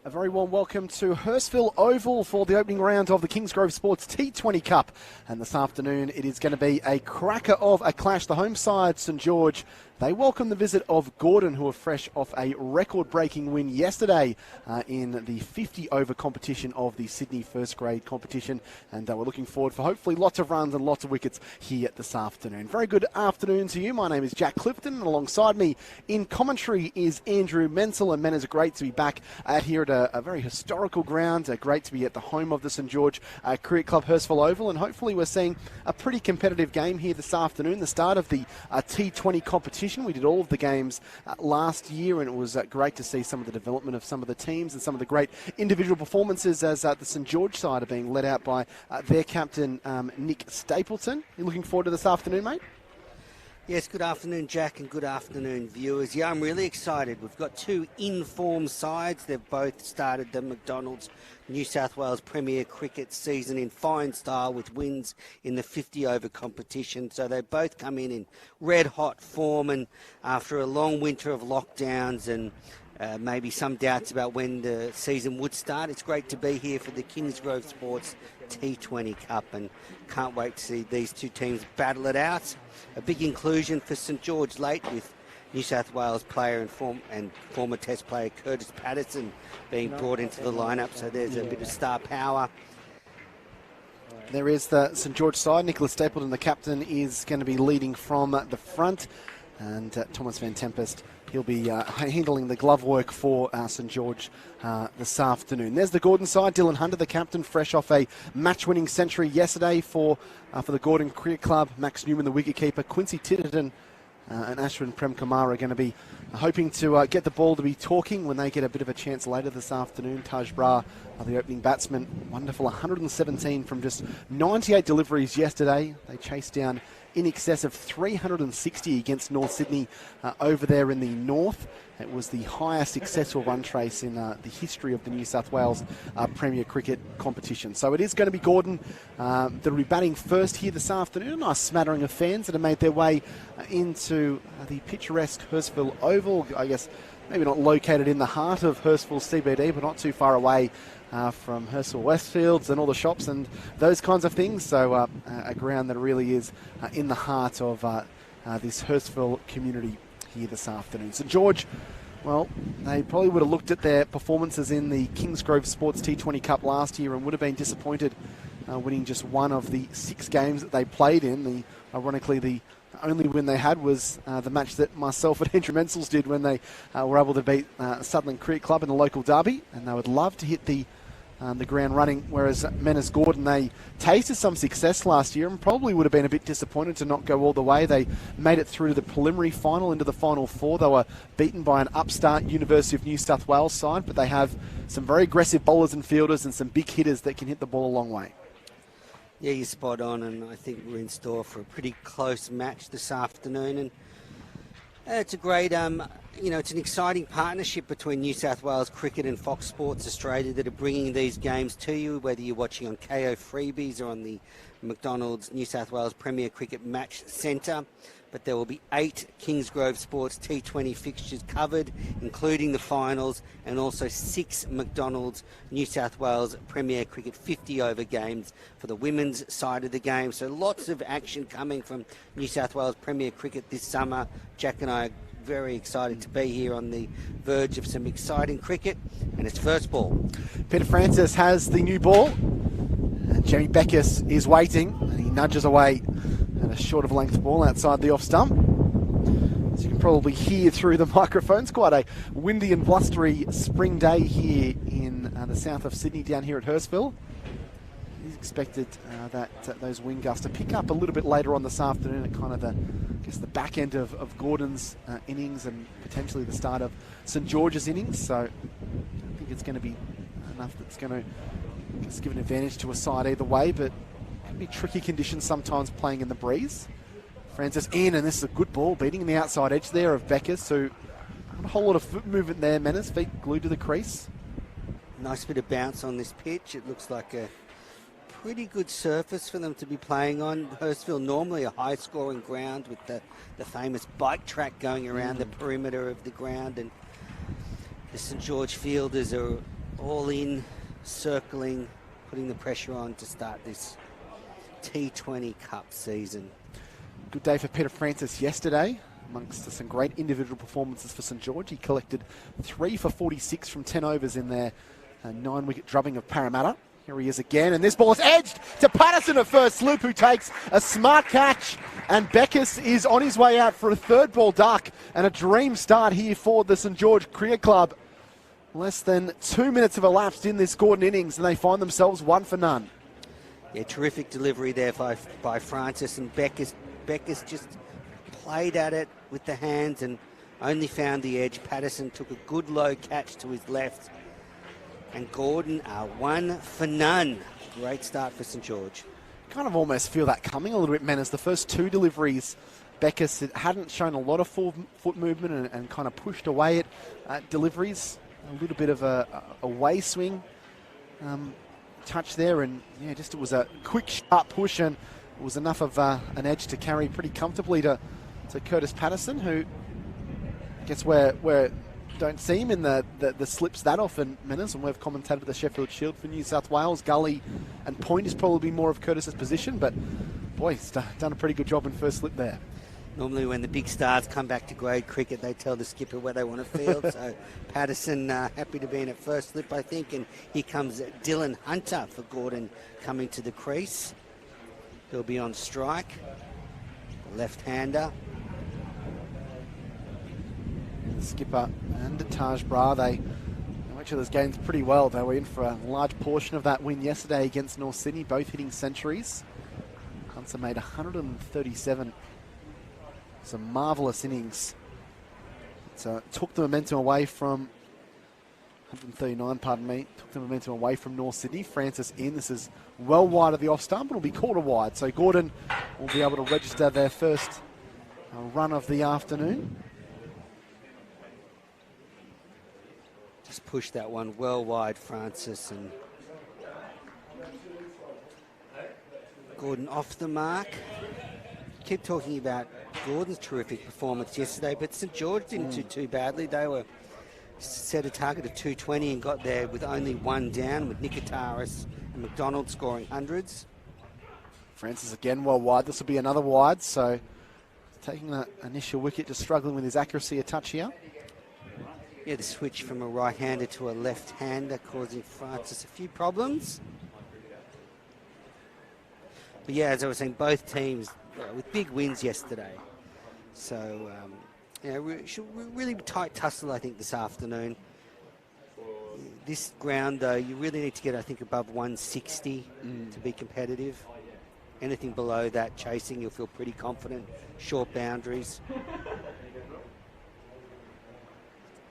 A very warm welcome to Hurstville Oval for the opening round of the Kingsgrove Sports T20 Cup. And this afternoon it is going to be a cracker of a clash. The home side, St George, they welcome the visit of Gordon, who are fresh off a record-breaking win yesterday in the 50-over competition of the Sydney first grade competition. And we're looking forward for hopefully lots of runs and lots of wickets here this afternoon. Very good afternoon to you. My name is Jack Clifton, and alongside me in commentary is Andrew Menzel. And men, it's great to be back here at a very historical ground. Great to be at the home of the St George Cricket Club, Hurstville Oval, and hopefully we're seeing a pretty competitive game here this afternoon, the start of the T20 competition. We did all of the games last year, and it was great to see some of the development of some of the teams and some of the great individual performances as the St George side are being led out by their captain, Nick Stapleton. You looking forward to this afternoon, mate? Yes, good afternoon, Jack, and good afternoon, viewers. Yeah, I'm really excited. We've got two in-form sides. They've both started the McDonald's New South Wales Premier Cricket season in fine style with wins in the 50-over competition. So they both come in red-hot form, and after a long winter of lockdowns and maybe some doubts about when the season would start, it's great to be here for the Kingsgrove Sports T20 Cup, and can't wait to see these two teams battle it out. A big inclusion for St George late, with New South Wales player and former Test player Curtis Patterson being brought into the lineup, so there's a bit of star power. There is the St George side. Nicholas Stapleton, the captain, is going to be leading from the front, and Thomas Van Tempest, he'll be handling the glove work for St George this afternoon. There's the Gordon side. Dylan Hunter, the captain, fresh off a match-winning century yesterday for the Gordon Cricket Club. Max Newman, the wicketkeeper. Quincy Titterton and Ashwin Premkumar are going to be hoping to get the ball to be talking when they get a bit of a chance later this afternoon. Taj Brar, the opening batsman, wonderful 117 from just 98 deliveries yesterday. They chased down in excess of 360 against North Sydney over there in the north. It was the highest successful run trace in the history of the New South Wales Premier Cricket competition. So it is going to be Gordon that will be batting first here this afternoon. A nice smattering of fans that have made their way into the picturesque Hurstville Oval. I guess maybe not located in the heart of Hurstville CBD, but not too far away from Hurstville Westfields and all the shops and those kinds of things. So a ground that really is in the heart of this Hurstville community here this afternoon. St George, well, they probably would have looked at their performances in the Kingsgrove Sports T20 Cup last year and would have been disappointed winning just one of the 6 games that they played in. Ironically, the only win they had was the match that myself and Andrew Menzel's did when they were able to beat Sutherland Cricket Club in the local derby, and they would love to hit the ground running, whereas Menace Gordon, they tasted some success last year and probably would have been a bit disappointed to not go all the way. They made it through to the preliminary final, into the final 4. They were beaten by an upstart University of New South Wales side, but they have some very aggressive bowlers and fielders and some big hitters that can hit the ball a long way. Yeah, you're spot on, and I think we're in store for a pretty close match this afternoon. And it's a great, it's an exciting partnership between New South Wales Cricket and Fox Sports Australia that are bringing these games to you, whether you're watching on KO Freebies or on the McDonald's New South Wales Premier Cricket Match Centre. But there will be 8 Kingsgrove Sports T20 fixtures covered, including the finals, and also 6 McDonald's New South Wales Premier Cricket 50-over games for the women's side of the game. So lots of action coming from New South Wales Premier Cricket this summer. Jack and I are very excited to be here on the verge of some exciting cricket, and it's first ball. Peter Francis has the new ball, and Jamie Beckus is waiting, and he nudges away at a short of length ball outside the off stump. As you can probably hear through the microphones, quite a windy and blustery spring day here in the south of Sydney, down here at Hurstville. He's expected those wind gusts to pick up a little bit later on this afternoon at kind of the back end of Gordon's innings and potentially the start of St George's innings. So I don't think it's going to be enough that's going to give an advantage to a side either way, but be tricky conditions sometimes playing in the breeze. Francis in, and this is a good ball, beating the outside edge there of Beckus, who not a whole lot of foot movement there. Menace, feet glued to the crease. Nice bit of bounce on this pitch. It looks like a pretty good surface for them to be playing on. Hurstville, normally a high-scoring ground with the famous bike track going around the perimeter of the ground, and the St George fielders are all in, circling, putting the pressure on to start this T20 Cup season. Good day for Peter Francis yesterday. Amongst some great individual performances for St George. He collected 3 for 46 from 10 overs in their 9-wicket drubbing of Parramatta. Here he is again, and this ball is edged to Patterson at first slip, who takes a smart catch, and Beckus is on his way out for a third ball duck, and a dream start here for the St George Cricket Club. Less than 2 minutes have elapsed in this Gordon innings, and they find themselves 1 for none. Yeah, terrific delivery there by Francis, and Beckus just played at it with the hands and only found the edge. Patterson took a good low catch to his left, and Gordon are 1 for none. Great start for St George. Kind of almost feel that coming a little bit, Menace. The first 2 deliveries, Beckus hadn't shown a lot of full foot movement and kind of pushed away at deliveries. A little bit of a way swing touch there, and yeah, it was a quick, sharp push, and it was enough of an edge to carry pretty comfortably to Curtis Patterson, who I guess we're don't see him in the slips that often, Menace, and we've commentated the Sheffield Shield for New South Wales. Gully and point is probably more of Curtis's position, but boy, he's done a pretty good job in first slip there. Normally when the big stars come back to grade cricket, they tell the skipper where they want to field. So Patterson happy to be in at first slip, I think, and here comes Dylan Hunter for Gordon coming to the crease. He'll be on strike, left-hander. Skipper and Taj Bra, they each other's games pretty well. They were in for a large portion of that win yesterday against North Sydney, both hitting centuries. Hunter made 137. Some marvellous innings. It took the momentum away from 139, pardon me. Took the momentum away from North Sydney. Francis in. This is well wide of the off stump, but it'll be called a wide. So Gordon will be able to register their first run of the afternoon. Just push that one well wide, Francis, and Gordon off the mark. Keep talking about Gordon's terrific performance yesterday, but St George didn't do too badly. They were set a target of 220 and got there with only 1 down, with Nikitaris and McDonald scoring hundreds. Francis again well wide. This will be another wide, so taking that initial wicket, just struggling with his accuracy a touch here. Yeah, the switch from a right-hander to a left-hander causing Francis a few problems. But yeah, as I was saying, both teams with big wins yesterday. So, really tight tussle, I think, this afternoon. This ground, though, you really need to get, I think, above 160 to be competitive. Anything below that, chasing, you'll feel pretty confident. Short boundaries.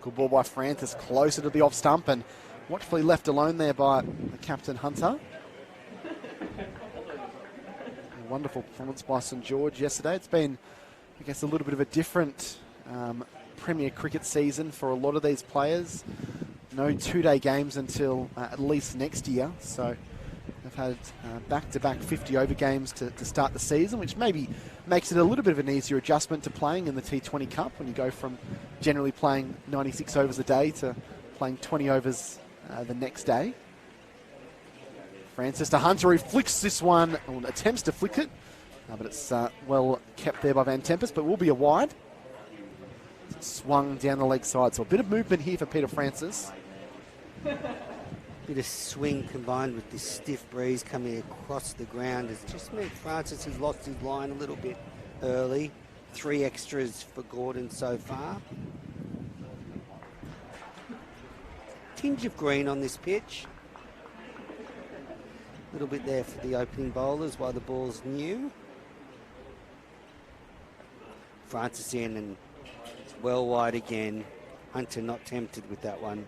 Good ball by Francis, closer to the off stump, and watchfully left alone there by the captain Hunter. A wonderful performance by St George yesterday. It's been, I guess, a little bit of a different Premier Cricket season for a lot of these players. No 2-day games until at least next year, so they've had back-to-back 50-over games to start the season, which maybe makes it a little bit of an easier adjustment to playing in the T20 Cup when you go from generally playing 96 overs a day to playing 20 overs the next day. Francis to Hunter, who flicks this one, or attempts to flick it, but it's well kept there by Van Tempest, but will be a wide. Swung down the leg side, so a bit of movement here for Peter Francis. Bit of swing combined with this stiff breeze coming across the ground has just meant Francis has lost his line a little bit early. 3 extras for Gordon so far. Tinge of green on this pitch. A little bit there for the opening bowlers while the ball's new. Francis in, and it's well wide again. Hunter not tempted with that one.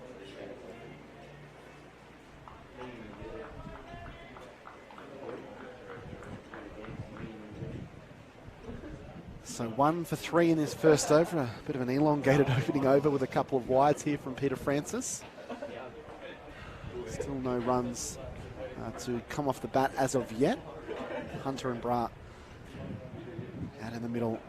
So 1 for 3 in his first over. A bit of an elongated opening over with a couple of wides here from Peter Francis. Still no runs to come off the bat as of yet. Hunter and Bra out in the middle.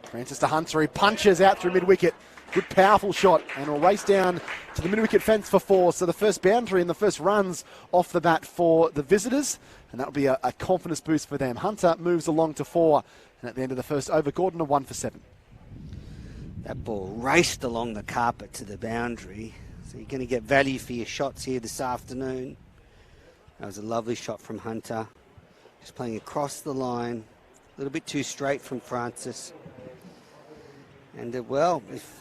Francis to Hunter, he punches out through mid-wicket. Good powerful shot, and will race down to the mid-wicket fence for 4. So the first boundary and the first runs off the bat for the visitors, and that'll be a confidence boost for them. Hunter moves along to 4, and at the end of the first over, Gordon a 1 for 7. That ball raced along the carpet to the boundary, so you're going to get value for your shots here this afternoon. That was a lovely shot from Hunter, just playing across the line, a little bit too straight from Francis. And well, if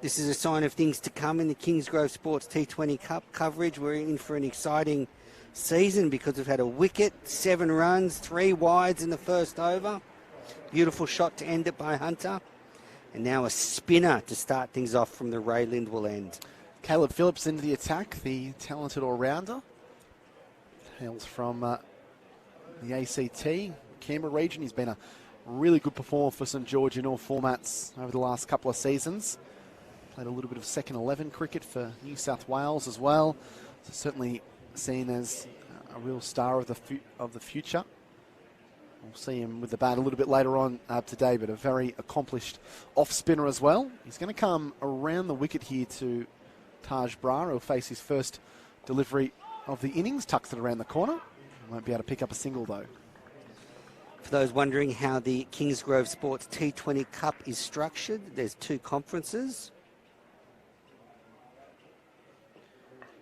this is a sign of things to come in the Kingsgrove Sports T20 Cup coverage, we're in for an exciting season because we've had a wicket, 7 runs, 3 wides in the first over. Beautiful shot to end it by Hunter. And now a spinner to start things off from the Ray Lindwell end. Caleb Phillips into the attack, the talented all-rounder. Hails from the ACT, Canberra region. He's been a really good performer for St George in all formats over the last couple of seasons. Played a little bit of second 11 cricket for New South Wales as well. So certainly seen as a real star of the future. We'll see him with the bat a little bit later on today, but a very accomplished off-spinner as well. He's going to come around the wicket here to Taj Brar. He'll face his first delivery of the innings, tucks it around the corner. Won't be able to pick up a single though. For those wondering how the Kingsgrove Sports T20 Cup is structured, there's 2 conferences.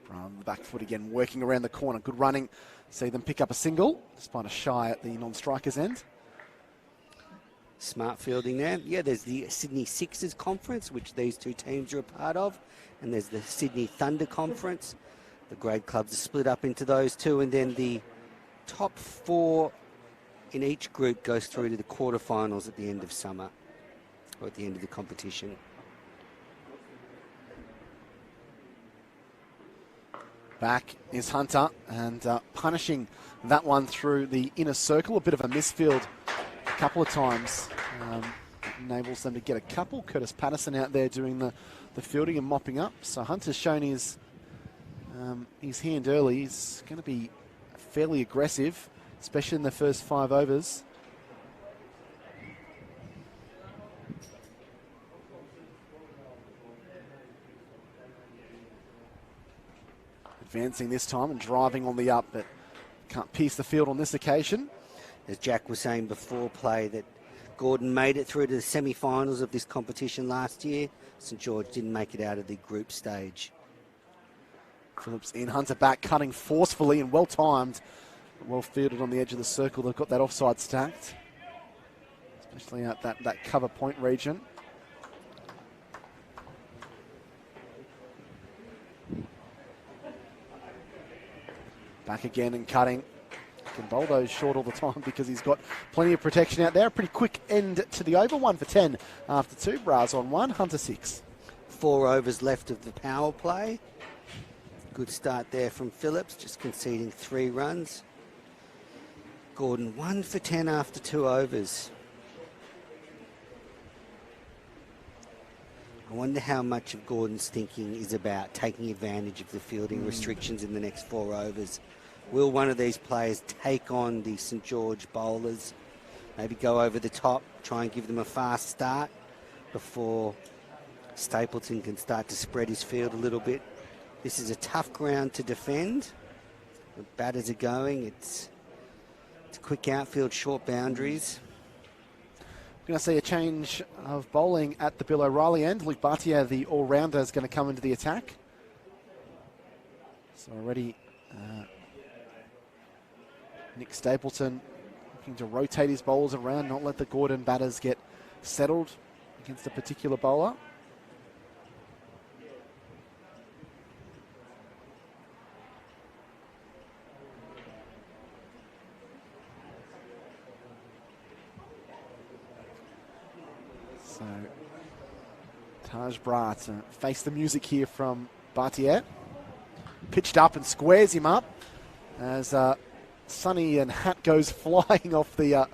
From the back foot again, working around the corner. Good running. See them pick up a single, despite a shy at the non-striker's end. Smart fielding there. Yeah, there's the Sydney Sixers Conference, which these 2 teams are a part of. And there's the Sydney Thunder Conference. The grade clubs are split up into those 2. And then the top 4 in each group goes through to the quarterfinals at the end of summer, or at the end of the competition. Back is Hunter, and punishing that one through the inner circle. A bit of a misfield a couple of times. Enables them to get a couple. Curtis Patterson out there doing the fielding and mopping up. So Hunter's shown his hand early. He's going to be fairly aggressive, especially in the first 5 overs. Advancing this time and driving on the up, but can't pierce the field on this occasion. As Jack was saying before play, that Gordon made it through to the semi-finals of this competition last year. St George didn't make it out of the group stage. Phillips in, Hunter back, cutting forcefully and well-timed. Well fielded on the edge of the circle. They've got that offside stacked, especially out that cover point region. Back again and cutting. Can bowl those short all the time because he's got plenty of protection out there. Pretty quick end to the over. 1 for 10 after 2. Bras on 1, Hunter 6. 4 overs left of the power play. Good start there from Phillips, just conceding 3 runs. Gordon 1 for 10 after 2 overs. I wonder how much of Gordon's thinking is about taking advantage of the fielding restrictions in the next 4 overs. Will one of these players take on the St George bowlers, maybe go over the top, try and give them a fast start before Stapleton can start to spread his field a little bit? This is a tough ground to defend. The batters are going. It's a quick outfield, short boundaries. We're going to see a change of bowling at the Bill O'Reilly end. Luke Bhatia, the all-rounder, is going to come into the attack. So already Nick Stapleton looking to rotate his bowlers around, not let the Gordon batters get settled against a particular bowler. So Taj Brar to face the music here from Bhatia. Pitched up and squares him up as Sonny and hat goes flying off the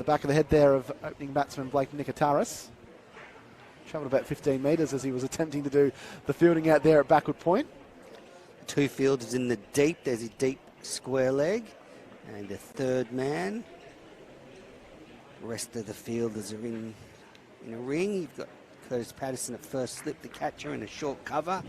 back of the head there of opening batsman Blake Nikitaris. Travelled about 15 metres as he was attempting to do the fielding out there at backward point. 2 fielders in the deep. There's a deep square leg and a 3rd man. The rest of the fielders are in a ring. You've got Curtis Patterson at first slipped the catcher in a short cover.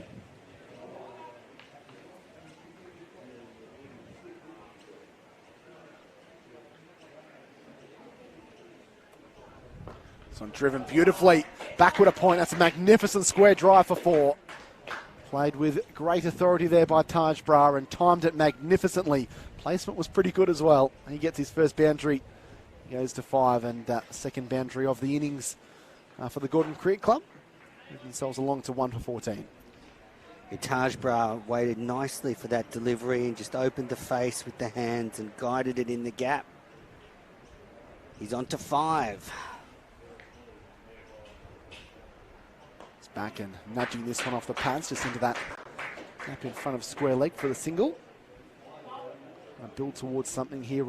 This one driven beautifully. Backward a point. That's a magnificent square drive for 4. Played with great authority there by Taj Brar and timed it magnificently. Placement was pretty good as well. He gets his first boundary. He goes to 5 and second boundary of the innings for the Gordon Cricket Club. Move themselves along to 1 for 14. Taj Brar waited nicely for that delivery and just opened the face with the hands and guided it in the gap. He's on to 5. He's back and nudging this one off the pads just into that gap in front of square leg for the single. Build towards something here.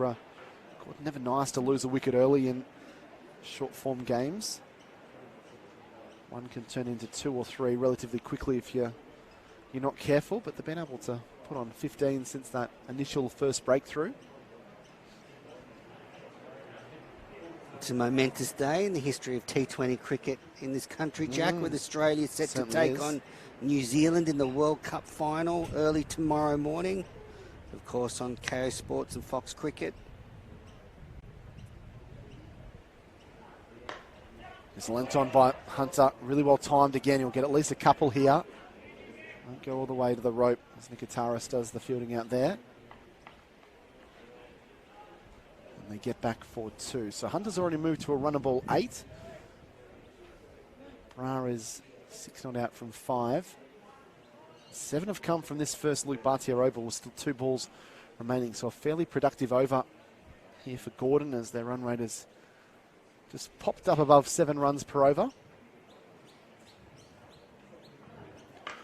Never nice to lose a wicket early in short form games. One can turn into 2 or 3 relatively quickly if you're not careful, but they've been able to put on 15 since that initial first breakthrough. It's a momentous day in the history of T20 cricket in this country, Jack, with Australia set to take on New Zealand in the World Cup final early tomorrow morning. Of course, on KO Sports and Fox Cricket. It's lent on by Hunter. Really well timed again. He'll get at least a couple here. Won't go all the way to the rope as Nikitaris does the fielding out there. And they get back for 2. So Hunter's already moved to a runnable 8. Brar is 6 not out from 5. 7 have come from this first Luke Bhatia over with still 2 balls remaining. So a fairly productive over here for Gordon as their run rate has just popped up above 7 runs per over.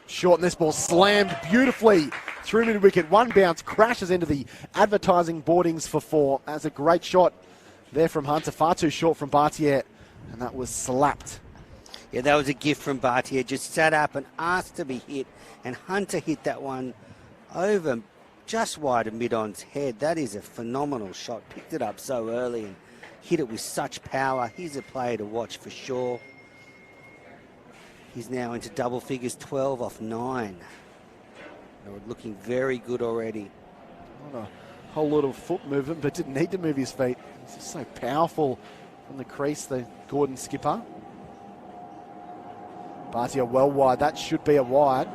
Short, and this ball slammed beautifully through mid-wicket. One bounce crashes into the advertising boardings for 4. That's a great shot there from Hunter. Far too short from Bhatia, and that was slapped. Yeah, that was a gift from Bhatia. Just sat up and asked to be hit, and Hunter hit that one over just wide of mid-on's head. That is a phenomenal shot. Picked it up so early and hit it with such power. He's a player to watch for sure. He's now into double figures, 12 off 9. They're looking very good already. Not a whole lot of foot movement, but didn't need to move his feet. He's just so powerful from the crease, the Gordon skipper. Bhatia well wide. That should be a wide.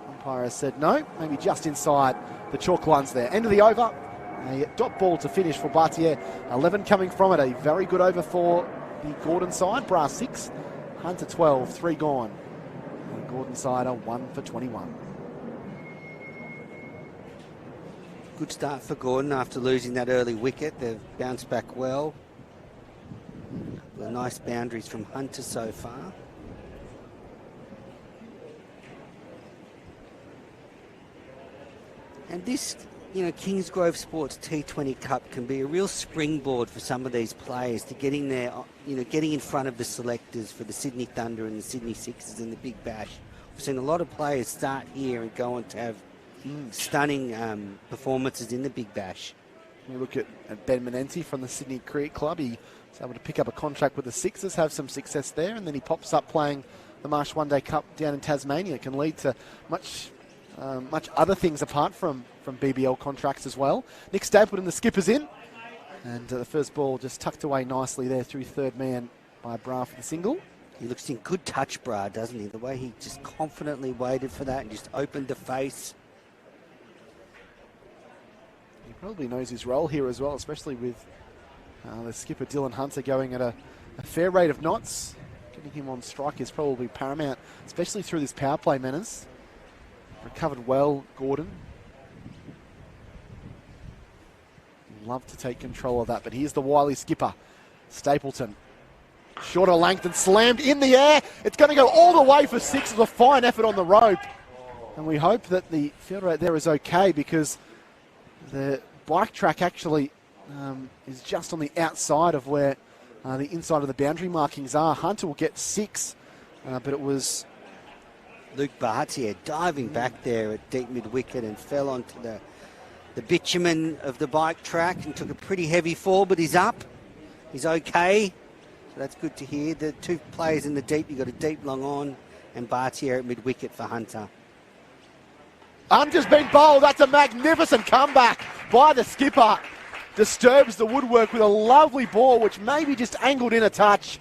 Umpire has said no, maybe just inside the chalk lines there. End of the over. A dot ball to finish for Bhatia. 11 coming from it. A very good over for the Gordon side. Brar 6, Hunter 12, 3 gone. The Gordon side are 1 for 21. Good start for Gordon after losing that early wicket. They've bounced back well. Nice boundaries from Hunter so far. And this, Kingsgrove Sports T20 Cup can be a real springboard for some of these players to getting there, getting in front of the selectors for the Sydney Thunder and the Sydney Sixers and the Big Bash. We've seen a lot of players start here and go on to have stunning performances in the Big Bash. You look at Ben Menenti from the Sydney Cricket Club. He was able to pick up a contract with the Sixers, have some success there, and then he pops up playing the Marsh One Day Cup down in Tasmania. It can lead to much other things apart from BBL contracts as well. Nick Stapleton, the skipper's in. And the first ball just tucked away nicely there through third man by Brar for the single. He looks in good touch, Brar, doesn't he? The way he just confidently waited for that and just opened the face. He probably knows his role here as well, especially with the skipper Dylan Hunter going at a fair rate of knots. Getting him on strike is probably paramount, especially through this power play menace. Recovered well, Gordon. Love to take control of that, but here's the wily skipper, Stapleton. Shorter length and slammed in the air. It's going to go all the way for 6 with a fine effort on the rope. And we hope that the field rate there is okay because the bike track actually is just on the outside of where the inside of the boundary markings are. Hunter will get 6, but it was Luke Bhatia diving back there at deep mid-wicket and fell onto the bitumen of the bike track and took a pretty heavy fall, but he's up. He's okay. So that's good to hear. The two players in the deep, you've got a deep long on and Bartier at mid-wicket for Hunter. Hunter's been bowled. That's a magnificent comeback by the skipper. Disturbs the woodwork with a lovely ball, which maybe just angled in a touch.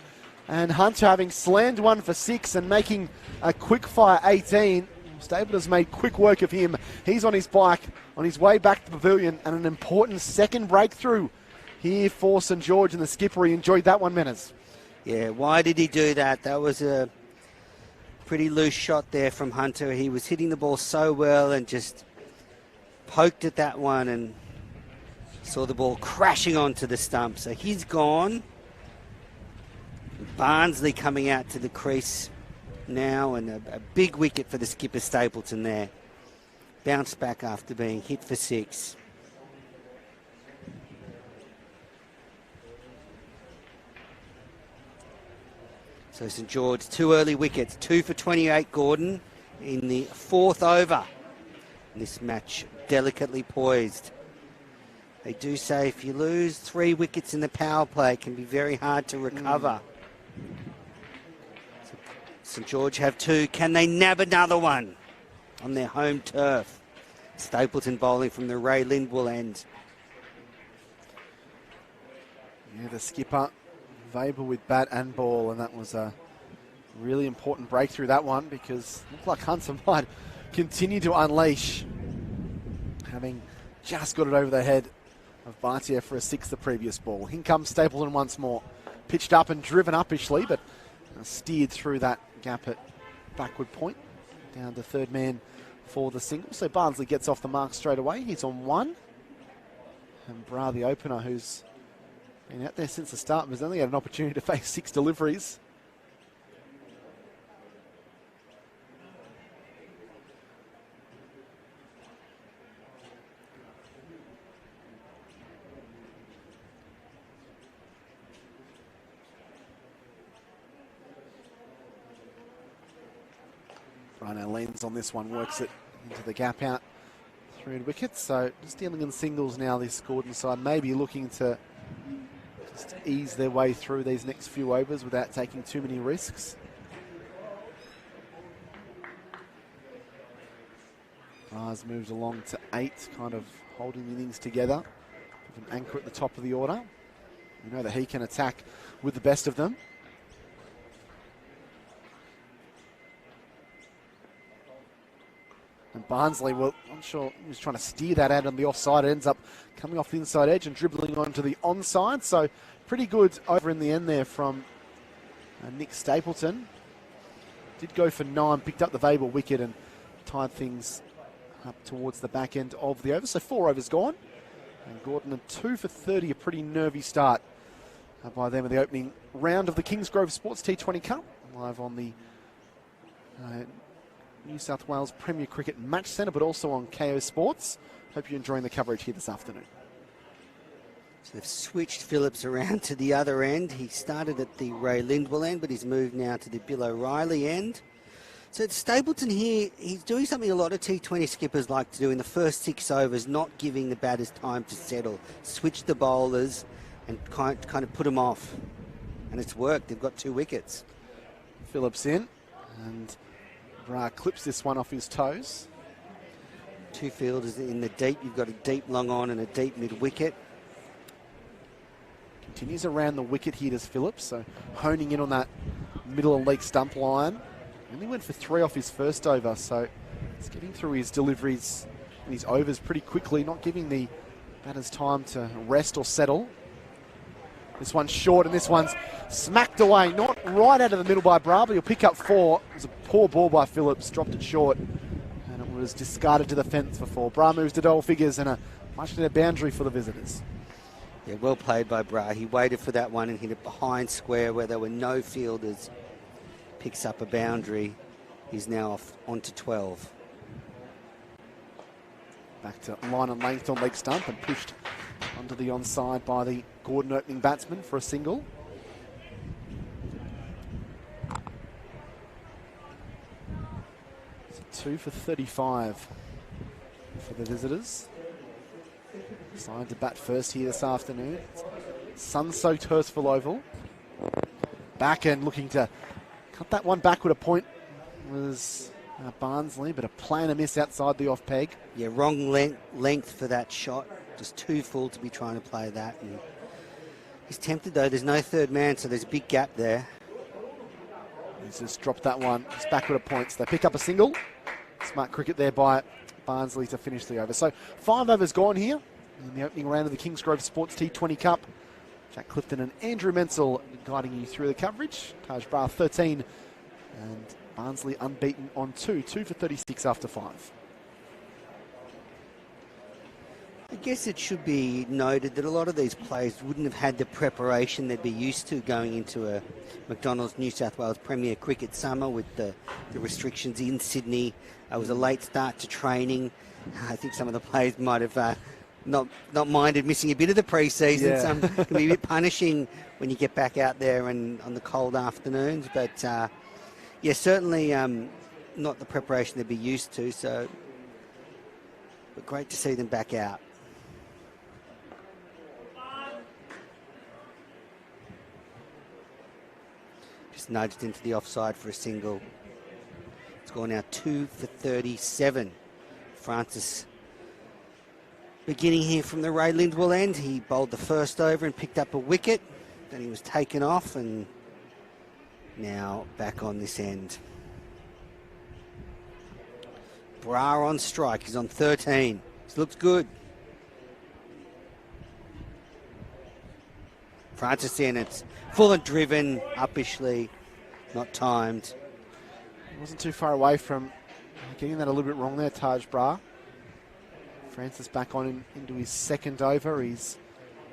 And Hunter having slammed one for 6 and making a quick fire 18. Stapleton's made quick work of him. He's on his bike, on his way back to the pavilion, and an important second breakthrough here for St George, and the skipper. He enjoyed that one, Menners. Yeah, why did he do that? That was a pretty loose shot there from Hunter. He was hitting the ball so well and just poked at that one and saw the ball crashing onto the stump. So he's gone. Barnsley coming out to the crease now, and a big wicket for the skipper Stapleton there. Bounced back after being hit for 6. So St George, 2 early wickets, 2 for 28 Gordon in the 4th over. This match delicately poised. They do say if you lose 3 wickets in the power play, it can be very hard to recover. So St George have 2. Can they nab another one on their home turf? Stapleton bowling from the Ray Lindwall end. Yeah, the skipper available with bat and ball, and that was a really important breakthrough, that one, because it looked like Hunter might continue to unleash, having just got it over the head of Bartier for a 6 the previous ball. In comes Stapleton once more. Pitched up and driven uppishly, but steered through that gap at backward point. Down to third man for the single. So Barnsley gets off the mark straight away. He's on 1. And Bra, the opener, who's been out there since the start, has only had an opportunity to face 6 deliveries. Rhino leans on this one, works it into the gap out through wickets. So just dealing in singles now, this Gordon side, maybe looking to just ease their way through these next few overs without taking too many risks. Bars moved along to 8, kind of holding the innings together. With an anchor at the top of the order. We know that he can attack with the best of them. And Barnsley, well, I'm sure he was trying to steer that out on the offside. It ends up coming off the inside edge and dribbling onto the onside. So pretty good over in the end there from Nick Stapleton. Did go for 9, picked up the Vabel wicket and tied things up towards the back end of the over. So 4 overs gone. And Gordon and 2 for 30, a pretty nervy start by them in the opening round of the Kingsgrove Sports T20 Cup. Live on the New South Wales Premier Cricket Match Centre, but also on KO Sports. Hope you're enjoying the coverage here this afternoon. So they've switched Phillips around to the other end. He started at the Ray Lindwall end, but he's moved now to the Bill O'Reilly end. So Stapleton here, he's doing something a lot of T20 skippers like to do in the first 6 overs, not giving the batters time to settle. Switch the bowlers and kind of put them off. And it's worked. They've got 2 wickets. Phillips in, and Bra clips this one off his toes. 2 fielders in the deep. You've got a deep long on and a deep mid-wicket. Continues around the wicket here, does Phillips, so honing in on that middle and leg stump line. Only went for 3 off his first over, so he's getting through his deliveries and his overs pretty quickly, not giving the batters time to rest or settle. This one's short, and this one's smacked away, not right out of the middle by Bra, but he'll pick up 4. It was a poor ball by Phillips, dropped it short, and it was discarded to the fence for 4. Bra moves to double figures and a much needed boundary for the visitors. Yeah, well played by Bra. He waited for that one and hit it behind square where there were no fielders. Picks up a boundary. He's now off onto 12. Back to line and length on leg stump and pushed onto the onside by the Gordon opening batsman for a single. So 2 for 35 for the visitors. Decided to bat first here this afternoon. Sun-soaked Hurstville Oval. back and looking to cut that one back with a point was Barnsley, but a plainer miss outside the off peg. Yeah, wrong length for that shot. Just too full to be trying to play that. And he's tempted though. There's no third man, so there's a big gap there. He's just dropped that one. It's back with a point. So they pick up a single. Smart cricket there by Barnsley to finish the over. So 5 overs gone here in the opening round of the Kingsgrove Sports T20 Cup. Jack Clifton and Andrew Menzel guiding you through the coverage. Taj Brar 13 and Barnsley unbeaten on 2 for 36 after 5. I guess it should be noted that a lot of these players wouldn't have had the preparation they'd be used to going into a McDonald's New South Wales Premier Cricket summer with the restrictions in Sydney. It was a late start to training. I think some of the players might have not minded missing a bit of the pre-season. Yeah. Some can be a bit punishing when you get back out there and on the cold afternoons. But yeah, certainly not the preparation they'd be used to. So, but great to see them back out. Just nudged into the offside for a single. Score now 2 for 37. Francis beginning here from the Ray Lindwell end. He bowled the first over and picked up a wicket. Then he was taken off and now back on this end. Brar on strike. He's on 13. This looks good. Francis in. It's full and driven, uppishly, not timed. Wasn't too far away from getting that a little bit wrong there, Taj Brar. Francis back on into his second over. He's,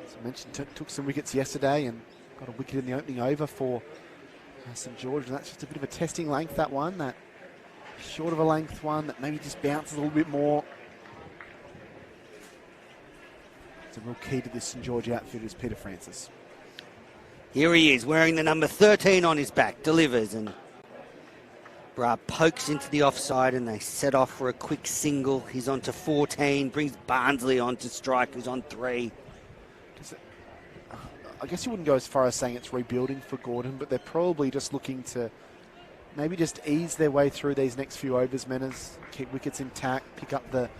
as I mentioned, took some wickets yesterday and got a wicket in the opening over for St George. And that's just a bit of a testing length, that one. That short of a length one that maybe just bounces a little bit more. It's a real key to this St George outfit is Peter Francis. Here he is, wearing the number 13 on his back, delivers, and Brar pokes into the offside and they set off for a quick single. He's on to 14, brings Barnsley on to strike, who's on 3. I guess you wouldn't go as far as saying it's rebuilding for Gordon, but they're probably just looking to maybe just ease their way through these next few overs, Menners, keep wickets intact, pick up the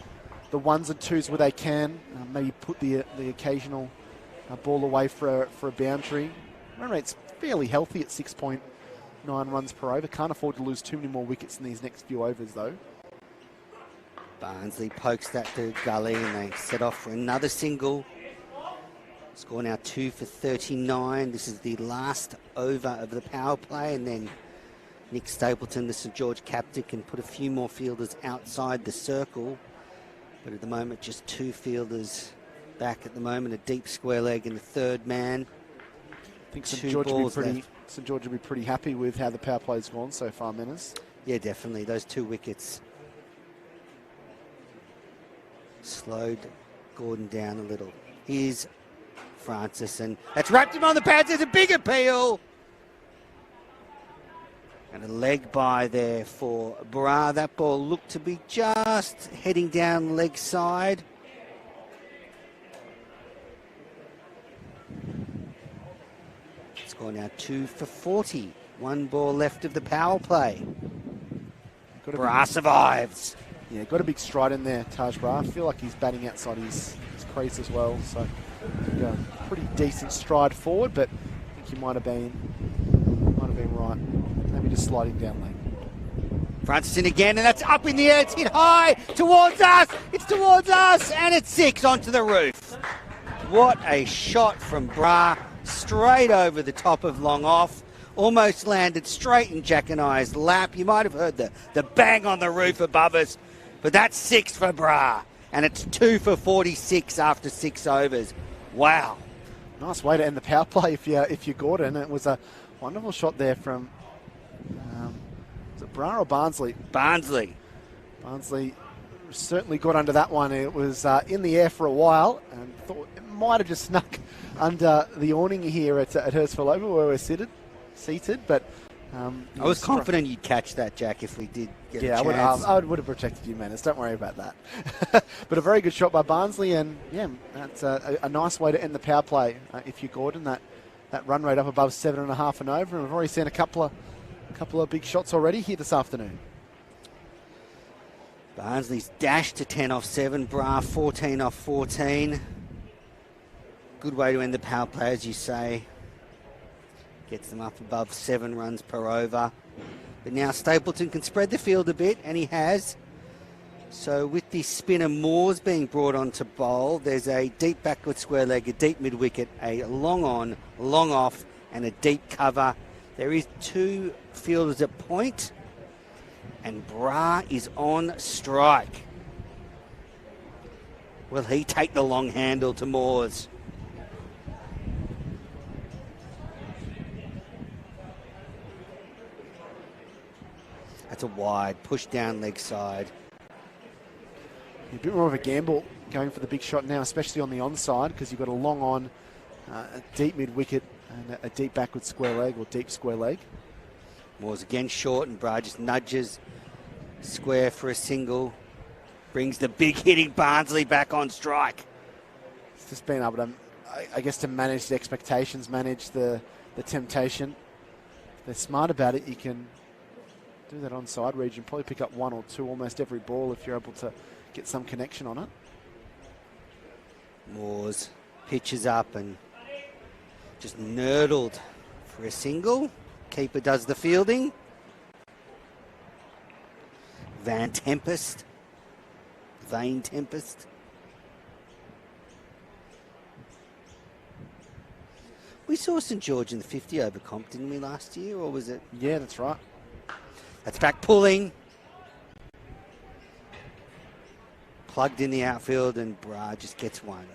ones and twos where they can, maybe put the occasional ball away for a boundary. Run rate's fairly healthy at 6.9 runs per over. Can't afford to lose too many more wickets in these next few overs, though. Barnsley pokes that to gully and they set off for another single. Score now 2 for 39. This is the last over of the power play, and then Nick Stapleton, the St George captain, can put a few more fielders outside the circle. But at the moment, just 2 fielders back at the moment, a deep square leg and a third man. I think St George will be pretty happy with how the power play's gone so far, Menners. Yeah, definitely. Those 2 wickets slowed Gordon down a little. Here's Francis, and that's wrapped him on the pads. There's a big appeal. And a leg by there for Brar. That ball looked to be just heading down leg side. Score now 2 for 40. 1 ball left of the power play. Brar survives. Yeah, got a big stride in there, Taj Brar. I feel like he's batting outside his crease as well. So pretty decent stride forward, but I think he might have been right. Maybe just sliding down leg. Francis in again, and that's up in the air. It's hit high towards us. It's towards us, and it's 6 onto the roof. What a shot from Brar. Straight over the top of long off. Almost landed straight in Jack and I's lap. You might have heard the bang on the roof above us. But that's 6 for Brar. And it's 2 for 46 after 6 overs. Wow. Nice way to end the power play if you're Gordon. It was a wonderful shot there from, was it Brar or Barnsley? Barnsley. Barnsley certainly got under that one. It was in the air for a while and thought it might have just snuck under the awning here at Hurstville Oval where we're seated. But I was confident you'd catch that, Jack, if we did get a chance. I would have protected you, Manners. Don't worry about that. But a very good shot by Barnsley, and yeah, that's a nice way to end the power play if you're Gordon. That that run rate up above 7.5 and over, and we've already seen a couple of big shots already here this afternoon. Barnsley's dashed to 10 off 7, Bra 14 off 14. Good way to end the power play, as you say. Gets them up above 7 runs per over. But now Stapleton can spread the field a bit, and he has. So with the spinner Moores being brought on to bowl, there's a deep backward square leg, a deep mid-wicket, a long on, long off, and a deep cover. There is 2 fielders at point, and Bra is on strike. Will he take the long handle to Moores? That's a wide, push down leg side. A bit more of a gamble going for the big shot now, especially on the onside, because you've got a long on, a deep mid-wicket, and a deep backward square leg or deep square leg. Moore's again short, and Bra just nudges square for a single. Brings the big hitting Barnsley back on strike. It's just been able to, I guess, to manage the expectations, manage the temptation. If they're smart about it, you can do that onside region, probably pick up 1 or 2 almost every ball if you're able to get some connection on it. Moores pitches up and just nurdled for a single. Keeper does the fielding. Vane Tempest. We saw St George in the 50 over comp, didn't we, last year, or was it? Yeah, that's right. That's back pulling. Plugged in the outfield, and Bra just gets 1.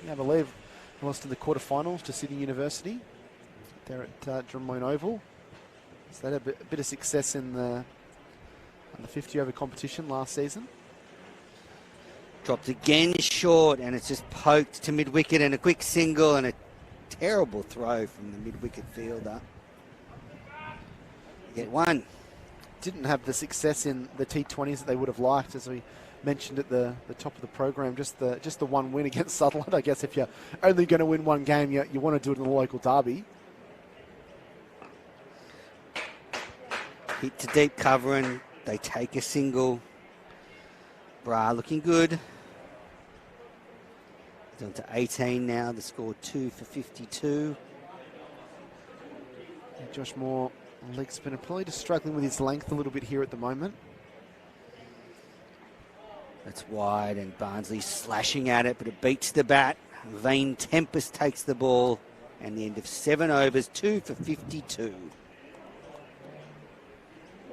Yeah, I believe we lost in the quarterfinals to Sydney University. They're at Drummoyne Oval. So they had a bit of success in the 50 over competition last season. Dropped again short, and it's just poked to mid-wicket, and a quick single and a terrible throw from the mid-wicket fielder. Get 1. Didn't have the success in the T20s that they would have liked, as we mentioned at the top of the program. Just the one win against Sutherland. I guess if you're only going to win one game, you want to do it in the local derby. Hit to deep cover, and they take a single. Bra looking good. It's on to 18 now. The score 2 for 52. And Josh Moore, leg spinner, probably just struggling with his length a little bit here at the moment. That's wide, and Barnsley slashing at it, but it beats the bat. Vane Tempest takes the ball, and the end of 7 overs, 2 for 52.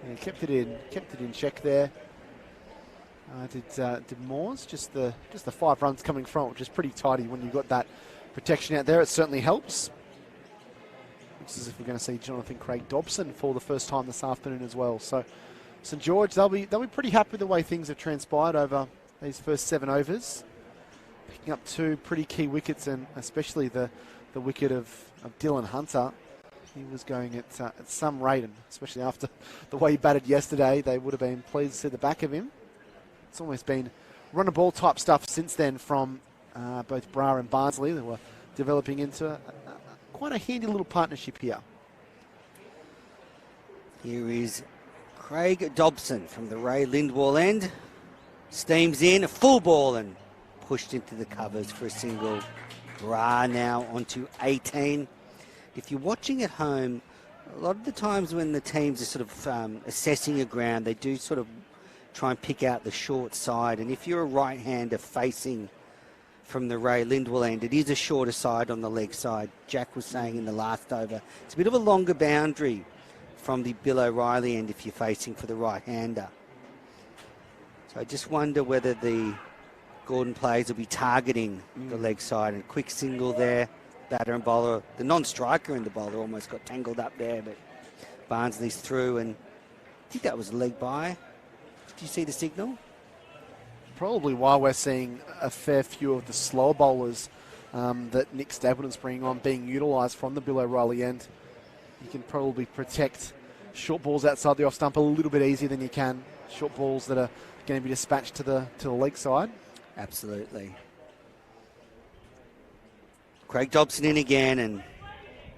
Yeah, kept it in check there. Did Moores just the 5 runs coming from, which is pretty tidy when you've got that protection out there. It certainly helps. Looks as if we're going to see Jonathan Craig Dobson for the first time this afternoon as well. So St George, they'll be pretty happy with the way things have transpired over these first 7 overs, picking up 2 pretty key wickets, and especially the wicket of Dylan Hunter. He was going at some rate, and especially after the way he batted yesterday, they would have been pleased to see the back of him. It's almost been run-a-ball type stuff since then from both Bra and Barnsley. They were developing into quite a handy little partnership here. Here is Craig Dobson from the Ray Lindwall end. Steams in, a full ball, and pushed into the covers for a single. Bra now onto 18. If you're watching at home, a lot of the times when the teams are sort of assessing a ground, they do sort of try and pick out the short side. And if you're a right-hander facing from the Ray Lindwall end, it is a shorter side on the leg side. Jack was saying in the last over, it's a bit of a longer boundary from the Bill O'Reilly end if you're facing for the right-hander. So I just wonder whether the Gordon players will be targeting the leg side. And a quick single there. Batter and bowler, the non-striker and the bowler almost got tangled up there, but Barnsley's through, and I think that was a leg by. Did you see the signal? Probably why we're seeing a fair few of the slower bowlers that Nick Stapleton's bringing on being utilised from the Bill O'Reilly end. You can probably protect short balls outside the off stump a little bit easier than you can short balls that are going to be dispatched to the leg side. Absolutely. Craig Dobson in again, and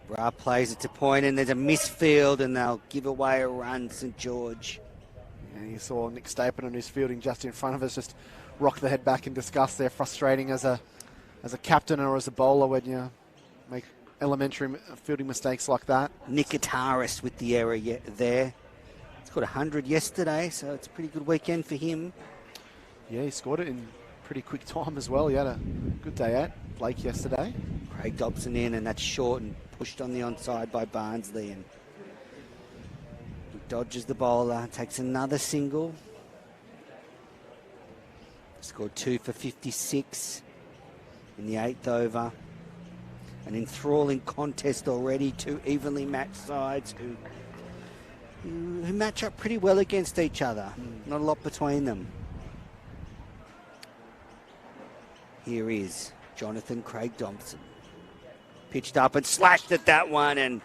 Bra plays it to point, and there's a misfield, and they'll give away a run, St George. And you saw Nick Stapleton, who's fielding just in front of us, just rock the head back in disgust there. Frustrating as a captain or as a bowler when you make elementary fielding mistakes like that. Nikitaris with the error there. He's got 100 yesterday, so it's a pretty good weekend for him. Yeah, he scored it in pretty quick time as well. He had a good day at Blake yesterday. Craig Dobson in, and that's short and pushed on the onside by Barnsley, and he dodges the bowler, takes another single. Scored 2 for 56 in the 8th over. An enthralling contest already, two evenly matched sides who match up pretty well against each other. Not a lot between them. Here is Jonathan Craig Dobson. Pitched up and slashed at that one, and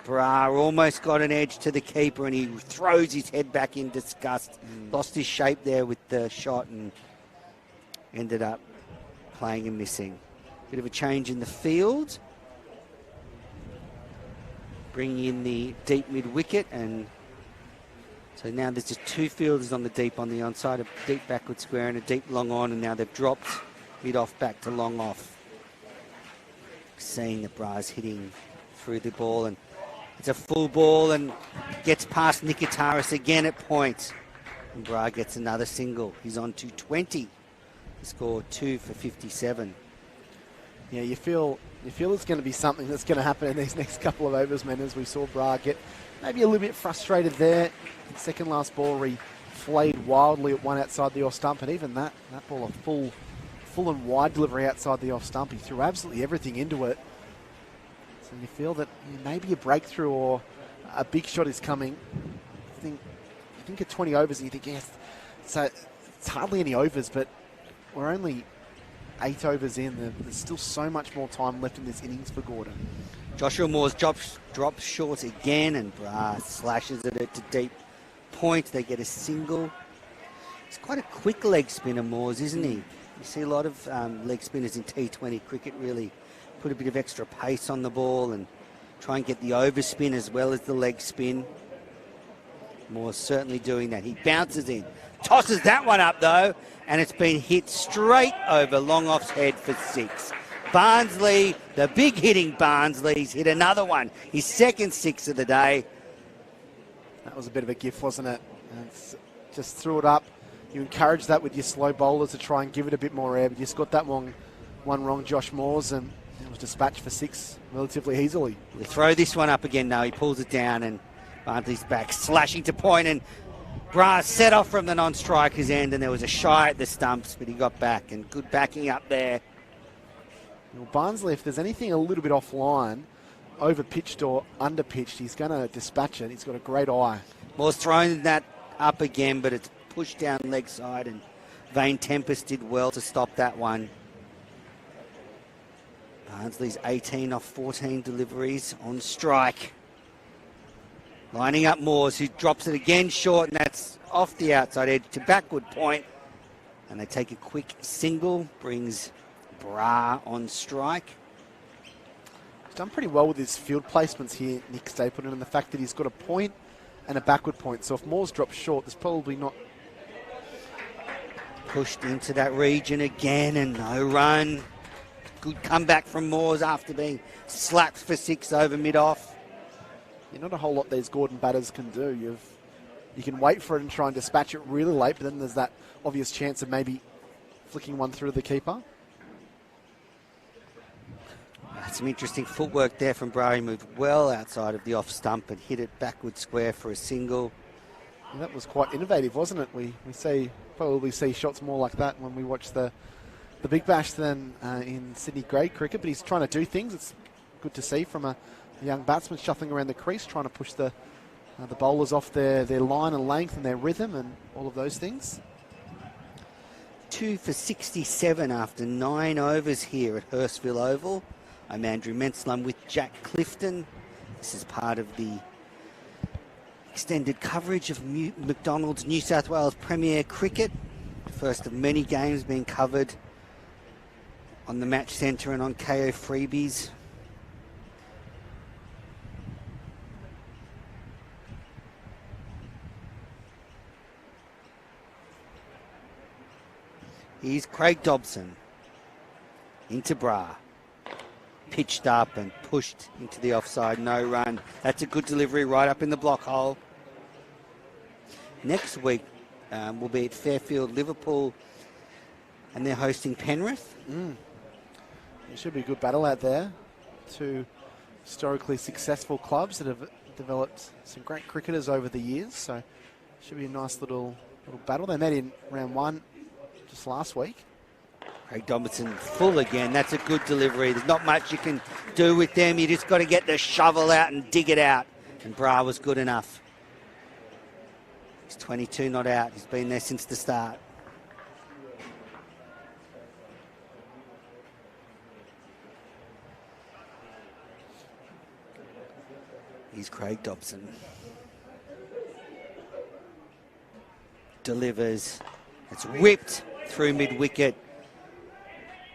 Bra almost got an edge to the keeper, and he throws his head back in disgust. Lost his shape there with the shot and ended up playing and missing. Bit of a change in the field. Bringing in the deep mid-wicket, and so now there's just two fielders on the deep on the onside, a deep backward square and a deep long on, and now they've dropped mid-off back to long off. Seeing that Bra's hitting through the ball, and it's a full ball and gets past Nikitaris again at point. And Bra gets another single. He's on to 20. He scored 2 for 57. Yeah, you feel it's going to be something that's going to happen in these next couple of overs, man, as we saw Bra get maybe a little bit frustrated there. The second last ball, he flayed wildly at one outside the off stump, and even that ball, a full and wide delivery outside the off stump. He threw absolutely everything into it. So you feel that maybe a breakthrough or a big shot is coming. I think at 20 overs, and you think, yes, so it's hardly any overs, but we're only 8 overs in. There's still so much more time left in this innings for Gordon. Joshua Moore's drops short again, and Bra slashes at it to deep point. They get a single. He's quite a quick leg spinner, Moores, isn't he? You see a lot of leg spinners in T20 cricket really put a bit of extra pace on the ball and try and get the overspin as well as the leg spin. Moore's certainly doing that. He bounces in, tosses that one up though, and it's been hit straight over Longoff's head for 6. Barnsley, the big hitting Barnsley's hit another one. His second 6 of the day. That was a bit of a gift, wasn't it? Just threw it up. You encourage that with your slow bowlers to try and give it a bit more air, but you just got that one wrong, Josh Moores, and it was dispatched for 6 relatively easily. We throw this one up again now. He pulls it down, and Barnsley's back, slashing to point, and Bra set off from the non-striker's end, and there was a shy at the stumps, but he got back, and good backing up there. Well, Barnsley, if there's anything a little bit offline, over-pitched or under-pitched, he's going to dispatch it. He's got a great eye. Moore's thrown that up again, but it's pushed down leg side, and Vane Tempest did well to stop that one. Barnsley's 18 off 14 deliveries on strike. Lining up Moores, who drops it again short, and that's off the outside edge to backward point. And they take a quick single, brings Bra on strike. He's done pretty well with his field placements here, Nick Stapleton, and the fact that he's got a point and a backward point. So if Moores drops short, there's probably not... Pushed into that region again, and no run. Good comeback from Moores after being slapped for 6 over mid-off. Not a whole lot these Gordon batters can do. You can wait for it and try and dispatch it really late, but then there's that obvious chance of maybe flicking one through to the keeper. Some interesting footwork there from Bra. He moved well outside of the off stump and hit it backward square for a single. Yeah, that was quite innovative, wasn't it? We probably see shots more like that when we watch the Big Bash than in Sydney grade cricket, but he's trying to do things. It's good to see from a young batsman shuffling around the crease, trying to push the bowlers off their line and length and their rhythm and all of those things. 2 for 67 after 9 overs here at Hurstville Oval. I'm Andrew Menslum with Jack Clifton. This is part of the extended coverage of McDonald's New South Wales Premier Cricket. The first of many games being covered on the match centre and on KO freebies. Here's Craig Dobson into Bra. Pitched up and pushed into the offside, no run. That's a good delivery right up in the block hole. Next week will be at Fairfield, Liverpool, and they're hosting Penrith. It should be a good battle out there. Two historically successful clubs that have developed some great cricketers over the years, so it should be a nice little battle. They met in round one just last week. Craig Dobson full again. That's a good delivery. There's not much you can do with them. You just got to get the shovel out and dig it out. And Bra was good enough. He's 22 not out. He's been there since the start. Here's Craig Dobson. Delivers. It's whipped through mid-wicket.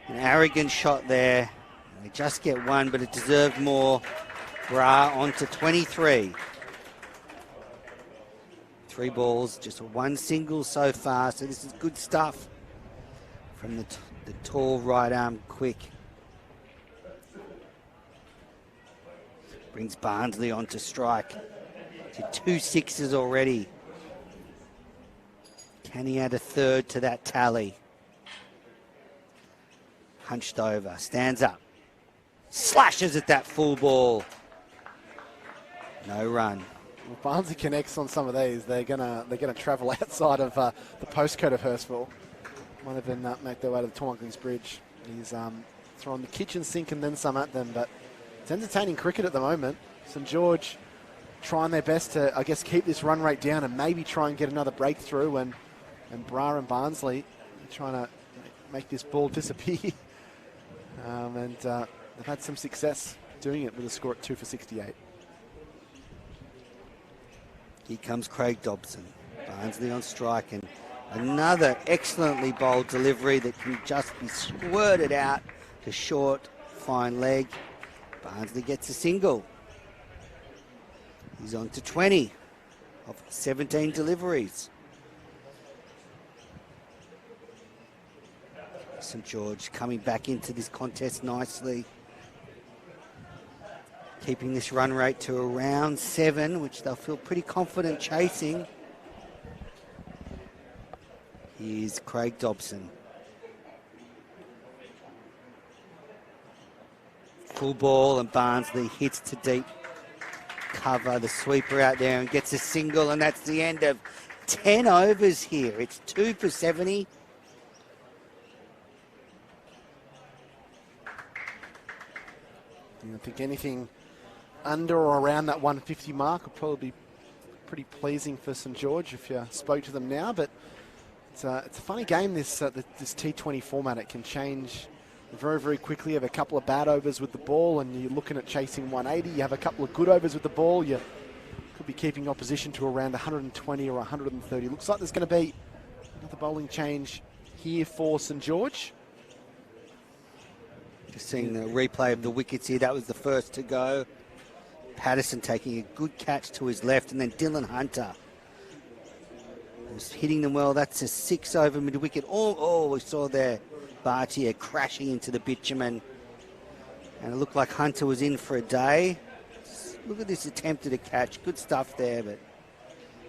An arrogant shot there. They just get one, but it deserved more. Bra on to 23. 3 balls, just one single so far, so this is good stuff from the tall right arm quick. Brings Barnsley on to strike. To 2 sixes already. Can he add a third to that tally? Hunched over, stands up, slashes at that full ball. No run. Well, Barnsley connects on some of these. They're gonna travel outside of the postcode of Hurstville. Might even make their way to the Tormonkins Bridge. He's throwing the kitchen sink and then some at them, but it's entertaining cricket at the moment. St George trying their best to, I guess, keep this run rate down and maybe try and get another breakthrough. And Bra and Barnsley are trying to make this ball disappear. And they've had some success doing it with a score at 2 for 68. Here comes Craig Dobson. Barnsley on strike, and another excellently bowled delivery that can just be squirted out to short, fine leg. Barnsley gets a single. He's on to 20 of 17 deliveries. St George coming back into this contest nicely. Keeping this run rate to around 7, which they'll feel pretty confident chasing. Here's Craig Dobson. Full ball, and Barnsley hits to deep cover. The sweeper out there and gets a single, and that's the end of 10 overs here. It's 2 for 70. I think anything under or around that 150 mark will probably be pretty pleasing for St George if you spoke to them now. But it's a funny game, this T20 format. It can change very, very quickly. You have a couple of bad overs with the ball and you're looking at chasing 180. You have a couple of good overs with the ball. You could be keeping opposition to around 120 or 130. Looks like there's going to be another bowling change here for St George. Just seeing the replay of the wickets here. That was the first to go. Patterson taking a good catch to his left, and then Dylan Hunter was hitting them well. That's a 6 over mid-wicket. Oh, we saw there Bhatia crashing into the bitumen, and it looked like Hunter was in for a day. Look at this attempt at a catch. Good stuff there, but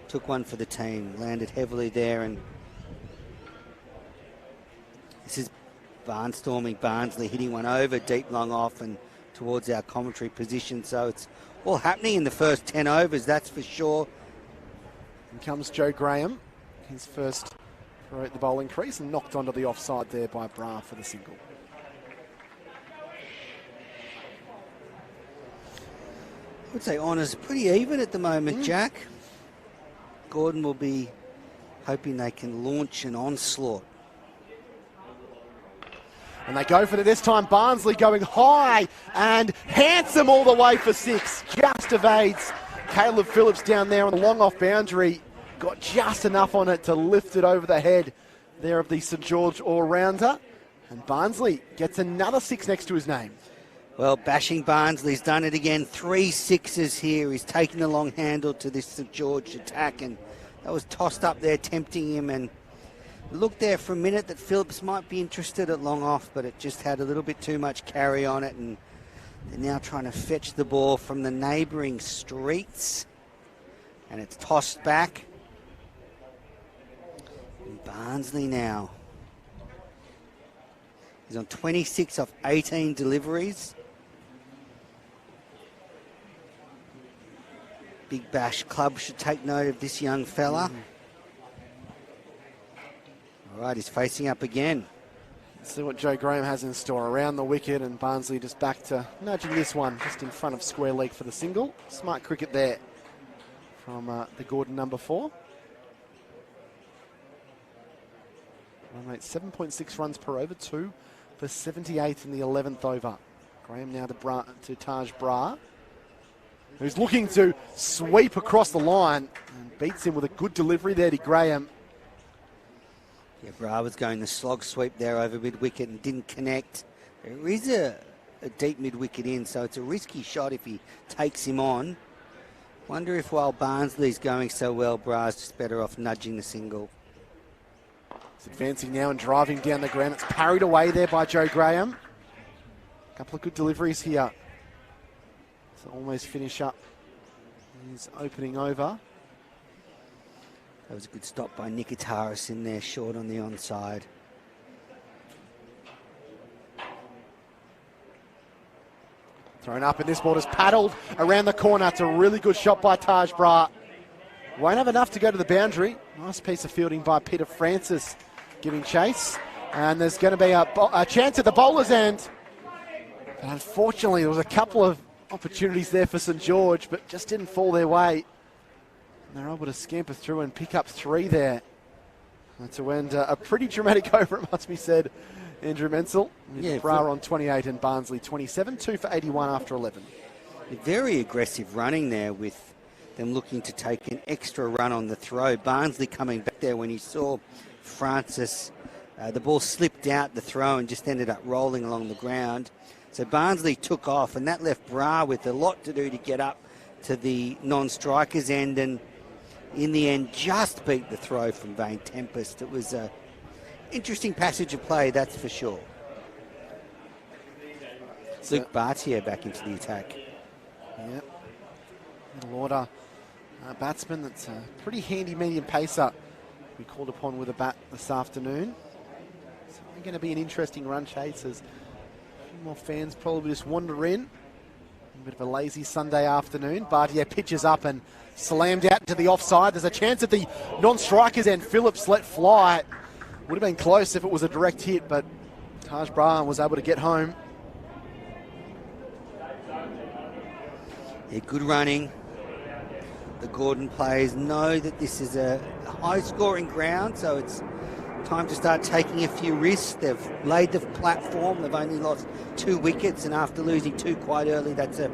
took one for the team. Landed heavily there, and this is barnstorming Barnsley, hitting one over deep long off and towards our commentary position. So it's all happening in the first 10 overs, that's for sure. And comes Joe Graham, his first throw at the bowling crease, and knocked onto the offside there by Bra for the single. I would say honours pretty even at the moment, Jack. Gordon will be hoping they can launch an onslaught. And they go for it this time. Barnsley going high and handsome all the way for 6. Just evades Caleb Phillips down there on the long off boundary. Got just enough on it to lift it over the head there of the St George all-rounder. And Barnsley gets another 6 next to his name. Well, bashing Barnsley's done it again. 3 sixes here. He's taking the long handle to this St George attack, and that was tossed up there, tempting him. And looked there for a minute that Phillips might be interested at long off, but it just had a little bit too much carry on it, and they're now trying to fetch the ball from the neighbouring streets, and it's tossed back. And Barnsley now. He's on 26 off 18 deliveries. Big Bash Club should take note of this young fella. All right, he's facing up again. Let's see what Joe Graham has in store. Around the wicket, and Barnsley just back to nudging this one just in front of square leg for the single. Smart cricket there from the Gordon number 4. Run rate 7.6 runs per over, 2 for 78 in the 11th over. Graham now to Taj Brar, who's looking to sweep across the line and beats him with a good delivery there to Graham. Yeah, Brar was going the slog sweep there over mid-wicket and didn't connect. There is a deep mid-wicket in, so it's a risky shot if he takes him on. Wonder if while Barnsley's going so well, Brar's just better off nudging the single. He's advancing now and driving down the ground. It's parried away there by Joe Graham. A couple of good deliveries here to almost finish up his opening over. That was a good stop by Nikitaris in there, short on the onside. Thrown up, and this ball is paddled around the corner. It's a really good shot by Taj Brar. Won't have enough to go to the boundary. Nice piece of fielding by Peter Francis giving chase. And there's going to be a chance at the bowler's end. But unfortunately, there was a couple of opportunities there for St George, but just didn't fall their way. And they're able to scamper through and pick up 3 there. And to end a pretty dramatic over, it must be said, Andrew Menzel. Yeah, Brar on 28 and Barnsley 27, 2 for 81 after 11. Very aggressive running there with them looking to take an extra run on the throw. Barnsley coming back there when he saw Francis. The ball slipped out the throw and just ended up rolling along the ground. So Barnsley took off, and that left Brar with a lot to do to get up to the non-striker's end, and in the end just beat the throw from Vane Tempest. It was an interesting passage of play, that's for sure. Luke Bartier back into the attack. Yep. Middle order batsman that's a pretty handy medium pacer we called upon with a bat this afternoon. It's going to be an interesting run chase as a few more fans probably just wander in. A bit of a lazy Sunday afternoon. Bartier pitches up and slammed out into the offside. There's a chance at the non-strikers end. Phillips let fly. Would have been close if it was a direct hit, but Taj Brar was able to get home. Yeah, good running. The Gordon players know that this is a high-scoring ground, so it's time to start taking a few risks. They've laid the platform. They've only lost 2 wickets, and after losing 2 quite early, that's a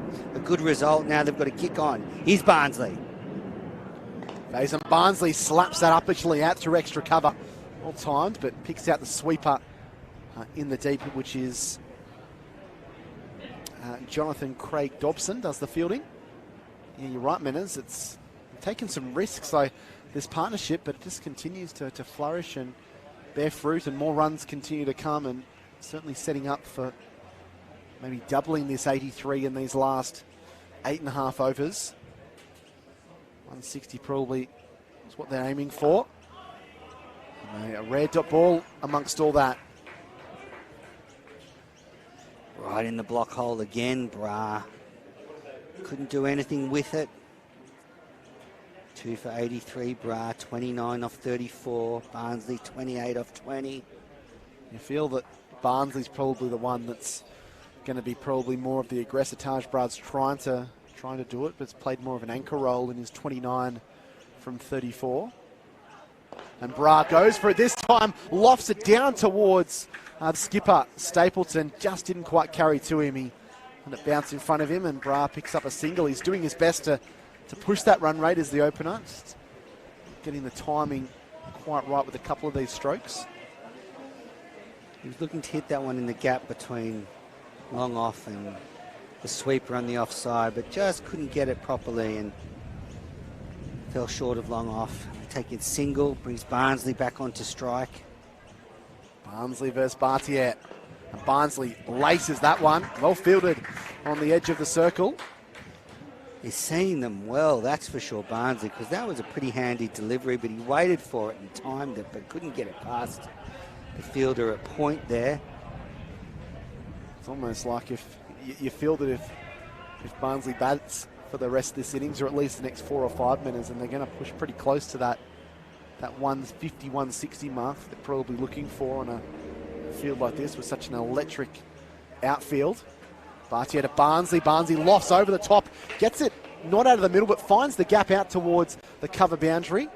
good result. Now they've got to kick on. Here's Barnsley. Faison Barnsley slaps that upperly out through extra cover. Well timed, but picks out the sweeper in the deep, which is Jonathan Craig Dobson does the fielding. Yeah, you're right, Menners. It's taken some risks, so this partnership, but it just continues to flourish and bear fruit, and more runs continue to come, and certainly setting up for maybe doubling this 83 in these last 8.5 overs. 160 probably is what they're aiming for. And a rare dot ball amongst all that. Right in the block hole again, Brar. Couldn't do anything with it. 2 for 83, Brar 29 off 34, Barnsley 28 off 20. You feel that Barnsley's probably the one that's going to be probably more of the aggressor. Taj Brar's trying to do it, but it's played more of an anchor role in his 29 from 34. And Brar goes for it this time, lofts it down towards the skipper, Stapleton. Just didn't quite carry to him. He let it bounce in front of him, and Brar picks up a single. He's doing his best to push that run rate as the opener. Just getting the timing quite right with a couple of these strokes. He was looking to hit that one in the gap between long off and the sweeper on the offside, but just couldn't get it properly and fell short of long off. Taking single, brings Barnsley back onto strike. Barnsley versus Bartier. And Barnsley laces that one. Well fielded on the edge of the circle. He's seeing them well, that's for sure, Barnsley, because that was a pretty handy delivery, but he waited for it and timed it, but couldn't get it past the fielder at point there. It's almost like if you feel that if Barnsley bats for the rest of this innings, or at least the next 4 or 5 minutes, and they're going to push pretty close to that 150, 160 mark they're probably looking for on a field like this with such an electric outfield. Bartier to Barnsley. Barnsley lofts over the top, gets it not out of the middle, but finds the gap out towards the cover boundary,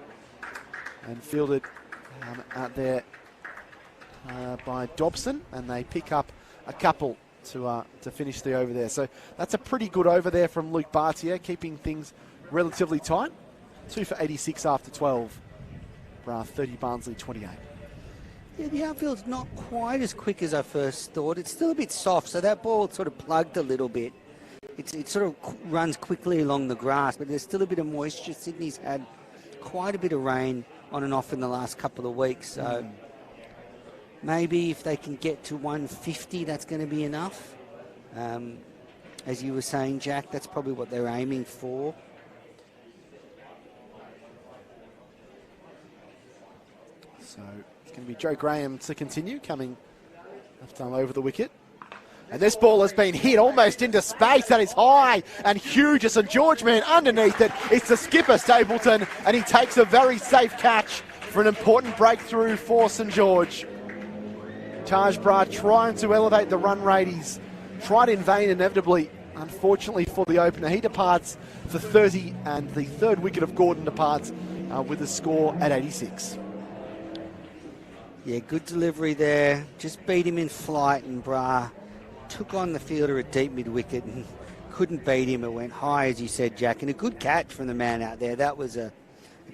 and fielded out there by Dobson, and they pick up a couple to finish the over there. So that's a pretty good over there from Luke Bartier, keeping things relatively tight. 2 for 86 after 12. 30 Barnsley 28. Yeah, the outfield's not quite as quick as I first thought. It's still a bit soft, so that ball sort of plugged a little bit. It sort of runs quickly along the grass, but there's still a bit of moisture. Sydney's had quite a bit of rain on and off in the last couple of weeks, so maybe if they can get to 150, that's going to be enough. As you were saying, Jack, that's probably what they're aiming for. So it's going to be Joe Graham to continue, coming left arm over the wicket. And this ball has been hit almost into space. That is high and huge. A St George man underneath it. It's the skipper, Stapleton, and he takes a very safe catch for an important breakthrough for St George. Taj Brar trying to elevate the run rate. He's tried in vain, inevitably, unfortunately for the opener. He departs for 30, and the third wicket of Gordon departs with a score at 86. Yeah, good delivery there. Just beat him in flight, and Brar took on the fielder at deep mid-wicket and couldn't beat him. It went high, as you said, Jack, and a good catch from the man out there. That was a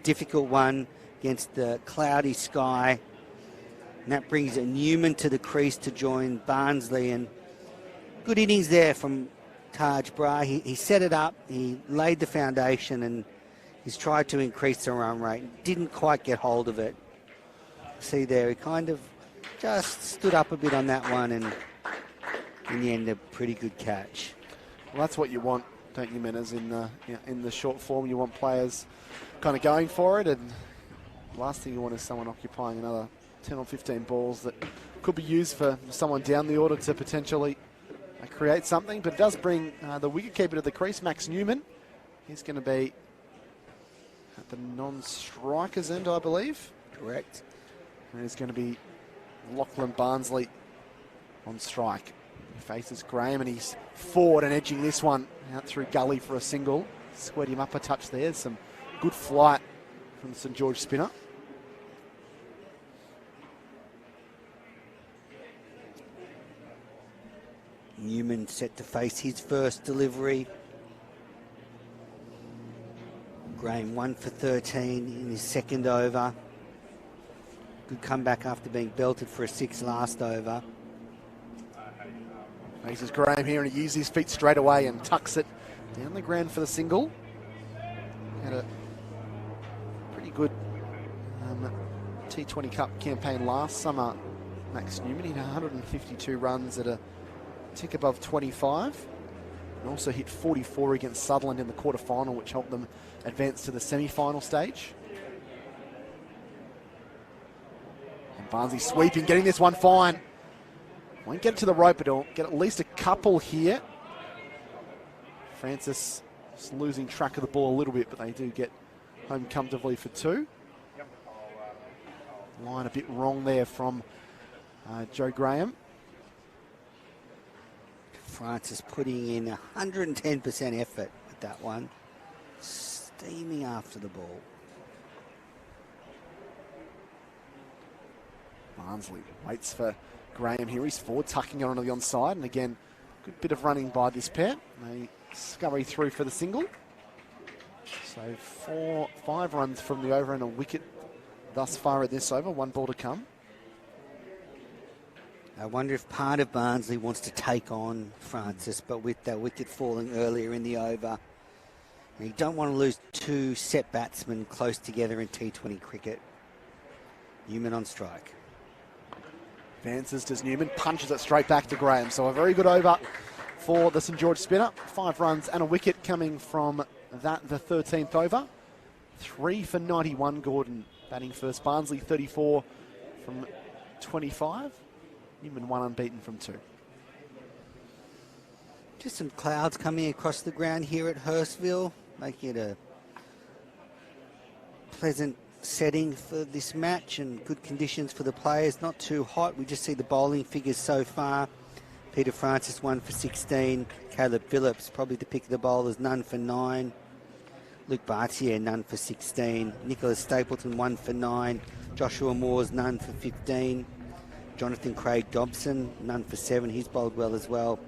difficult one against the cloudy sky. And that brings Newman to the crease to join Barnsley. And good innings there from Taj Brar. He set it up, he laid the foundation, and he's tried to increase the run rate. Didn't quite get hold of it. See there, he kind of just stood up a bit on that one, and in the end, a pretty good catch. Well, that's what you want, don't you, Menners, in the short form. You want players kind of going for it, and the last thing you want is someone occupying another 10 or 15 balls that could be used for someone down the order to potentially create something. But it does bring the wicketkeeper to the crease, Max Newman. He's going to be at the non-strikers end, I believe. Correct. And it's going to be Lachlan Barnsley on strike. He faces Graham, and he's forward and edging this one out through gully for a single. Squared him up a touch there. Some good flight from the St George spinner. Newman set to face his first delivery. Graham 1 for 13 in his second over. Good comeback after being belted for a 6 last over. Faces Graham here, and he uses his feet straight away and tucks it down the ground for the single. Had a pretty good T20 Cup campaign last summer, Max Newman. He had 152 runs at a tick above 25. And also hit 44 against Sutherland in the quarterfinal, which helped them advance to the semi-final stage. And Barnsley sweeping, getting this one fine. Won't get it to the rope, but he'll get at least a couple here. Francis just losing track of the ball a little bit, but they do get home comfortably for 2. Line a bit wrong there from Joe Graham. Francis putting in 110% effort with that one. Steaming after the ball. Barnsley waits for Graham here. He's forward, tucking it onto the onside. And again, good bit of running by this pair. They scurry through for the single. So 5 runs from the over and a wicket thus far at this over. 1 ball to come. I wonder if part of Barnsley wants to take on Francis, but with that wicket falling earlier in the over, you don't want to lose two set batsmen close together in T20 cricket. Newman on strike. Advances does Newman, punches it straight back to Graham. So a very good over for the St George spinner. 5 runs and a wicket coming from that, the 13th over. 3 for 91, Gordon batting first. Barnsley 34 from 25. Newman 1 unbeaten from 2. Just some clouds coming across the ground here at Hurstville, making it a pleasant setting for this match and good conditions for the players. Not too hot. We just see the bowling figures so far. Peter Francis 1 for 16. Caleb Phillips, probably the pick of the bowlers, none for 9. Luke Bartier, none for 16. Nicholas Stapleton, 1 for 9. Joshua Moores, none for 15. Jonathan Craig Dobson, none for 7. He's bowled well as well.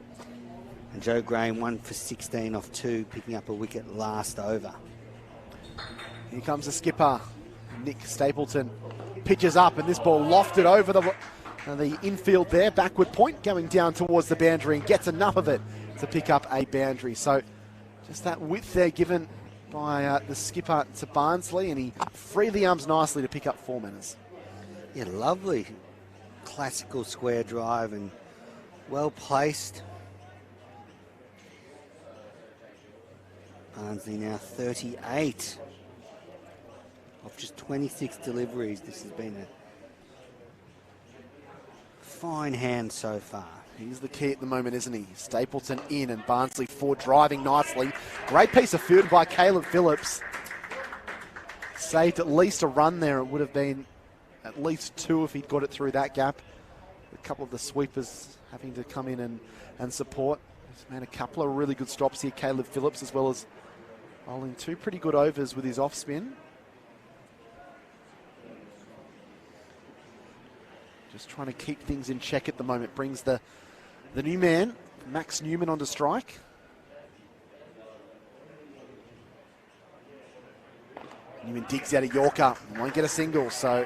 And Joe Graham, 1 for 16 off 2, picking up a wicket last over. Here comes the skipper, Nick Stapleton. Pitches up, and this ball lofted over the infield there. Backward point going down towards the boundary, and gets enough of it to pick up a boundary. So just that width there given by the skipper to Barnsley, and he freed the arms nicely to pick up 4 manners. Yeah, lovely classical square drive and well placed. Barnsley now 38 of just 26 deliveries. This has been a fine hand so far. He's the key at the moment, isn't he? Stapleton in, and Barnsley 4 driving nicely. Great piece of fielding by Caleb Phillips. Saved at least a run there. It would have been at least 2 if he'd got it through that gap. A couple of the sweepers having to come in and support. He's made a couple of really good stops here, Caleb Phillips, as well as bowling 2 pretty good overs with his off spin. Just trying to keep things in check at the moment. Brings the new man, Max Newman, onto strike. Newman digs out a Yorker and won't get a single. So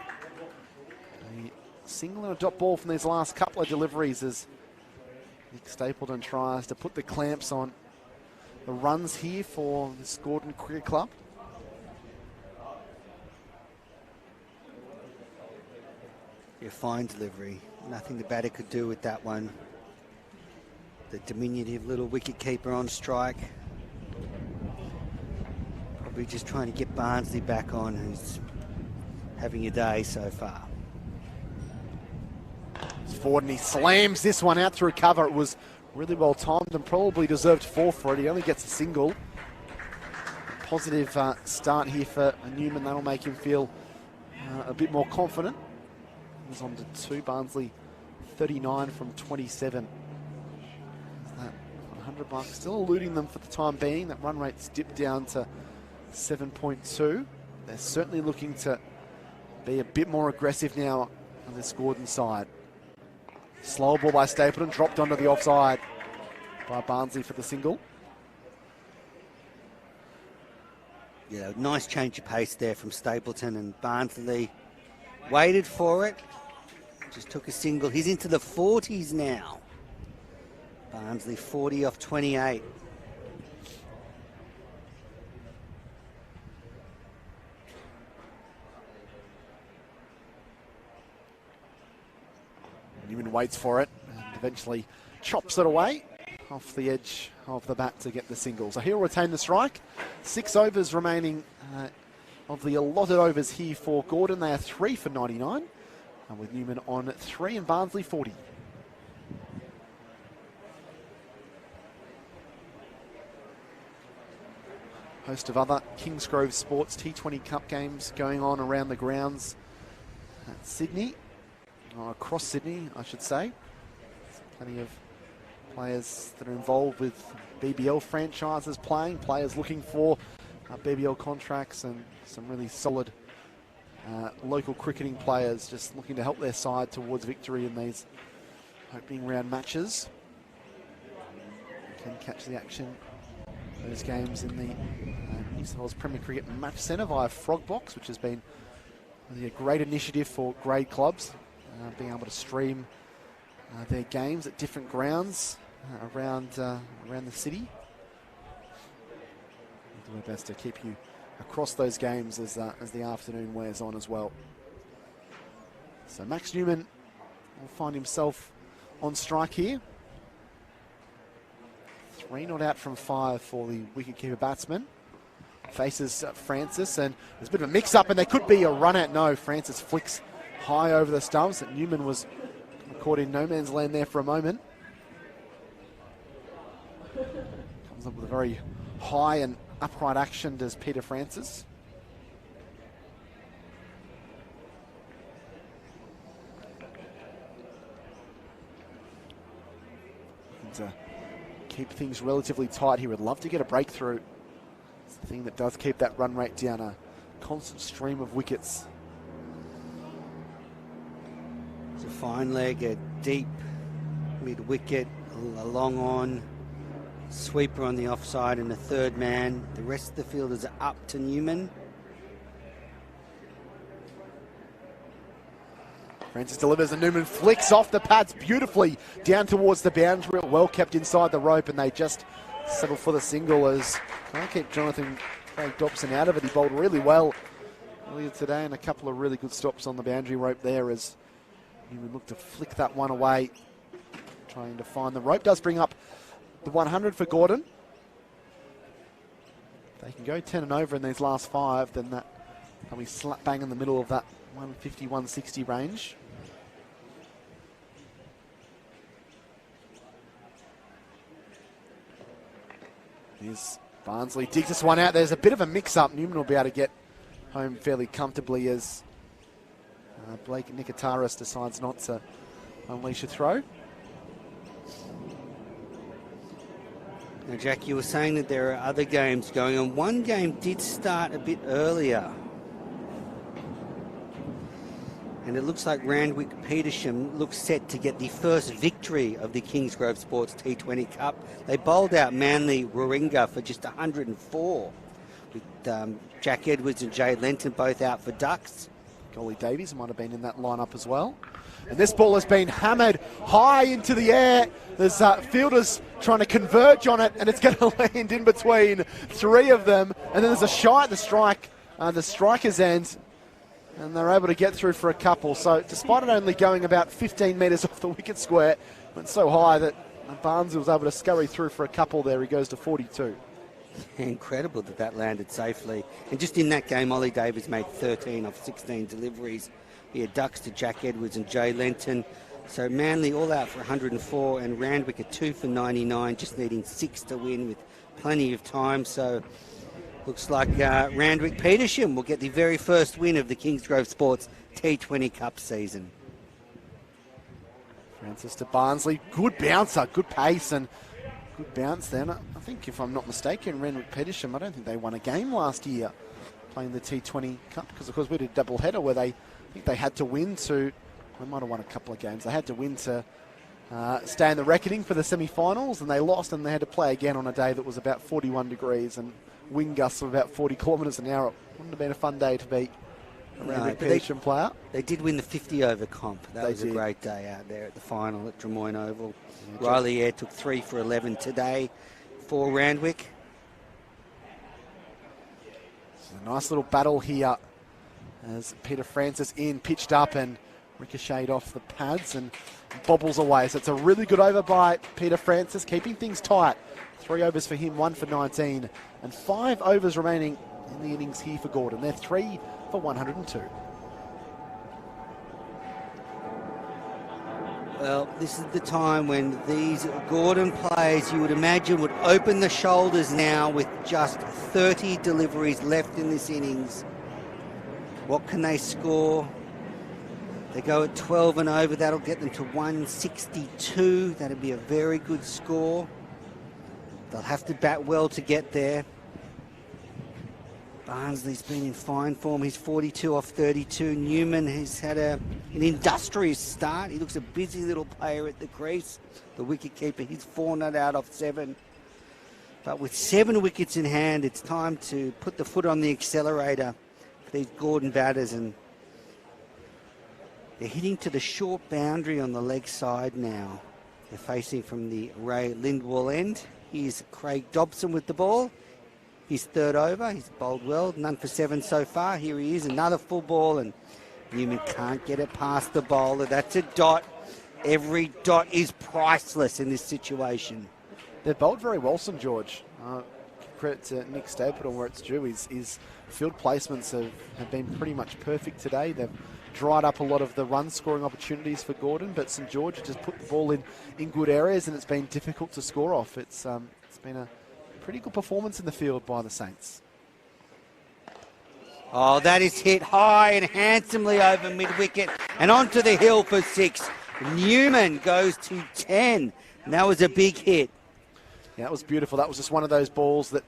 a single and a dot ball from these last couple of deliveries as Nick Stapleton tries to put the clamps on the runs here for the Gordon Cricket Club. Yeah, fine delivery. Nothing the batter could do with that one. The diminutive little wicket keeper on strike. Probably just trying to get Barnsley back on, who's having a day so far. It's forward and he slams this one out through cover. It was really well timed and probably deserved 4 for it. He only gets a single. Positive start here for Newman. That'll make him feel a bit more confident. He's on to 2. Barnsley 39 from 27. That $100 still eluding them for the time being. That run rate's dipped down to 7.2. They're certainly looking to be a bit more aggressive now on this Gordon side. Slow ball by Stapleton, dropped onto the offside by Barnsley for the single. Yeah, nice change of pace there from Stapleton, and Barnsley waited for it. Just took a single. He's into the 40s now. Barnsley 40 off 28. Newman waits for it and eventually chops it away off the edge of the bat to get the single. So he'll retain the strike. 6 overs remaining of the allotted overs here for Gordon. They are 3 for 99. And with Newman on 3 and Barnsley 40. Host of other Kingsgrove Sports T20 Cup games going on around the grounds at Sydney, or across Sydney, I should say. There's plenty of players that are involved with BBL franchises playing, players looking for BBL contracts, and some really solid local cricketing players just looking to help their side towards victory in these opening round matches. You can catch the action, those games, in the New South Wales Premier Cricket Match Centre via Frogbox, which has been really a great initiative for grade clubs, being able to stream their games at different grounds around the city. We'll do our best to keep you across those games as the afternoon wears on as well. So Max Newman will find himself on strike here. 3 not out from 5 for the wicketkeeper batsman. Faces Francis, and there's a bit of a mix-up, and there could be a run-out. No, Francis flicks high over the stumps. Newman was caught in no man's land there for a moment. Comes up with a very high and upright action, does Peter Francis. And to keep things relatively tight, he would love to get a breakthrough. It's the thing that does keep that run rate down, a constant stream of wickets. It's a fine leg, a deep mid-wicket, a long on, sweeper on the offside and a third man. The rest of the fielders are up to Newman. Francis delivers and Newman flicks off the pads beautifully down towards the boundary. Well kept inside the rope, and they just settle for the single as I keep Jonathan Craig Dobson out of it. He bowled really well earlier today, and a couple of really good stops on the boundary rope there as Newman looked to flick that one away, trying to find the rope. Does bring up the 100 for Gordon. If they can go 10 and over in these last 5, then that will be slap bang in the middle of that 150, 160 range. Here's Barnsley, digs this one out. There's a bit of a mix-up. Newman will be able to get home fairly comfortably as Blake Nikitaris decides not to unleash a throw. Now, Jack, you were saying that there are other games going on. One game did start a bit earlier. And it looks like Randwick Petersham looks set to get the first victory of the Kingsgrove Sports T20 Cup. They bowled out Manly Warringah for just 104, with Jack Edwards and Jay Lenton both out for ducks. Golly Davies might have been in that lineup as well. And this ball has been hammered high into the air. There's fielders trying to converge on it, and it's going to land in between 3 of them. And then there's a shy at the striker's end. And they're able to get through for a couple. So despite it only going about 15 metres off the wicket square, it went so high that Barnes was able to scurry through for a couple there. He goes to 42. Incredible that landed safely. And just in that game, Ollie Davies made 13 of 16 deliveries. He had ducks to Jack Edwards and Jay Lenton. So Manly all out for 104 and Randwick at 2 for 99, just needing 6 to win with plenty of time. So looks like Randwick Petersham will get the very first win of the Kingsgrove Sports T20 Cup season. Francis to Barnsley. Good bouncer, good pace and good bounce then. I think if I'm not mistaken, Randwick Petersham, I don't think they won a game last year playing the T20 Cup because of course we did a double header where I think they had to win to, they might have won a couple of games, they had to win to stay in the reckoning for the semi-finals, and they lost and they had to play again on a day that was about 41 degrees and wind gusts of about 40 kilometres an hour. It wouldn't have been a fun day to be a Randwick Petersham player. They did win the 50 over comp. That was a great day out there at the final at Drummoyne Oval. Riley Eyre took 3 for 11 today for Randwick. A nice little battle here as Peter Francis pitched up and ricocheted off the pads and bobbles away. So it's a really good over by Peter Francis, keeping things tight. 3 overs for him, 1 for 19, and 5 overs remaining in the innings here for Gordon. They're 3 for 102. Well, this is the time when these Gordon players, you would imagine, would open the shoulders now with just 30 deliveries left in this innings. What can they score? They go at 12 and over. That'll get them to 162. That'll be a very good score. They'll have to bat well to get there. Barnsley's been in fine form. He's 42 off 32. Newman has had an industrious start. He looks a busy little player at the crease. The wicketkeeper, he's 4 not out off 7. But with 7 wickets in hand, it's time to put the foot on the accelerator for these Gordon batters and They're hitting to the short boundary on the leg side now. They're facing from the Ray Lindwall end. Here's Craig Dobson with the ball. His third over. He's bowled well. None for 7 so far. Here he is. Another full ball, and Newman can't get it past the bowler. That's a dot. Every dot is priceless in this situation. They've bowled very well, St George. Credit to Nick Stapleton where it's due. His field placements have been pretty much perfect today. They've dried up a lot of the run-scoring opportunities for Gordon, but St George has just put the ball in good areas, and it's been difficult to score off. It's been a pretty good performance in the field by the Saints. Oh, that is hit high and handsomely over mid-wicket and onto the hill for 6. Newman goes to 10, and that was a big hit. Yeah, that was beautiful. That was just one of those balls that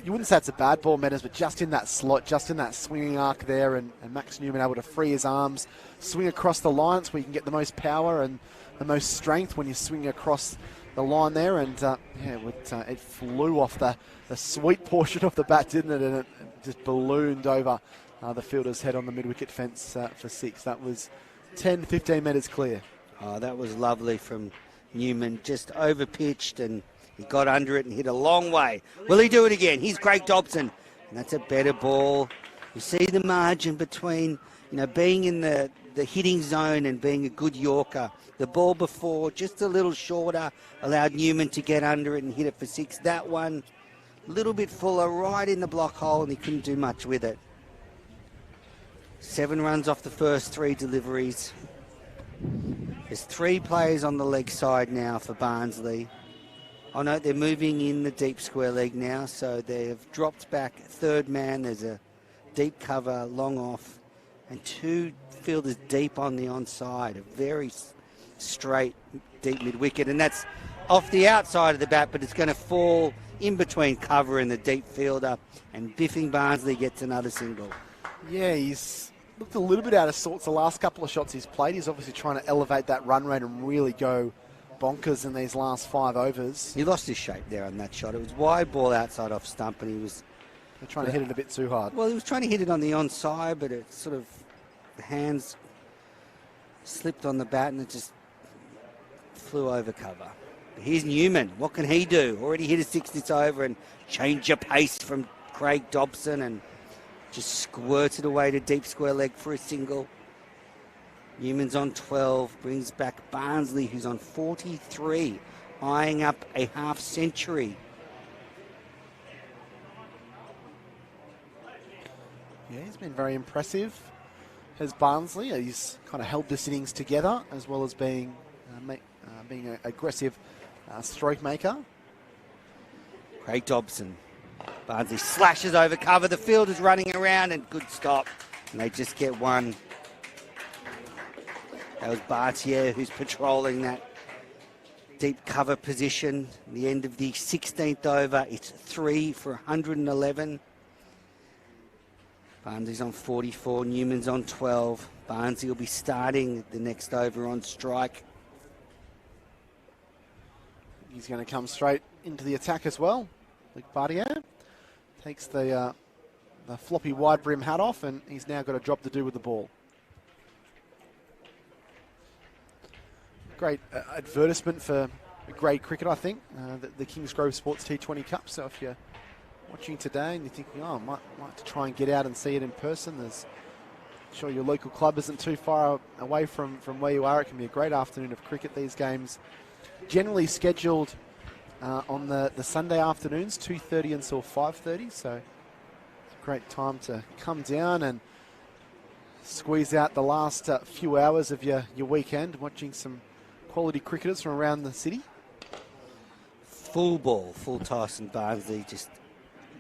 you wouldn't say it's a bad ball, Meadows, but just in that slot, just in that swinging arc there, and Max Newman able to free his arms, swing across the lines where you can get the most power and the most strength when you swing across the line there, and it flew off the sweet portion of the bat, didn't it? And it just ballooned over the fielder's head on the mid-wicket fence for 6. That was 10, 15 metres clear. Oh, that was lovely from Newman, just over-pitched, and he got under it and hit a long way. Will he do it again? Here's Craig Dobson, and that's a better ball. You see the margin between, being in the hitting zone and being a good Yorker. The ball before, just a little shorter, allowed Newman to get under it and hit it for 6. That one, a little bit fuller, right in the block hole, and he couldn't do much with it. 7 runs off the first 3 deliveries. There's 3 players on the leg side now for Barnsley. Oh no, they're moving in the deep square leg now, so they have dropped back third man. There's a deep cover, long off, and 2 fielders deep on the onside. A very straight, deep mid-wicket, and that's off the outside of the bat, but it's going to fall in between cover and the deep fielder, and Biffing Barnsley gets another single. Yeah, he's looked a little bit out of sorts the last couple of shots he's played. He's obviously trying to elevate that run rate and really go bonkers in these last 5 overs. He lost his shape there on that shot. It was wide ball outside off stump, and he was trying to hit it a bit too hard. Well, he was trying to hit it on the onside, but it sort of, the hands slipped on the bat and it just flew over cover. But here's Newman. What can he do? Already hit a 6 this over, and change of pace from Craig Dobson, and just squirts it away to deep square leg for a single. Newman's on 12, brings back Barnsley, who's on 43, eyeing up a half century. Yeah, he's been very impressive. Has Barnsley, he's kind of held this innings together, as well as being an aggressive stroke maker. Craig Dobson. Barnsley slashes over cover. The fielder's running around, and good stop. And they just get one. That was Bartier who's patrolling that deep cover position. At the end of the 16th over, it's 3 for 111. Barnsley's on 44, Newman's on 12. Barnsley will be starting the next over on strike. He's going to come straight into the attack as well. Luke Bartier takes the floppy wide brim hat off, and he's now got a job to do with the ball. Great advertisement for grade cricket, I think, the Kingsgrove Sports T20 Cup. So if you're watching today and you're thinking, I might like to try and get out and see it in person, I'm sure your local club isn't too far away from where you are. It can be a great afternoon of cricket. These games generally scheduled on the Sunday afternoons, 2:30 until 5:30. So it's a great time to come down and squeeze out the last few hours of your weekend watching some quality cricketers from around the city. Full ball, full toss, and Barnsley just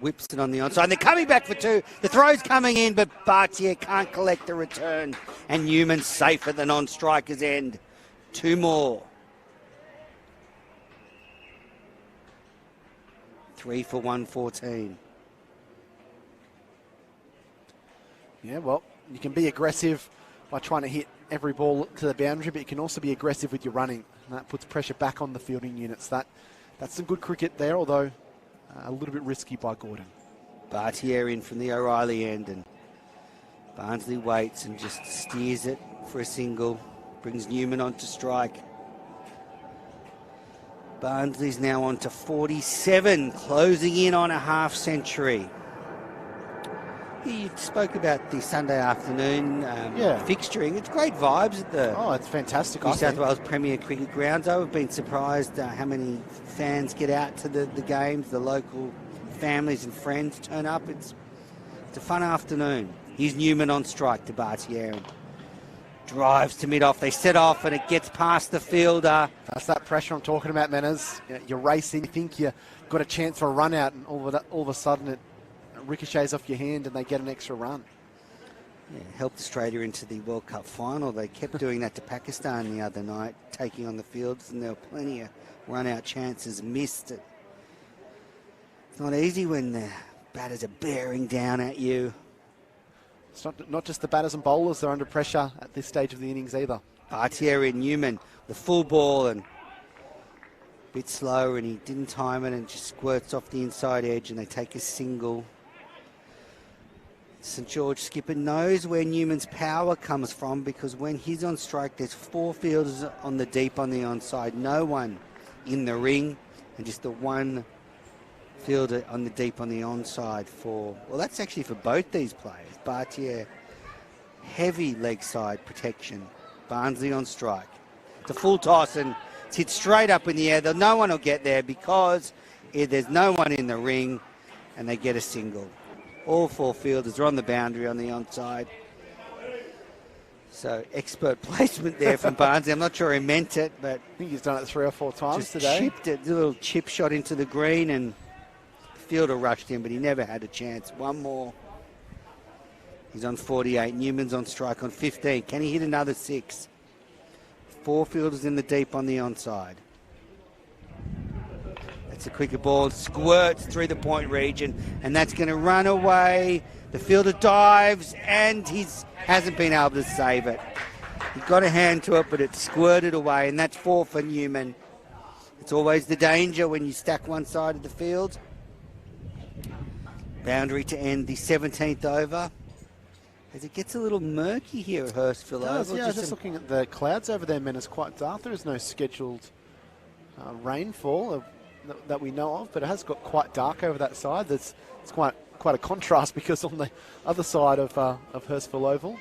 whips it on the onside. And they're coming back for 2. The throw's coming in, but Bartier can't collect the return. And Newman's safe at the non-striker's end. 2 more. 3 for 114. Yeah, well, you can be aggressive by trying to hit every ball to the boundary, but you can also be aggressive with your running. And that puts pressure back on the fielding units. That's some good cricket there, although a little bit risky by Gordon. Bartier in from the O'Reilly end, and Barnsley waits and just steers it for a single. Brings Newman on to strike. Barnsley's now on to 47, closing in on a half century. You spoke about the Sunday afternoon fixturing. It's great vibes at the it's fantastic. New South Wales Premier Cricket Grounds. I've been surprised how many fans get out to the games. The local families and friends turn up. It's a fun afternoon. Here's Newman on strike to Bartier. Drives to mid-off. They set off and it gets past the fielder. That's that pressure I'm talking about, Menners. You're racing, you think you've got a chance for a run out, and all of a sudden it ricochets off your hand and they get an extra run. Yeah, helped Australia into the World Cup final. They kept doing that to Pakistan the other night, taking on the fields, and there were plenty of run-out chances missed. It's not easy when the batters are bearing down at you. It's not just the batters and bowlers, they're under pressure at this stage of the innings either. Bartier and Newman, the full ball, and a bit slower, and he didn't time it and just squirts off the inside edge, and they take a single. St George skipper knows where Newman's power comes from, because when he's on strike, there's 4 fielders on the deep on the onside, no one in the ring, and just the one fielder on the deep on the onside that's actually for both these players. Bartier, heavy leg side protection. Barnsley on strike. It's a full toss and it's hit straight up in the air. No one will get there because there's no one in the ring, and they get a single. All 4 fielders are on the boundary on the onside. So expert placement there from Barnsley. I'm not sure he meant it, but I think he's done it 3 or 4 times just today. Chipped it, a little chip shot into the green, and the fielder rushed him, but he never had a chance. One more. He's on 48. Newman's on strike on 15. Can he hit another 6? 4 fielders in the deep on the onside. That's a quicker ball. Squirts through the point region, and that's going to run away. The fielder dives, and he hasn't been able to save it. He got a hand to it, but it squirted away, and that's 4 for Newman. It's always the danger when you stack one side of the field. Boundary to end the 17th over. As it gets a little murky here at Hurstville Oval. Yeah, just looking at the clouds over there, man, it's quite dark. There is no scheduled rainfall that we know of, but it has got quite dark over that side. It's quite a contrast, because on the other side of Hurstville Oval,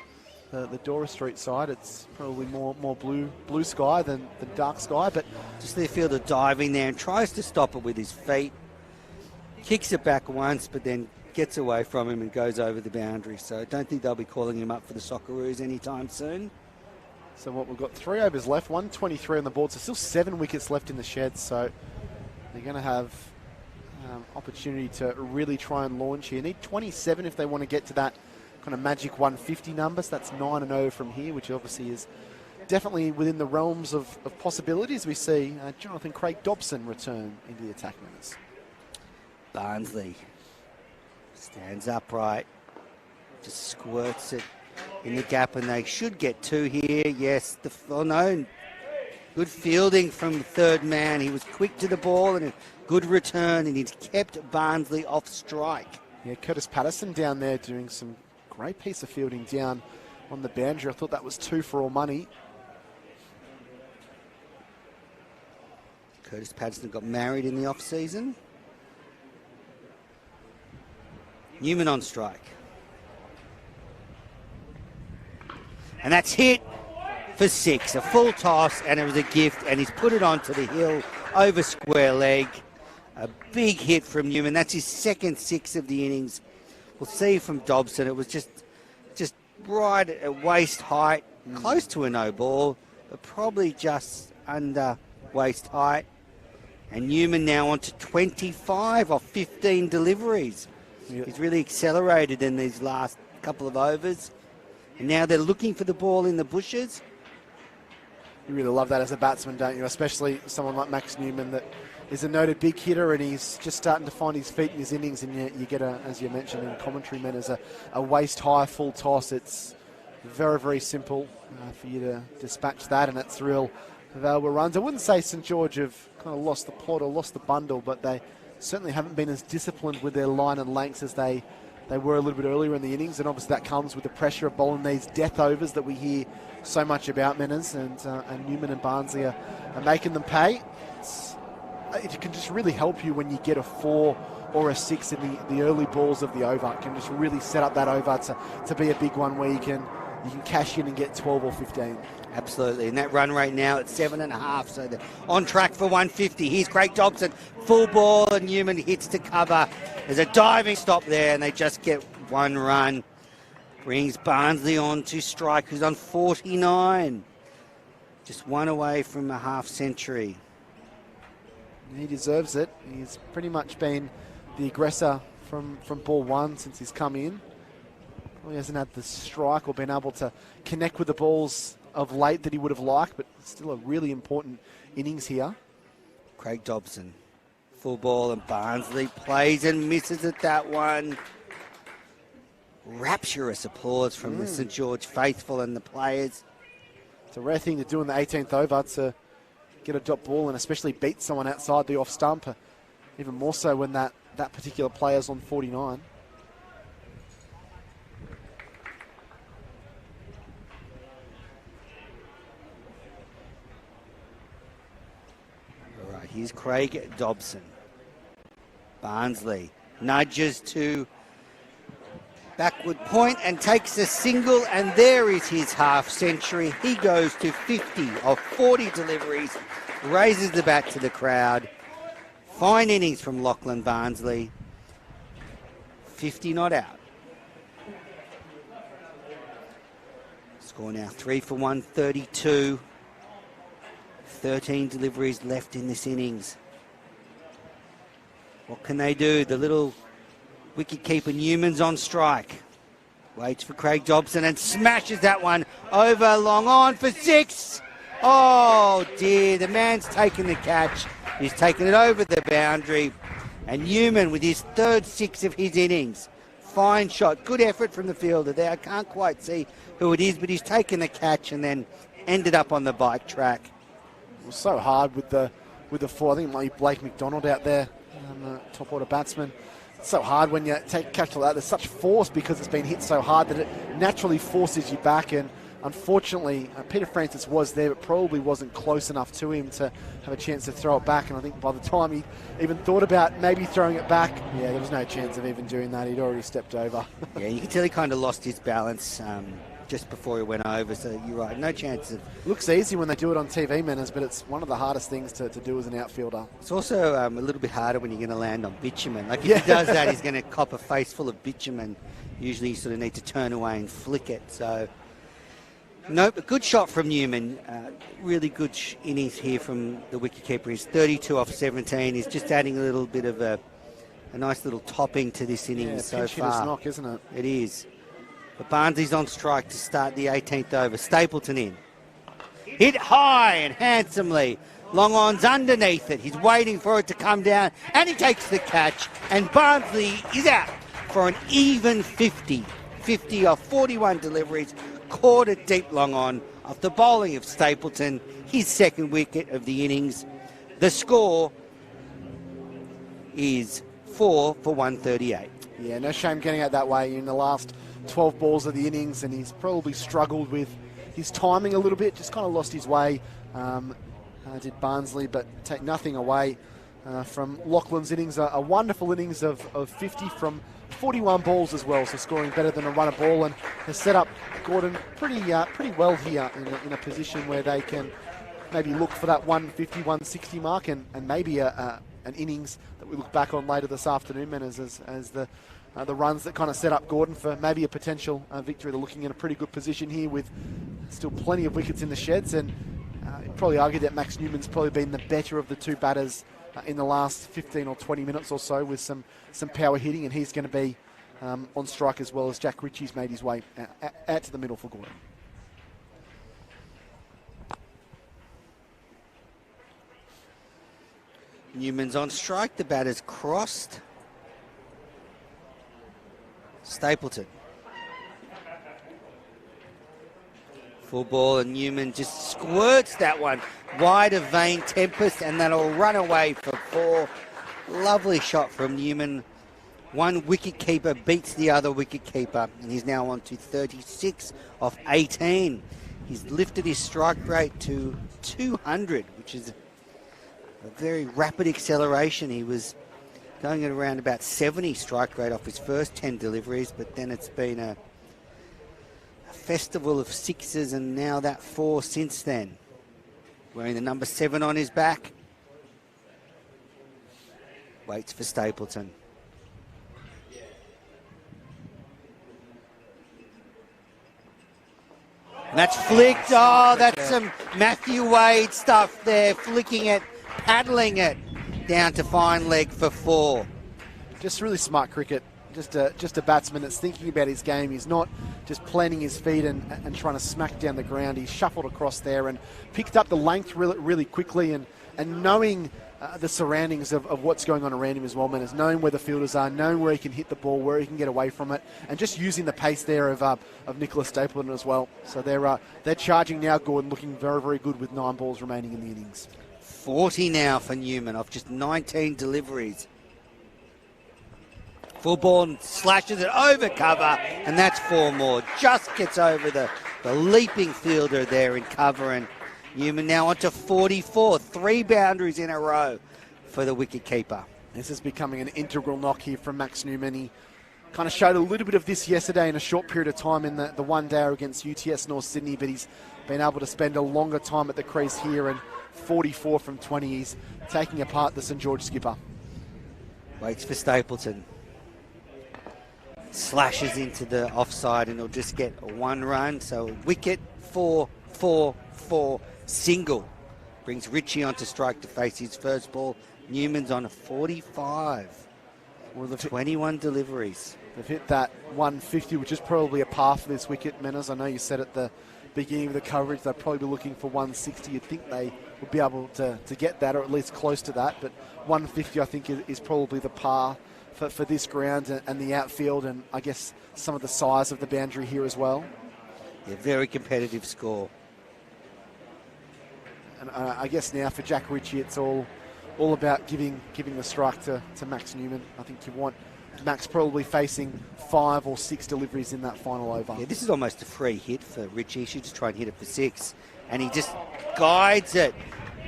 the Dora Street side, it's probably more blue sky than dark sky. But just the fielder diving there and tries to stop it with his feet. Kicks it back once, but then gets away from him and goes over the boundary. So I don't think they'll be calling him up for the Socceroos anytime soon. So we've got 3 overs left, 123 on the board. So still 7 wickets left in the shed. So they're going to have opportunity to really try and launch here. Need 27 if they want to get to that kind of magic 150 number. So that's 9-0 from here, which obviously is definitely within the realms of possibilities. We see Jonathan Craig Dobson return into the attack minutes. Barnsley stands upright, just squirts it in the gap, and they should get 2 here. Yes, good fielding from the third man. He was quick to the ball and a good return, and he's kept Barnsley off strike. Yeah, Curtis Patterson down there doing some great piece of fielding down on the boundary. I thought that was 2 for all money. Curtis Patterson got married in the off-season. Newman on strike. And that's hit for 6. A full toss, and it was a gift, and he's put it onto the hill over square leg. A big hit from Newman. That's his second 6 of the innings. We'll see from Dobson. It was just right at waist height, close to a no ball, but probably just under waist height. And Newman now on to 25 off 15 deliveries. He's really accelerated in these last couple of overs. And now they're looking for the ball in the bushes. You really love that as a batsman, don't you? Especially someone like Max Newman that is a noted big hitter, and he's just starting to find his feet in his innings. And you get, as you mentioned in commentary, man, as a waist-high full toss. It's very, very simple for you to dispatch that, and it's real valuable runs. I wouldn't say St George have kind of lost the plot or lost the bundle, but they certainly haven't been as disciplined with their line and lengths as they they were a little bit earlier in the innings, and obviously that comes with the pressure of bowling these death overs that we hear so much about, Menners, and Newman and Barnsley are making them pay. It can just really help you when you get a 4 or a 6 in the early balls of the over. It can just really set up that over to be a big one where you can cash in and get 12 or 15. Absolutely, and that run rate now at 7.5, so they're on track for 150. Here's Craig Dobson, full ball, and Newman hits to cover. There's a diving stop there, and they just get 1 run. Brings Barnsley on to strike, who's on 49. Just 1 away from a half century. He deserves it. He's pretty much been the aggressor from ball 1 since he's come in. He hasn't had the strike or been able to connect with the balls of late that he would have liked, but still a really important innings here. Craig Dobson, full ball, and Barnsley plays and misses at that one. Rapturous applause from the St George faithful and the players. It's a rare thing to do in the 18th over, to get a dot ball and especially beat someone outside the off stump, even more so when that particular player's on 49. All right, here's Craig Dobson. Barnsley nudges to backward point and takes a single, and there is his half century. He goes to 50 of 40 deliveries, raises the bat to the crowd. Fine innings from Lachlan Barnsley. 50 not out. Score now 3 for 132. 13 deliveries left in this innings. What can they do? The little wicket-keeper Newman's on strike. Waits for Craig Dobson and smashes that one over long on for 6. Oh dear, the man's taken the catch. He's taken it over the boundary. And Newman with his 3rd 6 of his innings. Fine shot, good effort from the fielder there. I can't quite see who it is, but he's taken the catch and then ended up on the bike track. It was so hard with the 4. I think it might be Blake McDonald out there, top order batsman. It's so hard when you take a catch like that. There's such force because it's been hit so hard that it naturally forces you back. And unfortunately, Peter Francis was there, but probably wasn't close enough to him to have a chance to throw it back. And I think by the time he even thought about maybe throwing it back, yeah, there was no chance of even doing that. He'd already stepped over. Yeah, you can tell he kind of lost his balance just before he went over. So you're right, no chance of... Looks easy when they do it on TV, Menners, but it's one of the hardest things to do as an outfielder. It's also a little bit harder when you're going to land on bitumen. Like if he does that, he's going to cop a face full of bitumen. Usually you sort of need to turn away and flick it. So, nope, a good shot from Newman. Really good innings here from the wicketkeeper. He's 32 off 17. He's just adding a little bit of a nice little topping to this innings so pinch far. hitter's knock, isn't it? It is. But Barnsley's on strike to start the 18th over. Stapleton in. Hit high and handsomely. Long on's underneath it. He's waiting for it to come down, and he takes the catch. And Barnsley is out for an even 50. 50 off 41 deliveries. Caught it deep long on off the bowling of Stapleton. His 2nd wicket of the innings. The score is 4 for 138. Yeah, no shame getting out that way in the last 12 balls of the innings, and he's probably struggled with his timing a little bit, just kind of lost his way. Did Barnsley, but take nothing away from Lachlan's innings. A wonderful innings of 50 from 41 balls as well, so scoring better than a run a ball, and has set up Gordon pretty well here in a position where they can maybe look for that 150, 160 mark, and maybe an innings that we look back on later this afternoon, man, as the runs that kind of set up Gordon for maybe a potential victory. They're looking in a pretty good position here with still plenty of wickets in the sheds, and probably argue that Max Newman's probably been the better of the 2 batters in the last 15 or 20 minutes or so with some power hitting, and he's going to be on strike as well as Jack Ritchie's made his way out to the middle for Gordon. Newman's on strike. The batter's crossed. Stapleton. Full ball, and Newman just squirts that one wide of Vane Tempest, and that'll run away for 4. Lovely shot from Newman One wicket keeper beats the other wicket keeper, and he's now on to 36 off 18. He's lifted his strike rate to 200, which is a very rapid acceleration. He was going at around about 70 strike rate off his first 10 deliveries, but then it's been a festival of sixes, and now that 4 since then. Wearing the number 7 on his back. Waits for Stapleton. And that's flicked. Oh, that's some Matthew Wade stuff there. Flicking it, paddling it down to fine leg for 4. Just really smart cricket. Just a batsman that's thinking about his game. He's not just planting his feet and trying to smack down the ground. He shuffled across there and picked up the length really quickly, and knowing the surroundings of what's going on around him as well, man, is knowing where the fielders are, knowing where he can hit the ball, where he can get away from it, and just using the pace there of Nicholas Stapleton as well. So they're charging now, Gordon, looking very, very good with 9 balls remaining in the innings. 40 now for Newman off just 19 deliveries. Full ball and slashes it over cover, and that's 4 more. Just gets over the leaping fielder there in cover, and Newman now on to 44. 3 boundaries in a row for the wicketkeeper. This is becoming an integral knock here from Max Newman. He kind of showed a little bit of this yesterday in a short period of time in the one-day against UTS North Sydney, but he's been able to spend a longer time at the crease here, and 44 from 20. He's taking apart the St George skipper. Waits for Stapleton. Slashes into the offside, and he'll just get 1 run. So wicket, 4, 4, 4, single. Brings Ritchie onto strike to face his first ball. Newman's on a 45. Well, the 21 deliveries. They've hit that 150, which is probably a par for this wicket, Menas. I know you said at the beginning of the coverage they'd probably be looking for 160. You'd think they would be able to get that, or at least close to that. But 150, I think, is probably the par for this ground and the outfield, and I guess some of the size of the boundary here as well. Yeah, very competitive score. And I guess now for Jack Ritchie, it's all about giving the strike to Max Newman. I think you want Max probably facing 5 or 6 deliveries in that final over. Yeah, this is almost a free hit for Ritchie. He should just try and hit it for 6. And he just guides it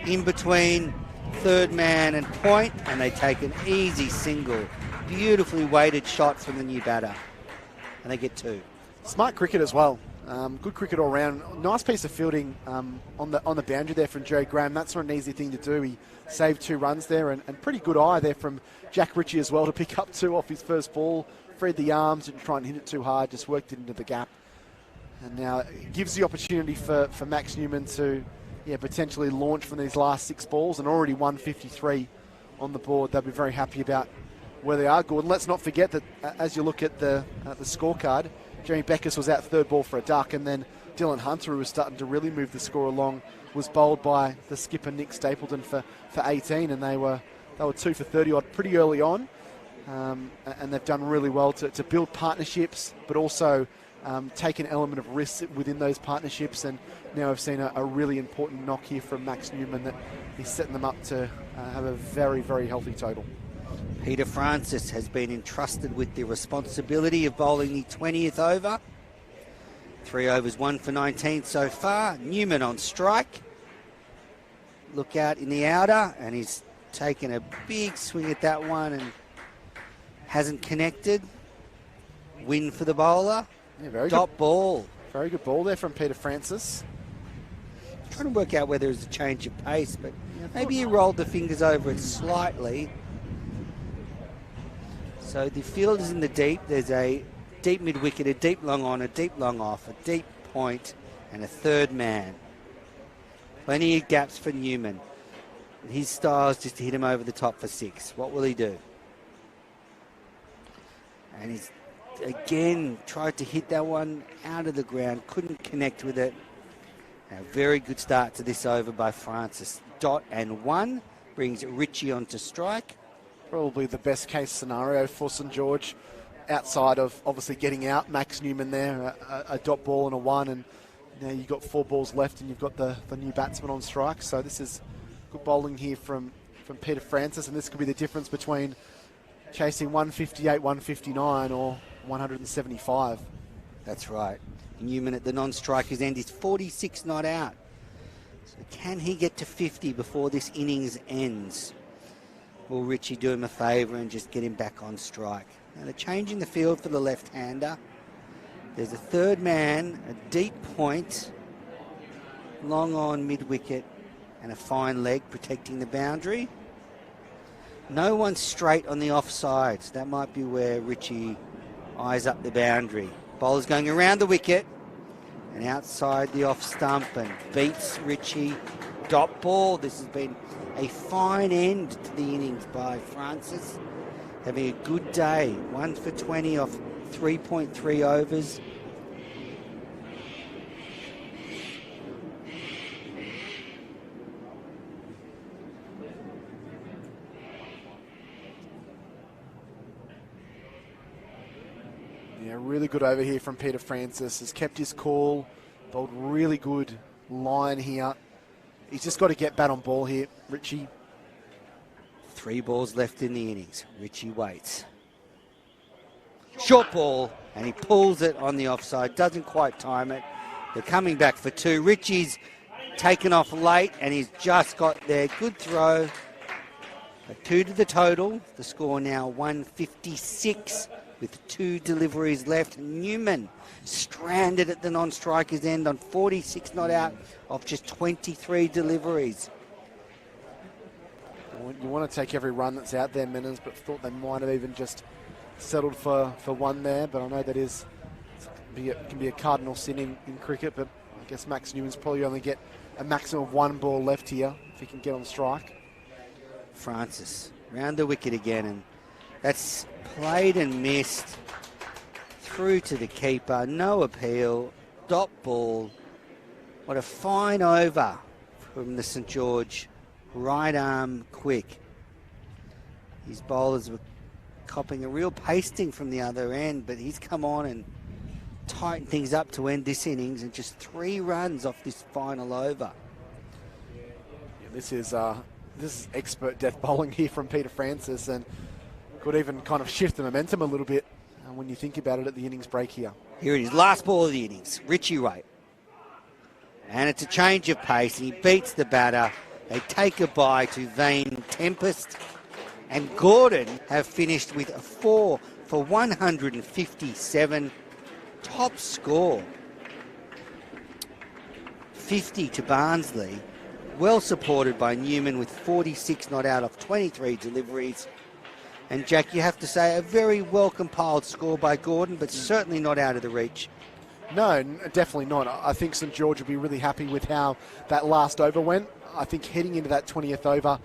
in between third man and point, and they take an easy single. Beautifully weighted shot from the new batter. And they get 2. Smart cricket as well. Good cricket all round. Nice piece of fielding on the boundary there from Jerry Graham. That's not an easy thing to do. He saved 2 runs there, and pretty good eye there from Jack Ritchie as well to pick up 2 off his first ball. Freed the arms and try and hit it too hard, just worked it into the gap. And now it gives the opportunity for Max Newman to potentially launch from these last 6 balls, and already 153 on the board. They'll be very happy about where they are, Gordon. Let's not forget that as you look at the scorecard, Jeremy Beckus was out 3rd ball for a duck, and then Dylan Hunter, who was starting to really move the score along, was bowled by the skipper Nick Stapleton for 18, and they were 2 for 30 odd pretty early on, and they've done really well to build partnerships, but also take an element of risk within those partnerships. And now I've seen a really important knock here from Max Newman that he's setting them up to have a very, very healthy total. Peter Francis has been entrusted with the responsibility of bowling the 20th over. 3 overs, 1 for 19 so far. Newman on strike. Look out in the outer, and he's taken a big swing at that one and hasn't connected. Win for the bowler. Yeah, very Dot good ball. Very good ball there from Peter Francis. Trying to work out whether it's a change of pace, but maybe he rolled the fingers over it slightly. So the field is in the deep. There's a deep mid-wicket, a deep long on, a deep long off, a deep point, and a third man. Plenty of gaps for Newman. His style is just to hit him over the top for 6. What will he do? And he's again tried to hit that one out of the ground, couldn't connect with it. A very good start to this over by Francis. Dot and 1 brings Ritchie onto strike. Probably the best case scenario for St George, outside of obviously getting out Max Newman there, a dot ball and a 1, and now you've got 4 balls left and you've got the new batsman on strike. So this is good bowling here from Peter Francis, and this could be the difference between chasing 158, 159 or 175. That's right. Newman at the non-striker's end is 46 not out. So can he get to 50 before this innings ends? Will Richie do him a favour and just get him back on strike? Now they're changing the field for the left-hander. There's a third man, a deep point, long on mid-wicket, and a fine leg protecting the boundary. No one straight on the offside, so that might be where Richie eyes up the boundary. Bowler's going around the wicket and outside the off stump and beats Richie. Dot ball. This has been a fine end to the innings by Francis. Having a good day. 1 for 20 off 3.3 overs. Yeah, really good over here from Peter Francis. Has kept his cool, bowled really good line here. He's just got to get bat on ball here, Richie. 3 balls left in the innings. Richie waits. Short ball, and he pulls it on the offside. Doesn't quite time it. They're coming back for 2. Richie's taken off late, and he's just got there. Good throw. A 2 to the total. The score now 156 with 2 deliveries left. Newman stranded at the non-striker's end on 46 not out of just 23 deliveries. You want to take every run that's out there, Menas, but thought they might have even just settled for one there. But I know that can be a cardinal sin in cricket, but I guess Max Newman's probably only get a maximum of 1 ball left here if he can get on strike. Francis round the wicket again, and that's played and missed. Through to the keeper, no appeal, dot ball. What a fine over from the St George right arm quick. His bowlers were copping a real pasting from the other end, but he's come on and tightened things up to end this innings, and just 3 runs off this final over. Yeah, this is expert death bowling here from Peter Francis, and could even kind of shift the momentum a little bit when you think about it at the innings break here. Here it is, last ball of the innings, Richie Wright. And it's a change of pace, and he beats the batter. They take a bye to Vane Tempest, and Gordon have finished with a 4 for 157. Top score. 50 to Barnsley. Well supported by Newman with 46 not out of 23 deliveries. And Jack, you have to say, a very well compiled score by Gordon, but certainly not out of the reach. No, definitely not. I think St George will be really happy with how that last over went. I think heading into that 20th over,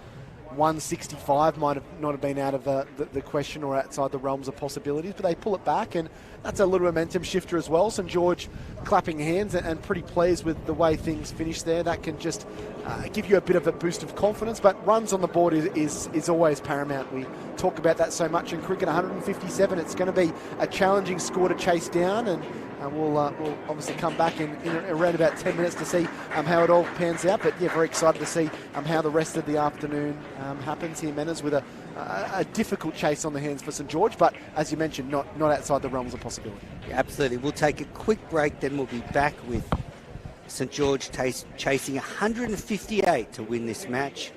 165 might have not have been out of the question or outside the realms of possibilities, but they pull it back, and that's a little momentum shifter as well. St George clapping hands and pretty pleased with the way things finished there. That can just give you a bit of a boost of confidence, but runs on the board is always paramount. We talk about that so much in cricket. 157, it's going to be a challenging score to chase down, and we'll obviously come back in around about 10 minutes to see how it all pans out. But yeah, very excited to see how the rest of the afternoon happens here, Menas, with a difficult chase on the hands for St George, but as you mentioned, not outside the realms of possibility. Yeah, absolutely. We'll take a quick break, then we'll be back with St George chasing 158 to win this match.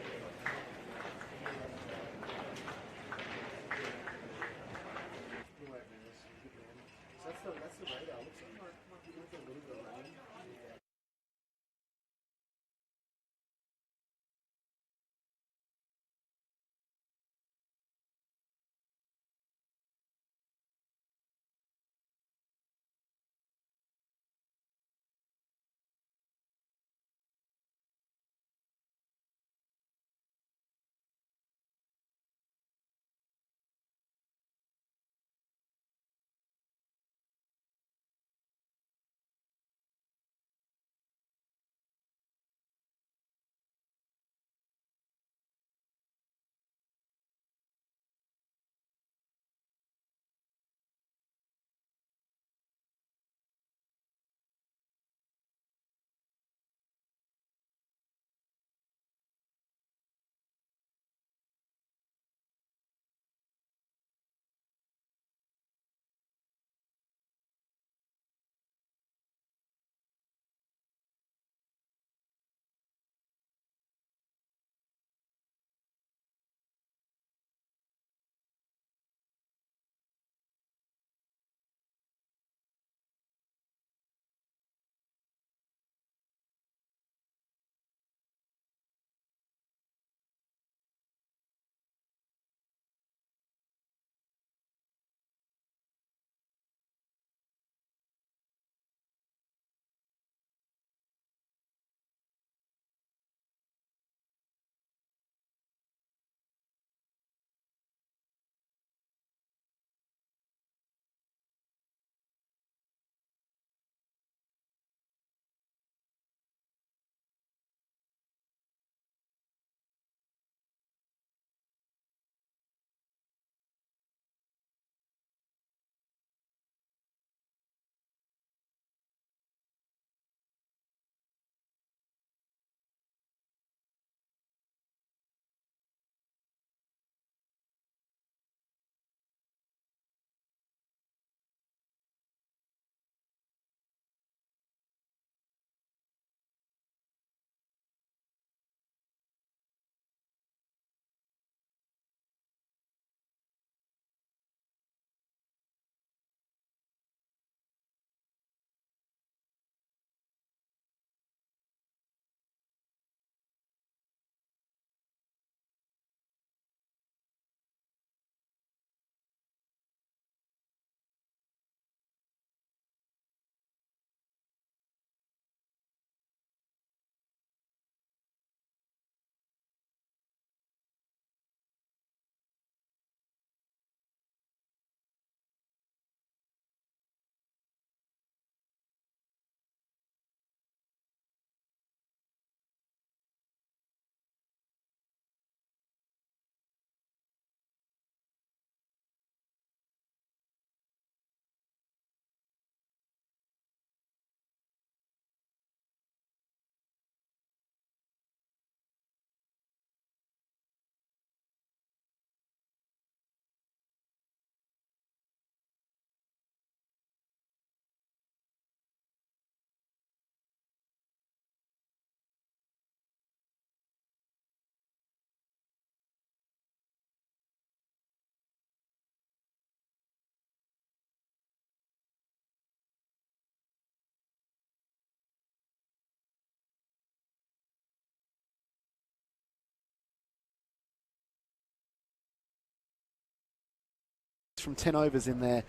From 10 overs in their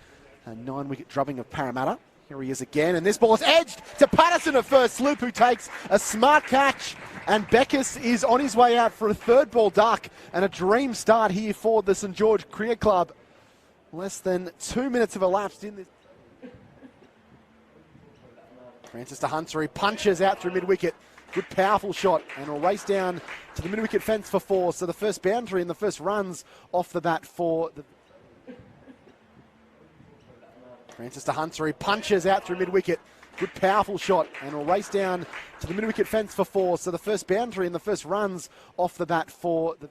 9-wicket drubbing of Parramatta. Here he is again, and this ball is edged to Patterson at first slip, who takes a smart catch, and Beckus is on his way out for a third ball duck, and a dream start here for the St George Cricket Club. Less than 2 minutes have elapsed in this. Francis to Hunter, he punches out through mid-wicket. Good powerful shot, and will race down to the mid-wicket fence for 4. So the first boundary and the first runs off the bat for the... Francis to Hunter, he punches out through mid-wicket. Good powerful shot, and will race down to the mid-wicket fence for 4. So the first boundary and the first runs off the bat for the...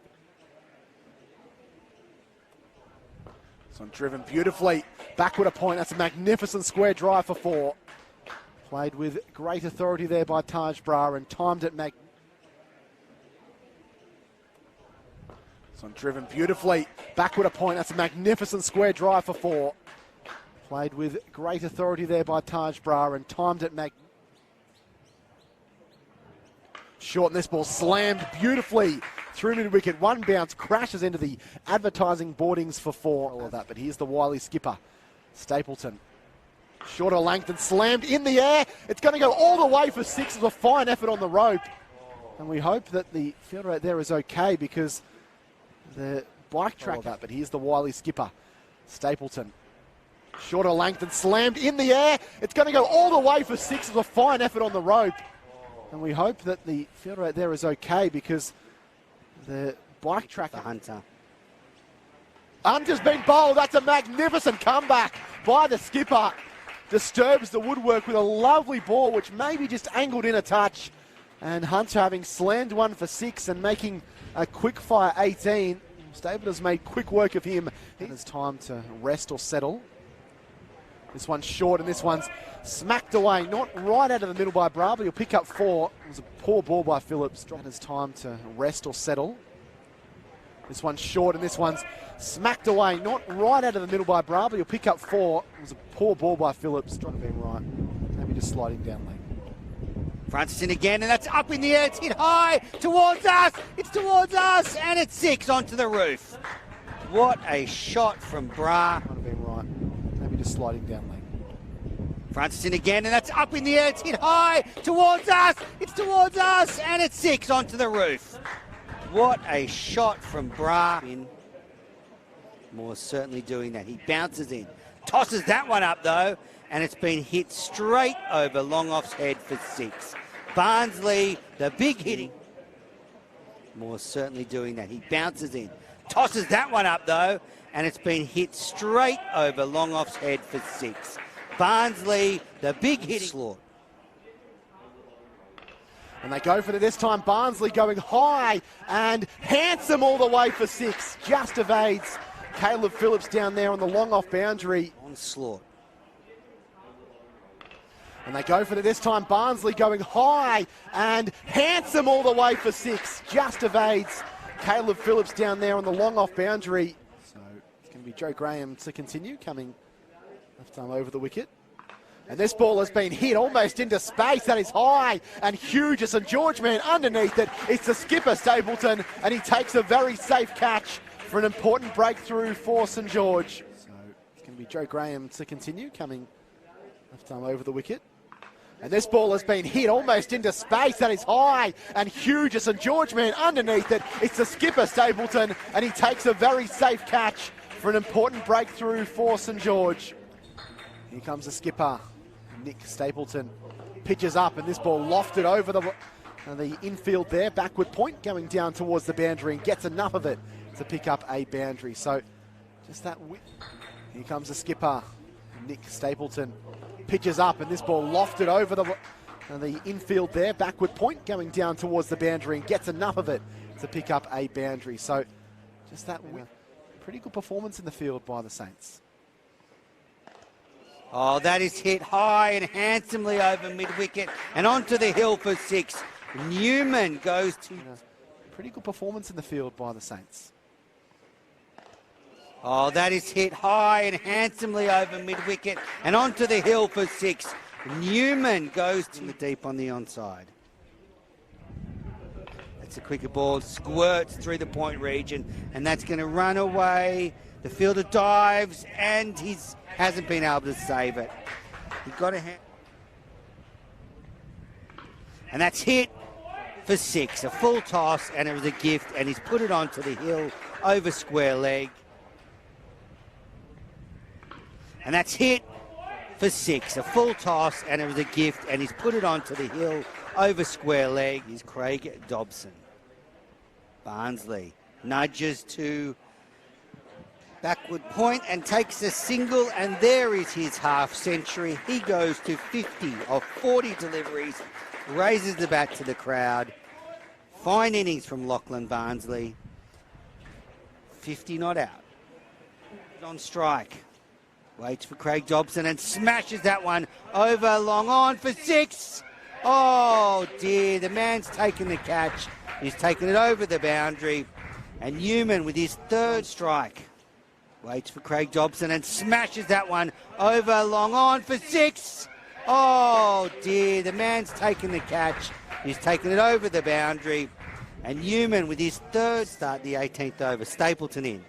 So driven beautifully. Backward a point. That's a magnificent square drive for 4. Played with great authority there by Taj Brar and timed it So driven beautifully. Backward a point. That's a magnificent square drive for 4. Played with great authority there by Taj Brar and timed it Short, and this ball slammed beautifully through mid-wicket. One bounce, crashes into the advertising boardings for 4. All of that, but here's the wily skipper, Stapleton. Shorter length and slammed in the air. It's going to go all the way for 6 with a fine effort on the rope. And we hope that the fielder out there is okay, because the bike track that, but here's the wily skipper, Stapleton. Shorter length and slammed in the air. It's going to go all the way for 6 with a fine effort on the rope. And we hope that the fielder out there is okay, because the bike track... Hunter. Hunter's been bowled. That's a magnificent comeback by the skipper. Disturbs the woodwork with a lovely ball, which maybe just angled in a touch. And Hunter, having slammed one for 6 and making a quick fire 18. Stapleton's made quick work of him. It is time to rest or settle. This one's short, and this one's smacked away. Not right out of the middle by Brar, but he'll pick up 4. It was a poor ball by Phillips. It is time to rest or settle. This one's short, and this one's smacked away. Not right out of the middle by Brar, but he'll pick up 4. It was a poor ball by Phillips. Trying to be right. Maybe just sliding down lane. Francis in again, and that's up in the air. It's hit high towards us. It's towards us, and it's 6 onto the roof. What a shot from Brar. Trying to be right. Maybe just sliding down lane. Francis in again, and that's up in the air. It's hit high towards us. It's towards us, and it's 6 onto the roof. What a shot from Brar. More certainly doing that. He bounces in. Tosses that one up, though, and it's been hit straight over Longoff's head for 6. Barnsley, the big hitting. More certainly doing that. He bounces in. Tosses that one up, though, and it's been hit straight over Longoff's head for 6. Barnsley, the big hitting. Slaughter. And they go for it this time. Barnsley going high and handsome all the way for 6. Just evades Caleb Phillips down there on the long off boundary. Onslaught. And they go for it this time. Barnsley going high and handsome all the way for 6. Just evades Caleb Phillips down there on the long off boundary. So it's going to be Joe Graham to continue, coming left arm over the wicket. And this ball has been hit almost into space. That is high and huge. A St George man underneath it. It's the skipper, Stapleton, and he takes a very safe catch for an important breakthrough for St George. So it's going to be Joe Graham to continue, coming left arm over the wicket. And this ball has been hit almost into space. That is high and huge. A St George man underneath it. It's the skipper, Stapleton, and he takes a very safe catch for an important breakthrough for St George. Here comes the skipper, Nick Stapleton. Pitches up, and this ball lofted over the infield there. Backward point going down towards the boundary, and gets enough of it to pick up a boundary. So just that width. Here comes the skipper, Nick Stapleton. Pitches up, and this ball lofted over the infield there. Backward point going down towards the boundary, and gets enough of it to pick up a boundary. So just that pretty good performance in the field by the Saints. Oh, that is hit high and handsomely over mid-wicket and onto the hill for 6. Newman goes to... Pretty good performance in the field by the Saints. Oh, that is hit high and handsomely over mid-wicket and onto the hill for 6. Newman goes to the deep on the onside. That's a quicker ball, squirts through the point region, and that's going to run away The fielder dives, and he hasn't been able to save it. He got a hand. And that's hit for 6. A full toss, and it was a gift, and he's put it onto the hill over square leg. And that's hit for 6. A full toss, and it was a gift, and he's put it onto the hill over square leg. Is Craig Dobson. Barnsley nudges to backward point and takes a single, and there is his half century. He goes to 50 of 40 deliveries, raises the bat to the crowd. Fine innings from Lachlan Barnsley. 50 not out. On strike. Waits for Craig Dobson and smashes that one over long on for 6. Oh dear, the man's taken the catch. He's taken it over the boundary. And Newman with his 3rd strike. Waits for Craig Dobson and smashes that one over long on for 6. Oh dear, the man's taken the catch. He's taken it over the boundary. And Newman with his 3rd start the 18th over. Stapleton in.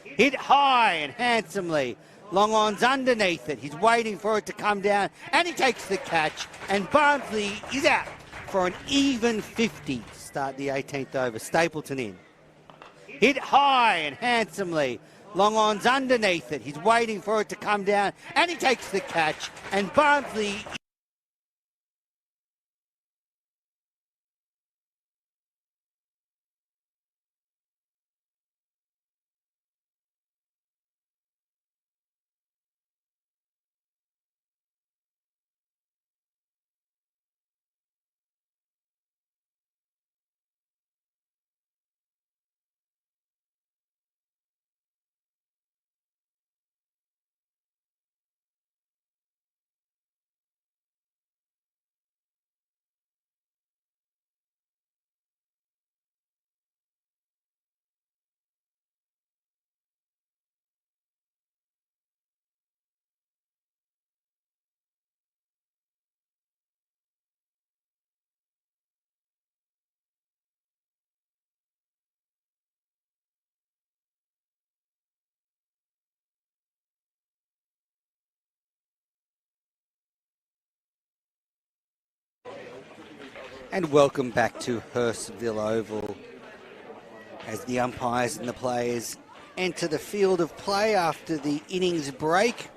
Hit high and handsomely. Long on's underneath it. He's waiting for it to come down, and he takes the catch. And Barnsley is out for an even 50 to start the 18th over. Stapleton in. Hit high and handsomely. Long on's underneath it. He's waiting for it to come down, and he takes the catch. And Barnsley. And welcome back to Hurstville Oval as the umpires and the players enter the field of play after the innings break.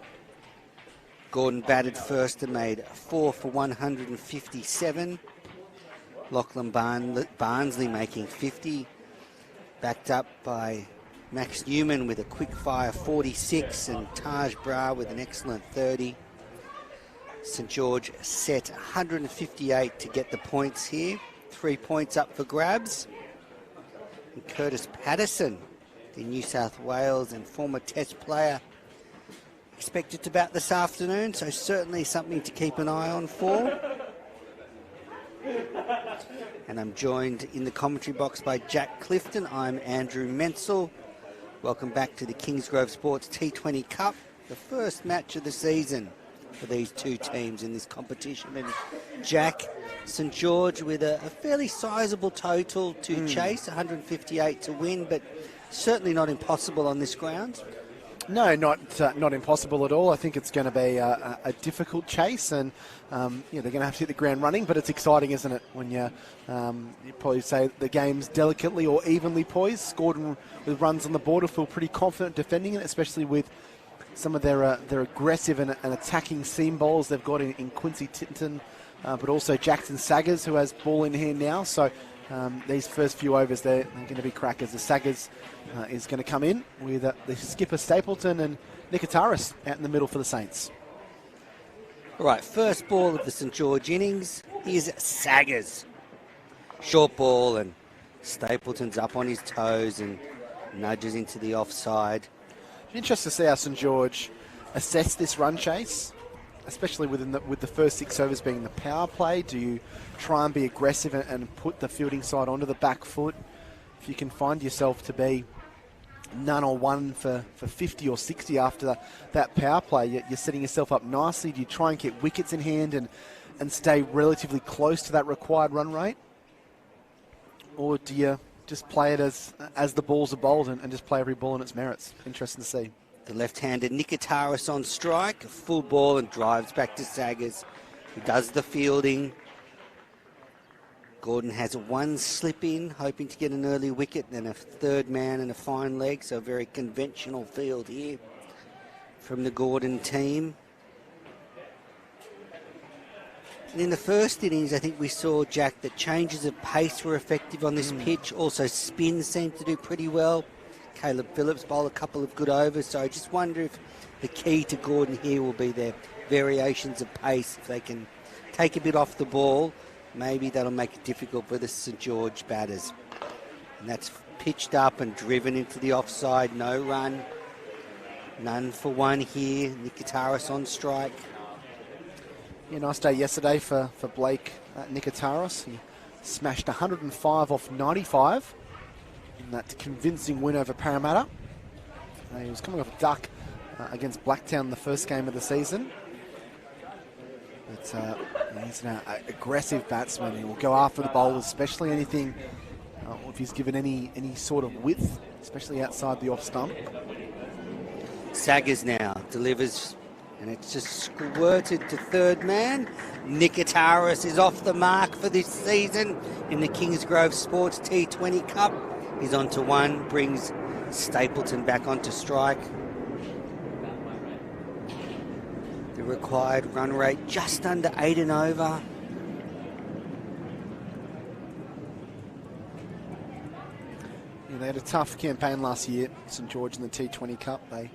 Gordon batted first and made 4 for 157. Lachlan Barnsley making 50, backed up by Max Newman with a quick fire 46 and Taj Brar with an excellent 30. St George set 158 to get the points here. 3 points up for grabs. And Curtis Patterson, the New South Wales and former Test player, expected to bat this afternoon, so certainly something to keep an eye on for. And I'm joined in the commentary box by Jack Clifton. I'm Andrew Menzel. Welcome back to the Kingsgrove Sports T20 Cup, the first match of the season for these two teams in this competition. And Jack, St George with a fairly sizable total to chase, 158 to win, but certainly not impossible on this ground. No, not impossible at all. I think it's going to be a difficult chase, and they're going to have to hit the ground running, but it's exciting, isn't it, when you probably say the game's delicately or evenly poised, scored with runs on the board, will feel pretty confident defending it, especially with some of their aggressive and attacking seam bowls they've got in Quincy Titton, but also Jackson Saggers, who has ball in hand now. So these first few overs, they're going to be crackers. The Saggers is going to come in with the skipper Stapleton and Nikitaris out in the middle for the Saints. All right, first ball of the St George innings is Saggers. Short ball, and Stapleton's up on his toes and nudges into the offside. Interesting to see how St George assess this run chase, especially with the first 6 overs being the power play. Do you try and be aggressive and put the fielding side onto the back foot? If you can find yourself to be none or one for 50 or 60 after that power play, you're setting yourself up nicely. Do you try and get wickets in hand and stay relatively close to that required run rate? Or do you just play it as the balls are bowled and just play every ball in its merits. Interesting to see. The left-handed Nikitaris on strike, a full ball and drives back to Saggers, who does the fielding. Gordon has one slip in, hoping to get an early wicket, then a third man and a fine leg, so a very conventional field here from the Gordon team. And in the first innings, I think we saw, Jack, that changes of pace were effective on this pitch. Also, spin seemed to do pretty well. Caleb Phillips bowled a couple of good overs, so I just wonder if the key to Gordon here will be their variations of pace. If they can take a bit off the ball, maybe that'll make it difficult for the St George batters. And that's pitched up and driven into the offside. No run. None for one here. Nikitaris on strike. Yeah, nice day yesterday for Blake Nikitaris. He smashed 105 off 95 in that convincing win over Parramatta. He was coming off a duck against Blacktown in the first game of the season. But he's an aggressive batsman. He will go after the bowlers, especially anything, if he's given any sort of width, especially outside the off stump. Saggers now delivers, and it's just squirted to third man. Nikitaris is off the mark for this season in the Kingsgrove Sports T20 Cup. He's on to one, brings Stapleton back onto strike. The required run rate just under 8 and over. Yeah, they had a tough campaign last year, St George in the T20 Cup. They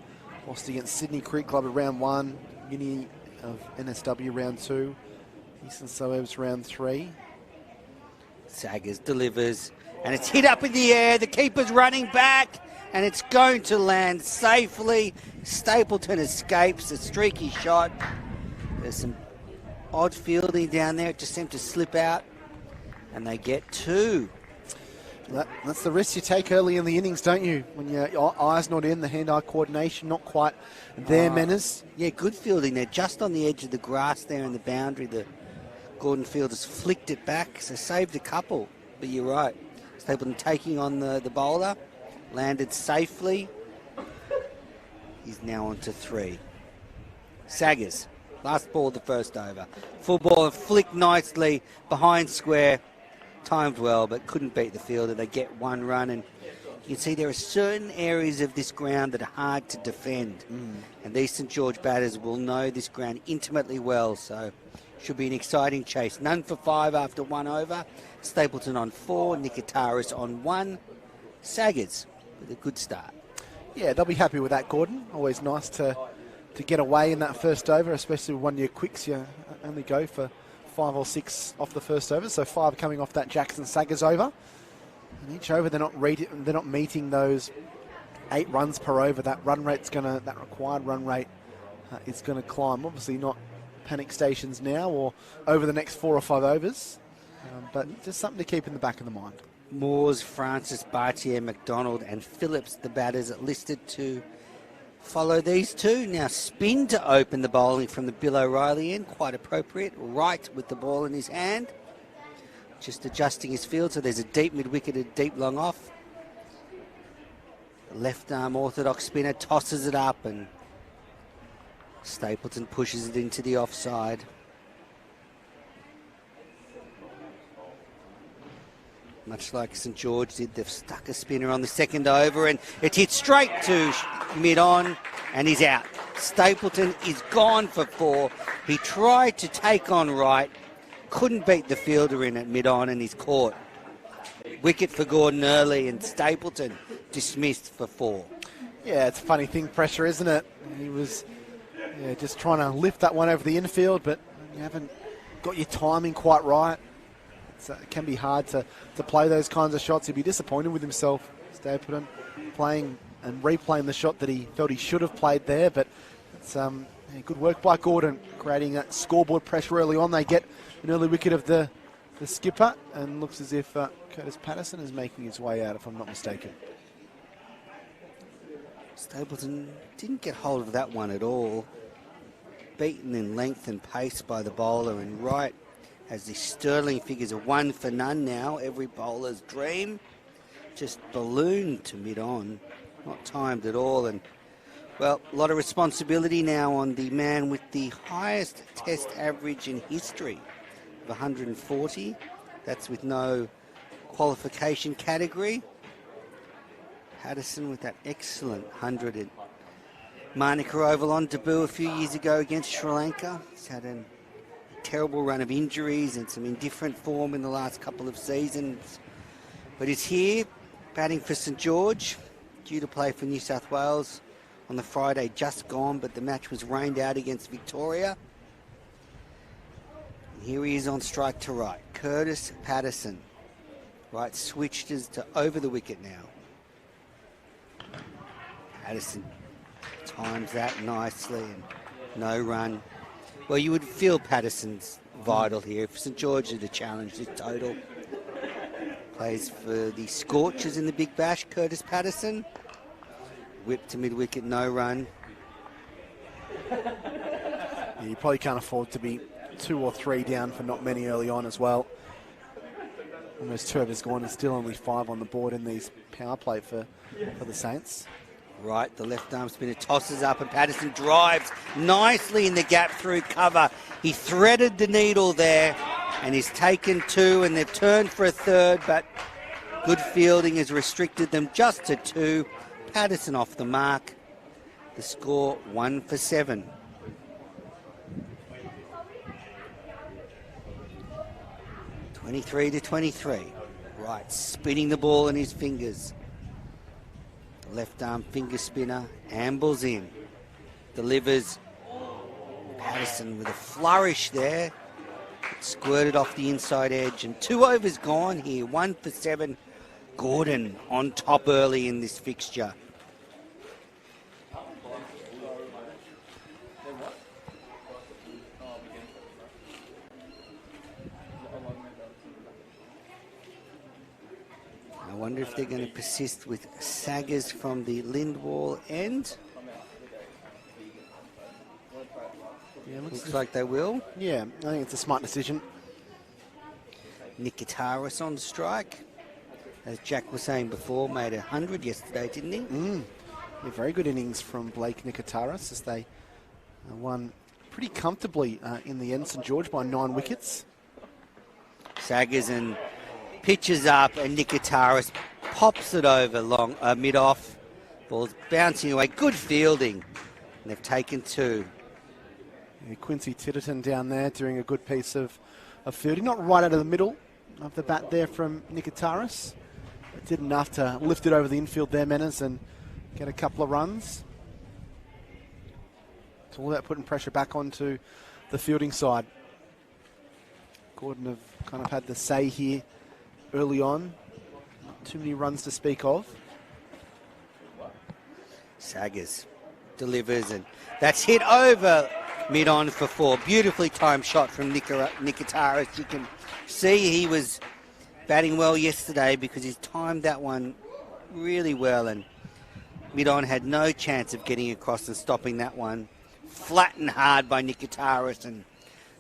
lost against Sydney Creek Club at round 1, Uni of NSW round 2, Eastern Suburbs round 3. Saggers delivers, and it's hit up in the air. The keeper's running back, and it's going to land safely. Stapleton escapes a streaky shot. There's some odd fielding down there. It just seemed to slip out, and they get 2. That's the risk you take early in the innings, don't you? When your eye's not in, the hand-eye coordination not quite there, Menas. Yeah, good fielding there, just on the edge of the grass there in the boundary. The Gordon fielders flicked it back, so saved a couple. But you're right. Stapleton taking on the bowler, landed safely. He's now on to 3. Saggers, last ball of the first over. Full ball flicked nicely behind square. Timed well, but couldn't beat the fielder. They get 1 run, and you can see there are certain areas of this ground that are hard to defend. And these St George batters will know this ground intimately well, so should be an exciting chase. None for 5 after 1 over. Stapleton on 4, Nikitaris on 1. Saggers with a good start. Yeah, they'll be happy with that, Gordon. Always nice to get away in that first over, especially with 1 year quicks. You only go for 5 or 6 off the first over, so 5 coming off that Jackson Saggers over. And each over they're not meeting those 8 runs per over. That required run rate is gonna climb. Obviously not panic stations now or over the next 4 or 5 overs, but just something to keep in the back of the mind. Moores, Francis, Bartier, McDonald and Phillips, the batters listed to follow these 2. Now spin to open the bowling from the Bill O'Reilly end. Quite appropriate. Right with the ball in his hand. Just adjusting his field, so there's a deep mid-wicket, a deep long off. Left arm orthodox spinner tosses it up, and Stapleton pushes it into the offside. Much like St George did, they've stuck a spinner on the second over, and it hits straight to mid-on, and he's out. Stapleton is gone for 4. He tried to take on right, couldn't beat the fielder in at mid-on, and he's caught. Wicket for Gordon early, and Stapleton dismissed for 4. Yeah, it's a funny thing, pressure, isn't it? He was just trying to lift that one over the infield, but you haven't got your timing quite right. It can be hard to play those kinds of shots. He'd be disappointed with himself, Stapleton, playing and replaying the shot that he felt he should have played there. But it's good work by Gordon, creating that scoreboard pressure early on. They get an early wicket of the skipper, and looks as if Curtis Patterson is making his way out, if I'm not mistaken. Stapleton didn't get hold of that one at all. Beaten in length and pace by the bowler, and right as the Sterling figures are 1 for none now, every bowler's dream. just ballooned to mid-on, not timed at all. And, well, a lot of responsibility now on the man with the highest test average in history of 140. That's with no qualification category. Patterson with that excellent 100 at Manica Oval on debut a few years ago against Sri Lanka. He's had a terrible run of injuries and some indifferent form in the last couple of seasons. But he's here, batting for St George, due to play for New South Wales on the Friday just gone, but the match was rained out against Victoria. And here he is on strike to right. Curtis Patterson. Right, switched us to over the wicket now. Patterson times that nicely and no run. Well, you would feel Patterson's vital here. If St George are to challenge this total. Plays for the Scorchers in the Big Bash, Curtis Patterson. Whip to mid-wicket, no run. Yeah, you probably can't afford to be 2 or 3 down for not many early on as well. Almost 2 overs gone and still only 5 on the board in these power play for the Saints. Right, the left arm spinner tosses up and Patterson drives nicely in the gap through cover. He threaded the needle there and he's taken 2 and they've turned for a 3rd, but good fielding has restricted them just to 2. Patterson off the mark. The score 1 for 7. (23-23). Right, spinning the ball in his fingers. Left arm finger spinner, ambles in, delivers. Patterson with a flourish there, squirted off the inside edge, and 2 overs gone here, 1 for 7. Gordon on top early in this fixture. I wonder if they're going to persist with Saggers from the Lindwall end. Yeah, looks like they will. Yeah, I think it's a smart decision. Nikitaris on strike. As Jack was saying before, made 100 yesterday, didn't he? Yeah, very good innings from Blake Nikitaris as they won pretty comfortably in the end, St George, by 9 wickets. Saggers and pitches up and Nikitaris pops it over long mid-off. Ball's bouncing away. Good fielding. And they've taken 2. Yeah, Quincy Titterton down there doing a good piece of fielding. Not right out of the middle of the bat there from Nikitaris. But did enough to lift it over the infield there, Menas, and get a couple of runs. It's all about putting pressure back onto the fielding side. Gordon have kind of had the say here early on. Not too many runs to speak of. Saggers delivers and that's hit over mid-on for 4. Beautifully timed shot from Nikitaris. You can see he was batting well yesterday because he's timed that one really well and mid-on had no chance of getting across and stopping that one. Flat and hard by Nikitaris, and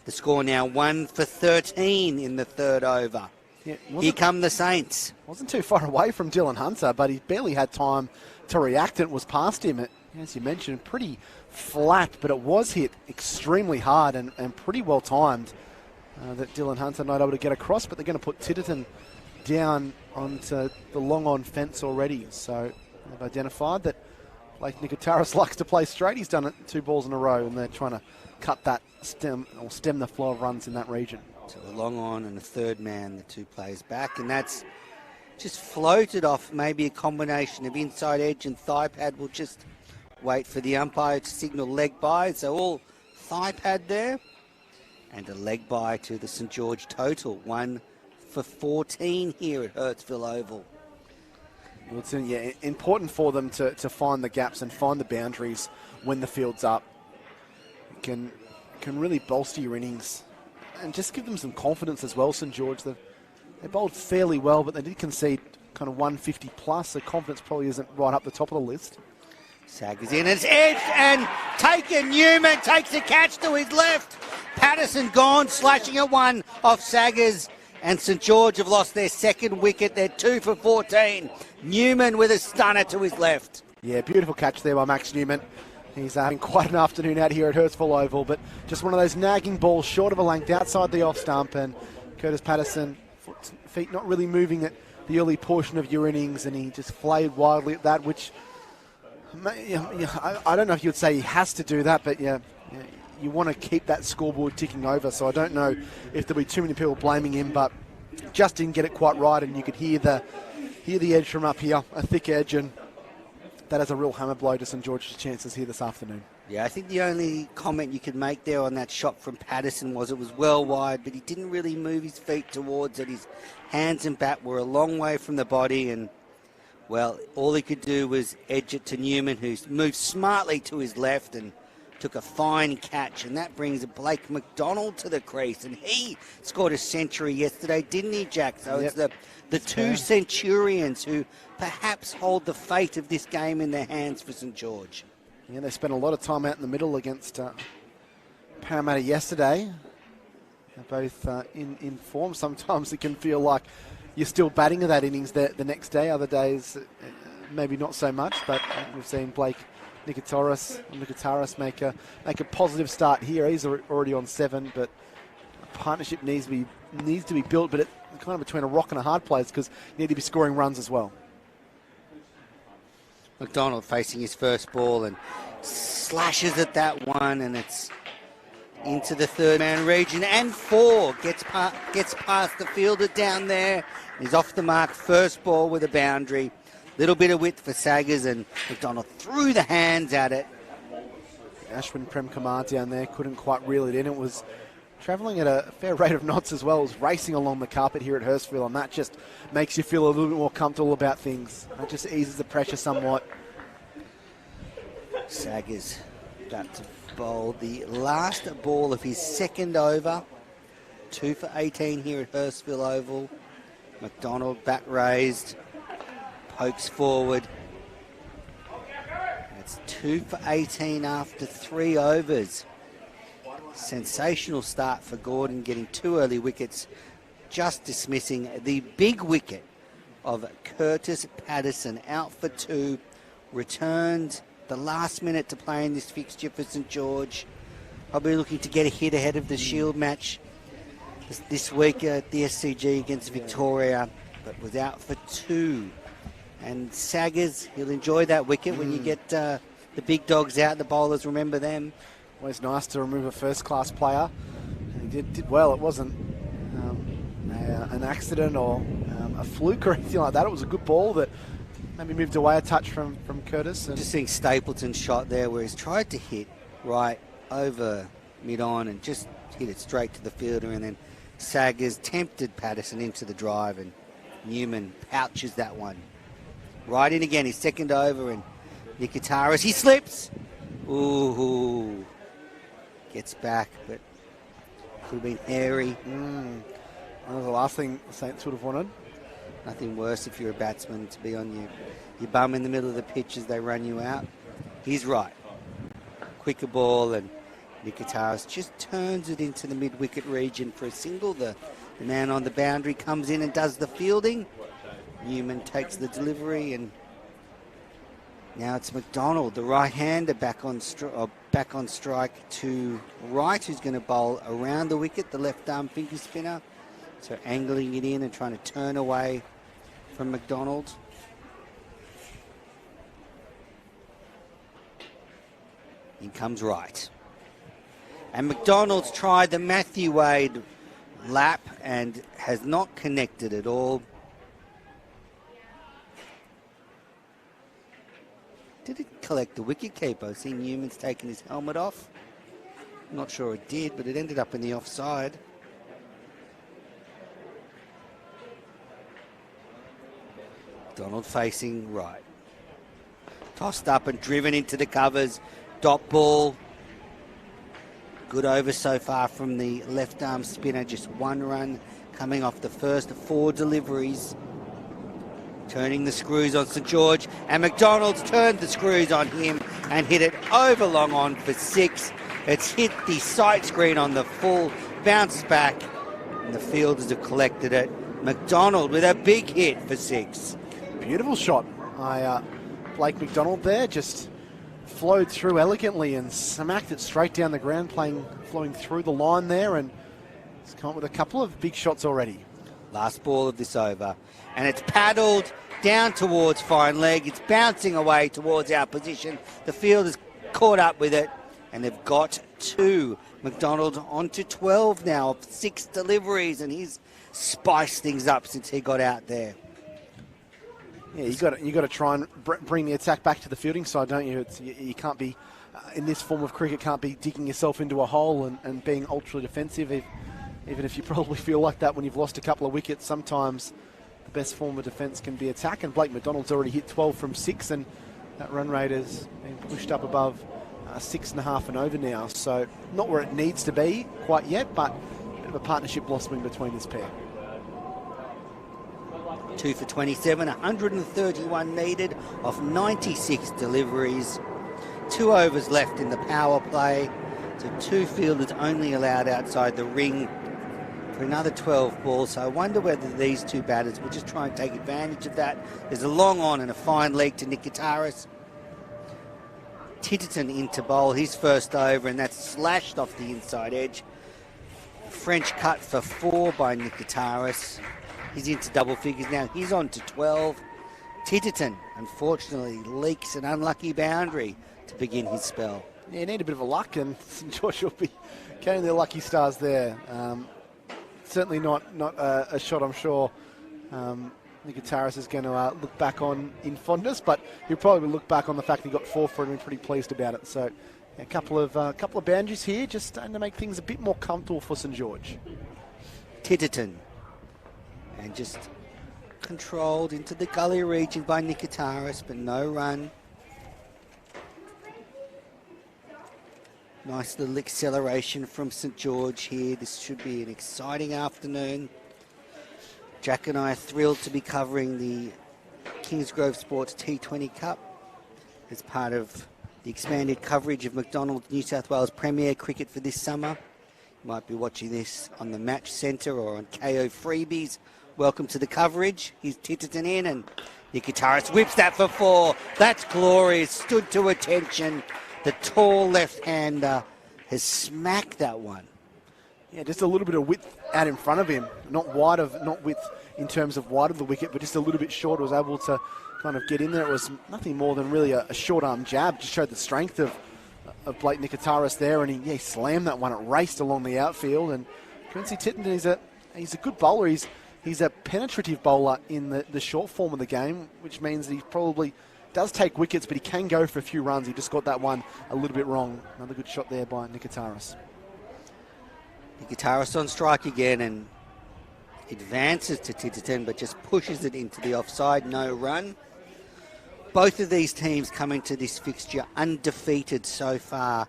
the score now 1 for 13 in the 3rd over. Yeah, here come the Saints. Wasn't too far away from Dylan Hunter, but he barely had time to react. It was past him. As you mentioned, pretty flat, but it was hit extremely hard and pretty well timed. That Dylan Hunter not able to get across, but they're going to put Titterton down onto the long-on fence already. So they've identified that Blake Nikitaris likes to play straight. He's done it 2 balls in a row, and they're trying to cut that stem the flow of runs in that region. So a long on and a 3rd man, the 2 players back, and that's just floated off maybe a combination of inside edge and thigh pad. We'll just wait for the umpire to signal leg by. So all thigh pad there. And a leg by to the St George total. 1 for 14 here at Hurstville Oval. Well, it's important for them to find the gaps and find the boundaries when the field's up. It can really bolster your innings and just give them some confidence as well, St George. They bowled fairly well, but they did concede kind of 150 plus, so confidence probably isn't right up the top of the list. Saggers in, it's edged and taken. Newman takes a catch to his left. Patterson gone, slashing at 1 off Saggers. And St George have lost their second wicket. They're 2 for 14. Newman with a stunner to his left. Yeah, beautiful catch there by Max Newman. He's having quite an afternoon out here at Hurstville Oval, but just one of those nagging balls short of a length outside the off stump, and Curtis Patterson, feet not really moving at the early portion of your innings, and he just flayed wildly at that, which I don't know if you would say he has to do that, but yeah, you want to keep that scoreboard ticking over, so I don't know if there'll be too many people blaming him, but just didn't get it quite right, and you could hear the edge from up here, a thick edge, and that is a real hammer blow to St George's chances here this afternoon. Yeah, I think the only comment you could make there on that shot from Patterson was it was well wide, but he didn't really move his feet towards it. His hands and bat were a long way from the body, and, well, all he could do was edge it to Newman, who moved smartly to his left and took a fine catch, and that brings Blake McDonald to the crease, and he scored a century yesterday, didn't he, Jack? So yep. It's the two Centurions who perhaps hold the fate of this game in their hands for St George. Yeah, they spent a lot of time out in the middle against Parramatta yesterday. They're both in form. Sometimes it can feel like you're still batting at that innings the next day. Other days, maybe not so much, but we've seen Blake Nikitaris make a positive start here. He's already on 7, but a partnership needs to be built, but it's kind of between a rock and a hard place because you need to be scoring runs as well. McDonald facing his first ball and slashes at that one, and it's into the third man region, and 4 gets past the fielder down there. He's off the mark, first ball with a boundary. Little bit of width for Saggers, and McDonald threw the hands at it. Ashwin Premkumar down there couldn't quite reel it in. It was travelling at a fair rate of knots as well. It was racing along the carpet here at Hurstville, and that just makes you feel a little bit more comfortable about things. It just eases the pressure somewhat. Saggers about to bowl the last ball of his second over. 2 for 18 here at Hurstville Oval. McDonald bat raised, pokes forward. It's 2 for 18 after 3 overs. Sensational start for Gordon, getting 2 early wickets, just dismissing the big wicket of Curtis Patterson, out for 2, returned the last minute to play in this fixture for St George. Probably looking to get a hit ahead of the Shield match this week at the SCG against Victoria, but was out for 2. And Saggers, he'll enjoy that wicket when you get the big dogs out, the bowlers remember them. Always nice to remove a first-class player. And he did well. It wasn't an accident or a fluke or anything like that. It was a good ball that maybe moved away a touch from Curtis. And just seeing Stapleton's shot there where he's tried to hit right over mid-on and just hit it straight to the fielder, and then Saggers tempted Patterson into the drive, and Newman pouches that one. Right in again, his second over, and Nikitaris, he slips. Ooh. Gets back, but could have been hairy. That was the last thing the Saints would have wanted. Nothing worse if you're a batsman to be on your bum in the middle of the pitch as they run you out. He's right. Quicker ball, and Nikitaris just turns it into the mid-wicket region for a single. The man on the boundary comes in and does the fielding. Newman takes the delivery, and now it's McDonald, the right-hander, back on strike to right, who's going to bowl around the wicket, the left-arm finger spinner. So angling it in and trying to turn away from McDonald. In comes right. And McDonald's tried the Matthew Wade lap and has not connected at all. Did it collect the wicketkeeper? I see Newman's taken his helmet off. Not sure it did, but it ended up in the offside. McDonald facing right. Tossed up and driven into the covers. Dot ball. Good over so far from the left arm spinner. Just 1 run coming off the first 4 deliveries. Turning the screws on St George, and McDonald's turned the screws on him and hit it over long on for 6. It's hit the sight screen on the full, bounced back. And the fielders have collected it. McDonald with a big hit for 6. Beautiful shot by Blake McDonald there. Just flowed through elegantly and smacked it straight down the ground, flowing through the line there, and he's come up with a couple of big shots already. Last ball of this over. And it's paddled down towards fine leg. It's bouncing away towards our position. The fielder's caught up with it, and they've got 2. McDonald on to 12 now of 6 deliveries, and he's spiced things up since he got out there. Yeah, you got to try and bring the attack back to the fielding side, don't you? You can't be in this form of cricket, can't be digging yourself into a hole and being ultra defensive. Even if you probably feel like that when you've lost a couple of wickets, sometimes the best form of defence can be attack. And Blake McDonald's already hit 12 from 6, and that run rate has been pushed up above 6.5 and over now. So not where it needs to be quite yet, but a bit of a partnership blossoming between this pair. 2 for 27, 131 needed off 96 deliveries. 2 overs left in the power play. So 2 fielders only allowed outside the ring for another 12 balls. So I wonder whether these 2 batters will just try and take advantage of that. There's a long on and a fine leg to Nick Gitaris. Titterton into bowl his first over, and that's slashed off the inside edge. French cut for 4 by Nick Gitaris. He's into double figures now. He's on to 12. Titterton, unfortunately, leaks an unlucky boundary to begin his spell. Yeah, you need a bit of a luck, and St George will be counting their lucky stars there. Certainly not a shot, I'm sure, Nick Gitaris is going to look back on in fondness, but he'll probably look back on the fact he got 4 for it and be pretty pleased about it. So a couple of boundaries here, just starting to make things a bit more comfortable for St George. Titterton. And just controlled into the gully region by Nick Gitaris, but no run. Nice little acceleration from St George here. This should be an exciting afternoon. Jack and I are thrilled to be covering the Kingsgrove Sports T20 Cup as part of the expanded coverage of McDonald's New South Wales Premier Cricket for this summer. You might be watching this on the Match Centre or on KO Freebies. Welcome to the coverage. He's Titterton in, and Nick Gitaris whips that for 4. That's glorious. Stood to attention. The tall left-hander has smacked that one. Yeah, just a little bit of width out in front of him. Not width in terms of wide of the wicket, but just a little bit short. Was able to kind of get in there. It was nothing more than really a short arm jab. Just showed the strength of Blake Gitaris there, and he slammed that one. It raced along the outfield, and Quincy Titterton, he's a good bowler. He's a penetrative bowler in the short form of the game, which means that he probably does take wickets, but he can go for a few runs. He just got that one a little bit wrong. Another good shot there by Nick Gitaris. Nick Gitaris on strike again and advances to Titterton, but just pushes it into the offside. No run. Both of these teams come into this fixture undefeated so far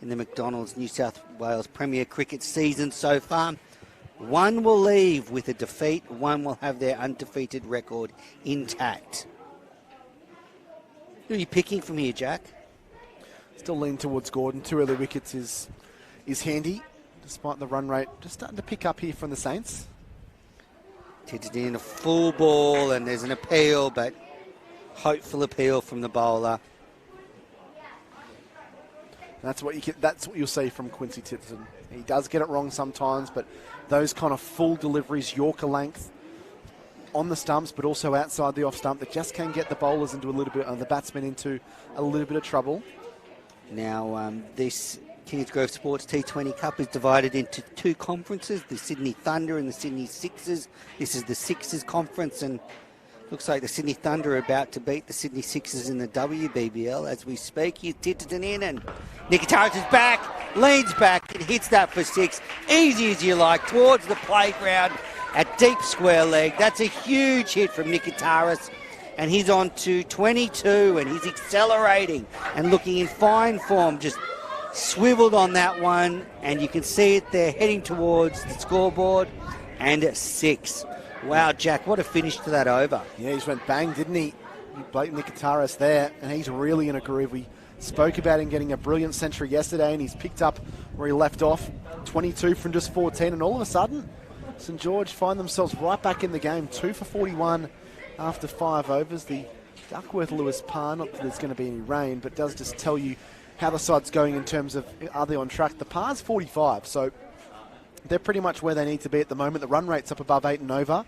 in the McDonald's New South Wales Premier Cricket season so far. One will leave with a defeat. One will have their undefeated record intact. Who are you picking from here, Jack? Still lean towards Gordon. 2 early wickets is handy, despite the run rate just starting to pick up here from the Saints. Titterton in a full ball, and there's an appeal, but hopeful appeal from the bowler. That's what you'll see from Quincy Titterton. He does get it wrong sometimes, but those kind of full deliveries, Yorker length on the stumps, but also outside the off stump, that just can get the bowlers into a little bit, the batsmen into a little bit of trouble. Now, this Kingsgrove Sports T20 Cup is divided into 2 conferences, the Sydney Thunder and the Sydney Sixers. This is the Sixers conference, and looks like the Sydney Thunder are about to beat the Sydney Sixers in the WBBL as we speak. He's Titterton in, and Nick Gitaris is back, leans back, and hits that for 6. Easy as you like, towards the playground at deep square leg. That's a huge hit from Nick Gitaris, and he's on to 22, and he's accelerating and looking in fine form. Just swiveled on that one, and you can see it there heading towards the scoreboard, and 6. Wow, Jack, what a finish to that over. Yeah, he just went bang, didn't he? Blake Nick Gitaris there, and he's really in a groove. We spoke about him getting a brilliant century yesterday, and he's picked up where he left off, 22 from just 14, and all of a sudden, St George find themselves right back in the game. 2 for 41 after 5 overs. The Duckworth-Lewis par, not that there's going to be any rain, but does just tell you how the side's going in terms of are they on track. The par's 45, so they're pretty much where they need to be at the moment. The run rate's up above 8 and over.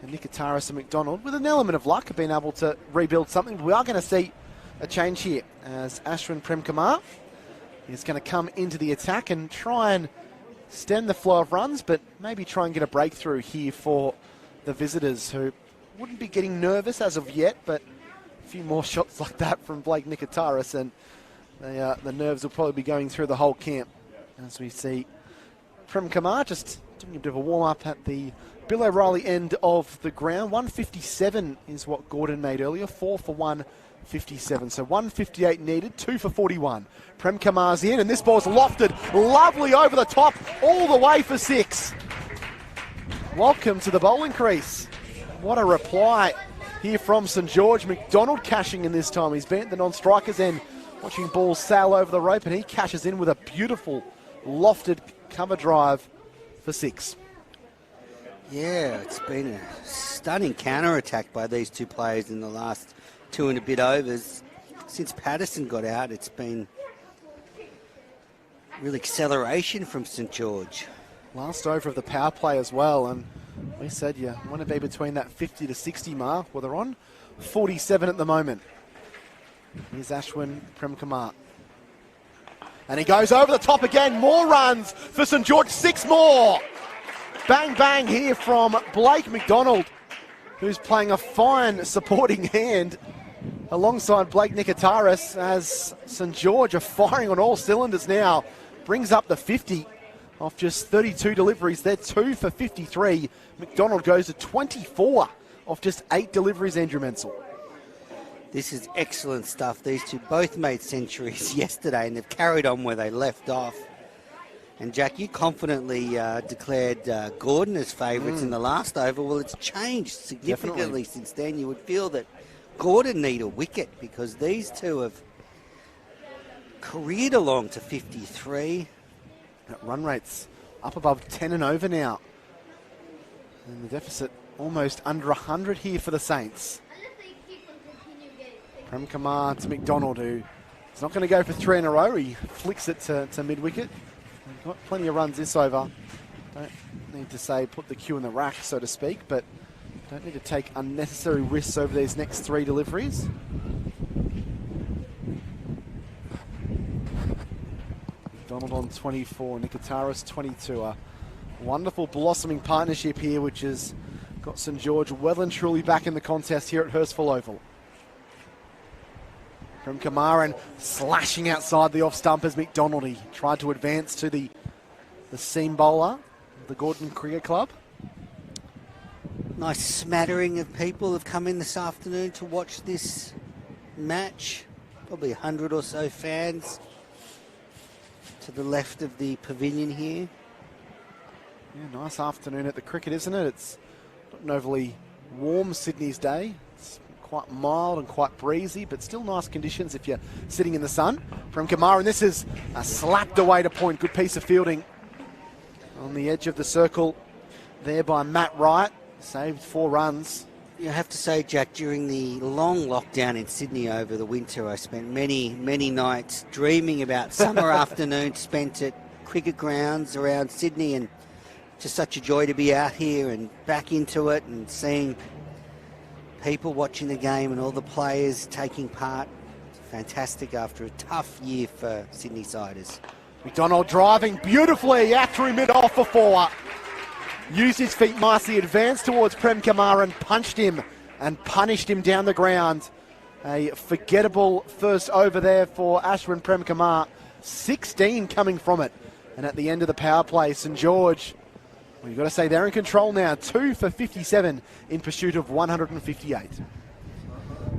And Nicataris and McDonald, with an element of luck, have been able to rebuild something. We are going to see a change here as Ashwin Premkumar is going to come into the attack and try and stem the flow of runs, but maybe try and get a breakthrough here for the visitors, who wouldn't be getting nervous as of yet, but a few more shots like that from Blake Nicataris and the nerves will probably be going through the whole camp as we see Premkumar just doing a bit of a warm-up at the Bill O'Reilly end of the ground. 157 is what Gordon made earlier, 4 for 157. So 158 needed, 2 for 41. Premkumar's in, and this ball's lofted lovely over the top, all the way for 6. Welcome to the bowling crease. What a reply here from St George. McDonald cashing in this time. He's been at the non-strikers end, watching balls sail over the rope, and he cashes in with a beautiful lofted cover drive for 6. Yeah, it's been a stunning counter-attack by these two players in the last 2 and a bit overs. Since Patterson got out, it's been real acceleration from St George. Last over of the power play as well, and we said you want to be between that 50 to 60 mark. Well, they're on 47 at the moment. Here's Ashwin Premkumar. And he goes over the top again. More runs for St George, 6 more. Bang, bang here from Blake McDonald, who's playing a fine supporting hand alongside Blake Nicataris, as St George are firing on all cylinders now. Brings up the 50 off just 32 deliveries. They're 2 for 53. McDonald goes to 24 off just 8 deliveries, Andrew Mensel. This is excellent stuff. These two both made centuries yesterday, and they've carried on where they left off. And Jack, you confidently declared Gordon as favourites in the last over. Well, it's changed significantly since then. You would feel that Gordon need a wicket, because these two have careered along to 53. That run rate's up above 10 and over now. And the deficit almost under 100 here for the Saints. Premkumar to McDonald, who is not going to go for 3 in a row. He flicks it to mid-wicket. Got plenty of runs this over. Don't need to say put the cue in the rack, so to speak, but don't need to take unnecessary risks over these next 3 deliveries. McDonald on 24, Nicataris 22. A wonderful blossoming partnership here, which has got St George well and truly back in the contest here at Hurstville Oval. From Kamaran, slashing outside the off stump as McDonald. He tried to advance to the seam bowler of the Gordon Cricket Club. Nice smattering of people have come in this afternoon to watch this match. Probably 100 or so fans to the left of the pavilion here. Yeah, nice afternoon at the cricket, isn't it? It's not an overly warm Sydney's day. It's quite mild and quite breezy, but still nice conditions if you're sitting in the sun. From Kamara, and this is a slapped away to point. Good piece of fielding on the edge of the circle there by Matt Wright. Saved 4 runs. You have to say, Jack, during the long lockdown in Sydney over the winter, I spent many, many nights dreaming about summer afternoons spent at cricket grounds around Sydney, and just such a joy to be out here and back into it and seeing people watching the game and all the players taking part. Fantastic after a tough year for Sydney Siders. McDonald driving beautifully out through mid-off for 4. Used his feet nicely, advanced towards Prem Kamara and punched him and punished him down the ground. A forgettable first over there for Ashwin Prem Kamara. 16 coming from it. And at the end of the power play, St George, well, you've got to say they're in control now. 2 for 57 in pursuit of 158.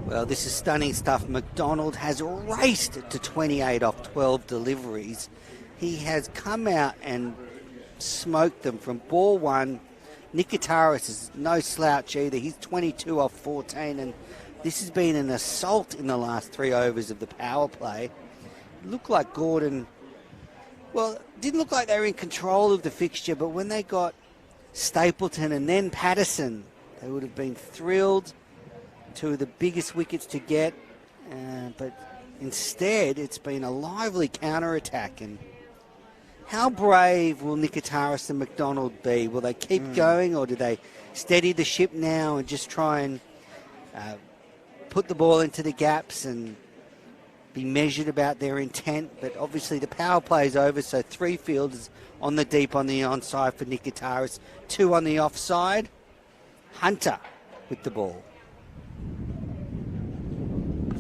Well, this is stunning stuff. McDonald has raced to 28 off 12 deliveries. He has come out and smoked them from ball 1. Nicataris is no slouch either. He's 22 off 14, and this has been an assault in the last 3 overs of the power play. It looked like Gordon, well, it didn't look like they were in control of the fixture, but when they got Stapleton and then Patterson. They would have been thrilled. Two of the biggest wickets to get, but instead it's been a lively counter-attack. And how brave will Nikitaris and McDonald be? Will they keep going, or do they steady the ship now and just try and put the ball into the gaps and be measured about their intent? But obviously the power play is over, so 3 fielders on the deep on the onside for Nikitaris, 2 on the offside. Hunter with the ball.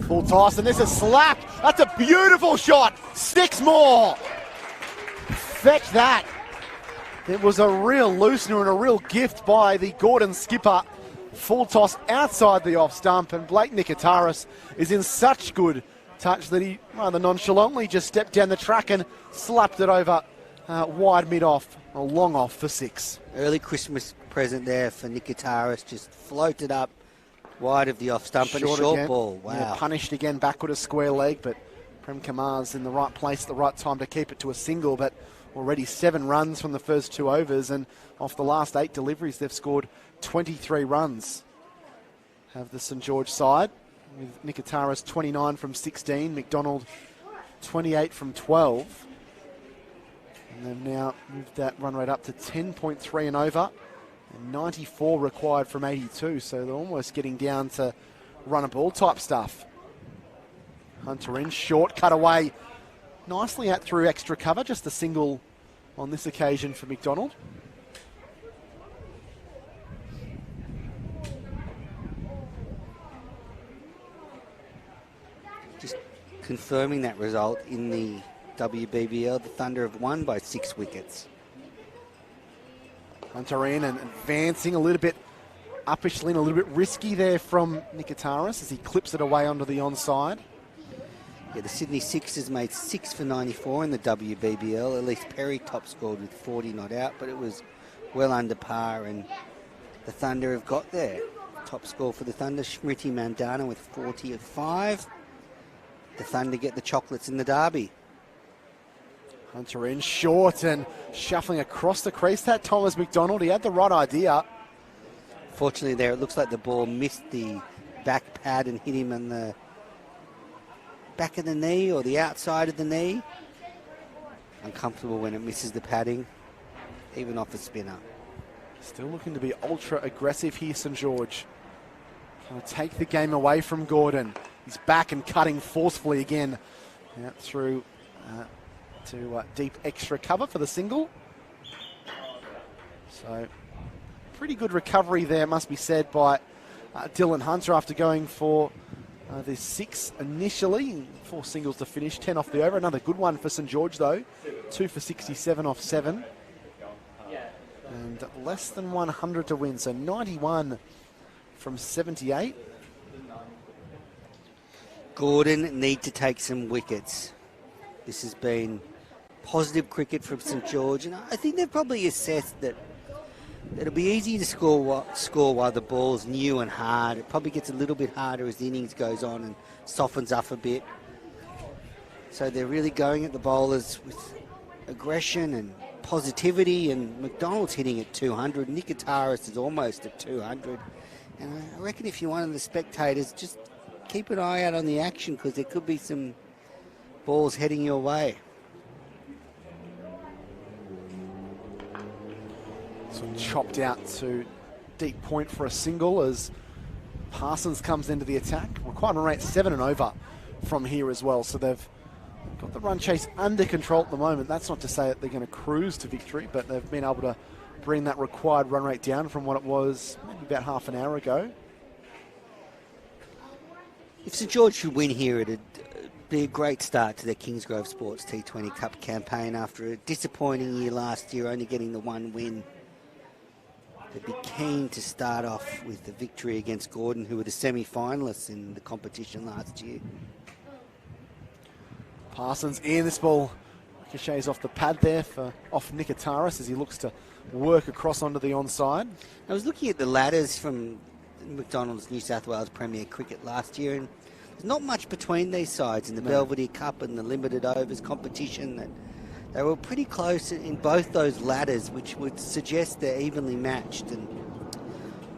Full toss, and this is slapped. That's a beautiful shot. 6 more. Fetch that. It was a real loosener and a real gift by the Gordon skipper. Full toss outside the off stump, and Blake Nikitaris is in such good touch that he rather nonchalantly just stepped down the track and slapped it over wide mid-off, or long off for 6. Early Christmas present there for Nikitaris, just floated up wide of the off stump and a short again. Ball. Wow. Yeah, punished again back with a square leg, but Prem Kamar's in the right place at the right time to keep it to a single, but already 7 runs from the first 2 overs, and off the last 8 deliveries they've scored 23 runs. Have the St George side with Nikitaris 29 from 16, McDonald 28 from 12. And they've now moved that run rate up to 10.3 and over, and 94 required from 82, so they're almost getting down to run a ball type stuff. Hunter in, short, cut away nicely out through extra cover, just a single on this occasion for McDonald. Just confirming that result in the WBBL, the Thunder have won by 6 wickets. Hunter in and advancing a little bit uppishly and a little bit risky there from Nikitaris as he clips it away onto the onside. Yeah, the Sydney Sixers made 6 for 94 in the WBBL. At least Perry top scored with 40 not out, but it was well under par, and the Thunder have got there. Top score for the Thunder, Smriti Mandana with 40 of 5. The Thunder get the chocolates in the derby. Hunter in, short and shuffling across the crease. That Thomas McDonald, he had the right idea. Fortunately there, it looks like the ball missed the back pad and hit him on the back of the knee or the outside of the knee. Uncomfortable when it misses the padding, even off a spinner. Still looking to be ultra aggressive here, St George. Trying to take the game away from Gordon. He's back and cutting forcefully again out through to deep extra cover for the single. So pretty good recovery there, must be said, by Dylan Hunter after going for the 6 initially. 4 singles to finish, 10 off the over. Another good one for St George though. 2 for 67 off 7. And less than 100 to win, so 91 from 78. Gordon need to take some wickets. This has been positive cricket from St George, and I think they've probably assessed that it'll be easy to score while the ball's new and hard. It probably gets a little bit harder as the innings goes on and softens up a bit. So they're really going at the bowlers with aggression and positivity, and McDonald's hitting at 200. Nikitaris is almost at 200. And I reckon if you're one of the spectators, just keep an eye out on the action, because there could be some balls heading your way. So chopped out to deep point for a single as Parsons comes into the attack. Required run rate 7 and over from here as well. So they've got the run chase under control at the moment. That's not to say that they're going to cruise to victory, but they've been able to bring that required run rate down from what it was maybe about half an hour ago. If St George should win here, it'd be a great start to their Kingsgrove Sports T20 Cup campaign after a disappointing year last year, only getting the 1 win. They'd be keen to start off with the victory against Gordon, who were the semi-finalists in the competition last year. Parsons in, this ball ricochets off the pad there off Nikitaris as he looks to work across onto the onside. I was looking at the ladders from McDonald's New South Wales Premier Cricket last year, and there's not much between these sides in the Belvedere Cup and the limited overs competition. That They were pretty close in both those ladders, which would suggest they're evenly matched. And,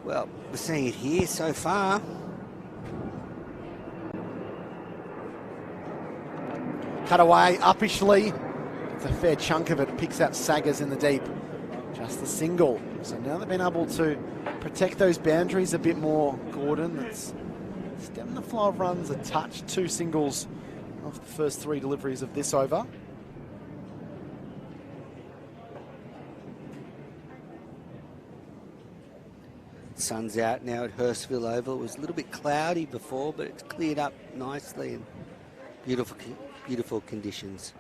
well, we're seeing it here so far. Cut away, uppishly. It's a fair chunk of it. Picks out Saggers in the deep. Just the single. So now they've been able to protect those boundaries a bit more. Gordon, that's stemmed the flow of runs a touch. 2 singles of the first 3 deliveries of this over. Sun's out now at Hurstville Oval. It was a little bit cloudy before, but it's cleared up nicely and beautiful conditions.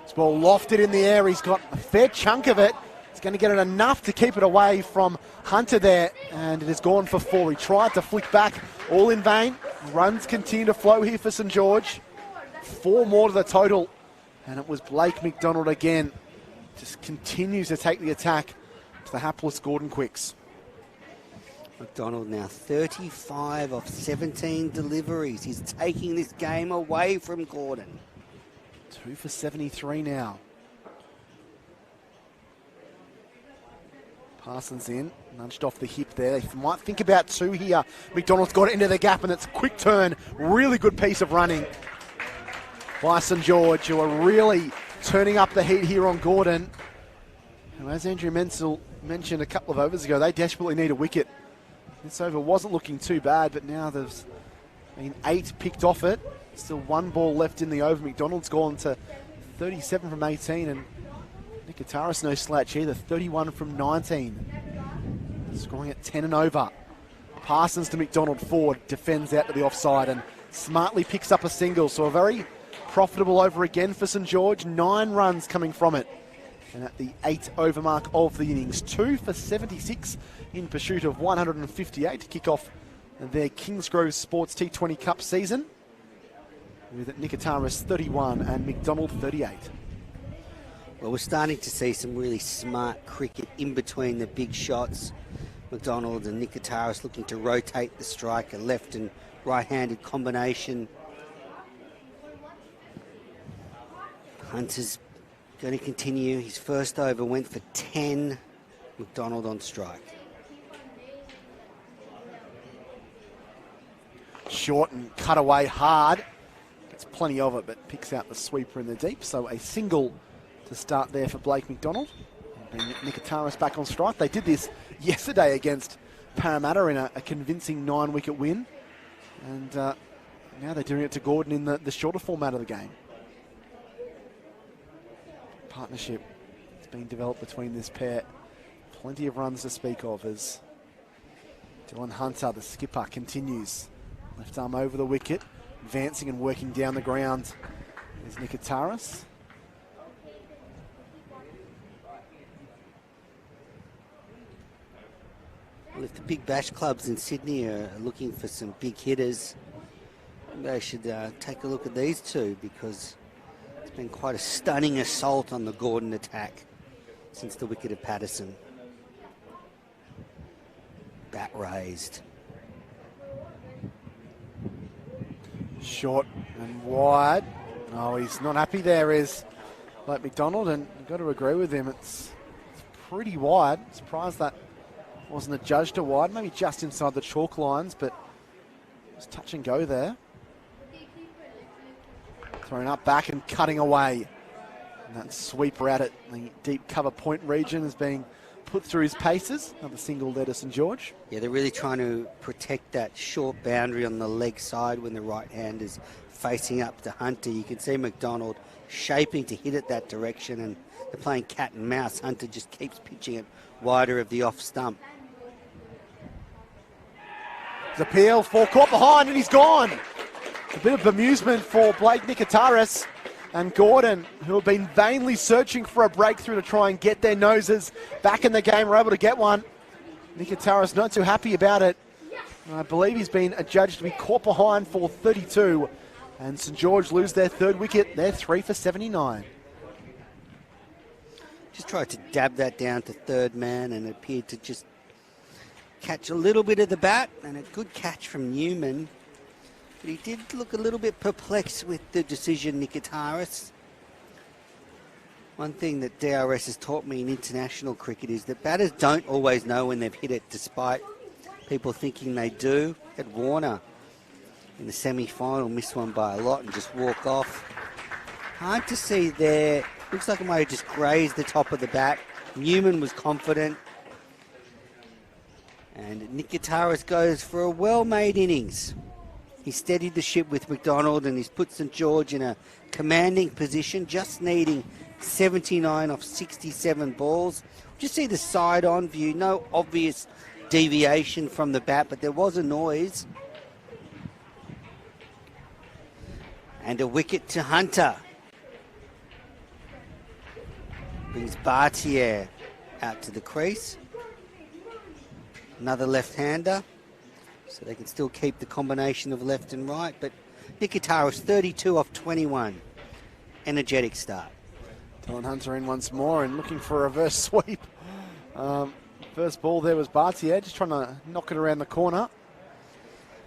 This ball lofted in the air. He's got a fair chunk of it. He's going to get it enough to keep it away from Hunter there, and it has gone for 4. He tried to flick back, all in vain. Runs continue to flow here for St George. 4 more to the total, and it was Blake McDonald again. Just continues to take the attack to the hapless Gordon Quicks. McDonald now 35 of 17 deliveries. He's taking this game away from Gordon. 2 for 73 now. Parsons in, nudged off the hip there. They might think about 2 here. McDonald's got it into the gap, and it's a quick turn. Really good piece of running by St George, who are really turning up the heat here on Gordon. And as Andrew Menzel mentioned a couple of overs ago, they desperately need a wicket. This over wasn't looking too bad, but now there's been 8 picked off it. Still 1 ball left in the over. McDonald's gone to 37 from 18, and Nikitaris no slouch either, 31 from 19. Scoring at 10 and over. Parsons to McDonald, Ford defends out to the offside and smartly picks up a single. So a very profitable over again for St George. 9 runs coming from it. And at the 8 over mark of the innings, 2 for 76 in pursuit of 158 to kick off their Kingsgrove Sports T20 Cup season, with Nikitaris 31 and McDonald 38. Well, we're starting to see some really smart cricket in between the big shots. McDonald and Nikitaris looking to rotate the strike, a left and right-handed combination. Hunter's going to continue. His first over went for 10. McDonald on strike. Short and cut away hard. Gets plenty of it, but picks out the sweeper in the deep. So a single to start there for Blake McDonald. And Nikitaris back on strike. They did this yesterday against Parramatta in a convincing 9-wicket win. And now they're doing it to Gordon in the shorter format of the game. Partnership that's being developed between this pair. Plenty of runs to speak of as Dylan Hunter, the skipper, continues. Left arm over the wicket, advancing and working down the ground is Nikitaris. Well, if the big bash clubs in Sydney are looking for some big hitters, they should take a look at these 2, because it's been quite a stunning assault on the Gordon attack since the wicket of Patterson. Bat raised. Short and wide. Oh, he's not happy there, is Blake McDonald, and you've got to agree with him. It's pretty wide. Surprised that wasn't adjudged a wide, maybe just inside the chalk lines, but just touch and go there. Thrown up back and cutting away. And that sweeper out at the deep cover point region is being put through his paces. Another single there to St George. Yeah, they're really trying to protect that short boundary on the leg side when the right hand is facing up to Hunter. You can see McDonald shaping to hit it that direction, and they're playing cat and mouse. Hunter just keeps pitching it wider of the off stump. Appeal for caught behind, and he's gone. A bit of bemusement for Blake Nikitaris and Gordon, who have been vainly searching for a breakthrough to try and get their noses back in the game, were able to get one. Nikitaris not too happy about it. I believe he's been adjudged to be caught behind for 32. And St George lose their 3rd wicket. They're 3 for 79. Just tried to dab that down to 3rd man and appeared to just catch a little bit of the bat, and a good catch from Newman. But he did look a little bit perplexed with the decision, Nikitaris. One thing that DRS has taught me in international cricket is that batters don't always know when they've hit it, despite people thinking they do. At Warner in the semi-final, missed one by a lot and just walk off. Hard to see there. Looks like it might have just grazed the top of the bat. Newman was confident. And Nick Gitaris goes for a well-made innings. He steadied the ship with McDonald and he's put St George in a commanding position, just needing 79 off 67 balls. Just see the side-on view, no obvious deviation from the bat, but there was a noise. And a wicket to Hunter. Brings Bartier out to the crease. Another left-hander. So they can still keep the combination of left and right. But Nikitaris, 32 off 21. Energetic start. Dylan Hunter in once more and looking for a reverse sweep. First ball there was Bartier, just trying to knock it around the corner.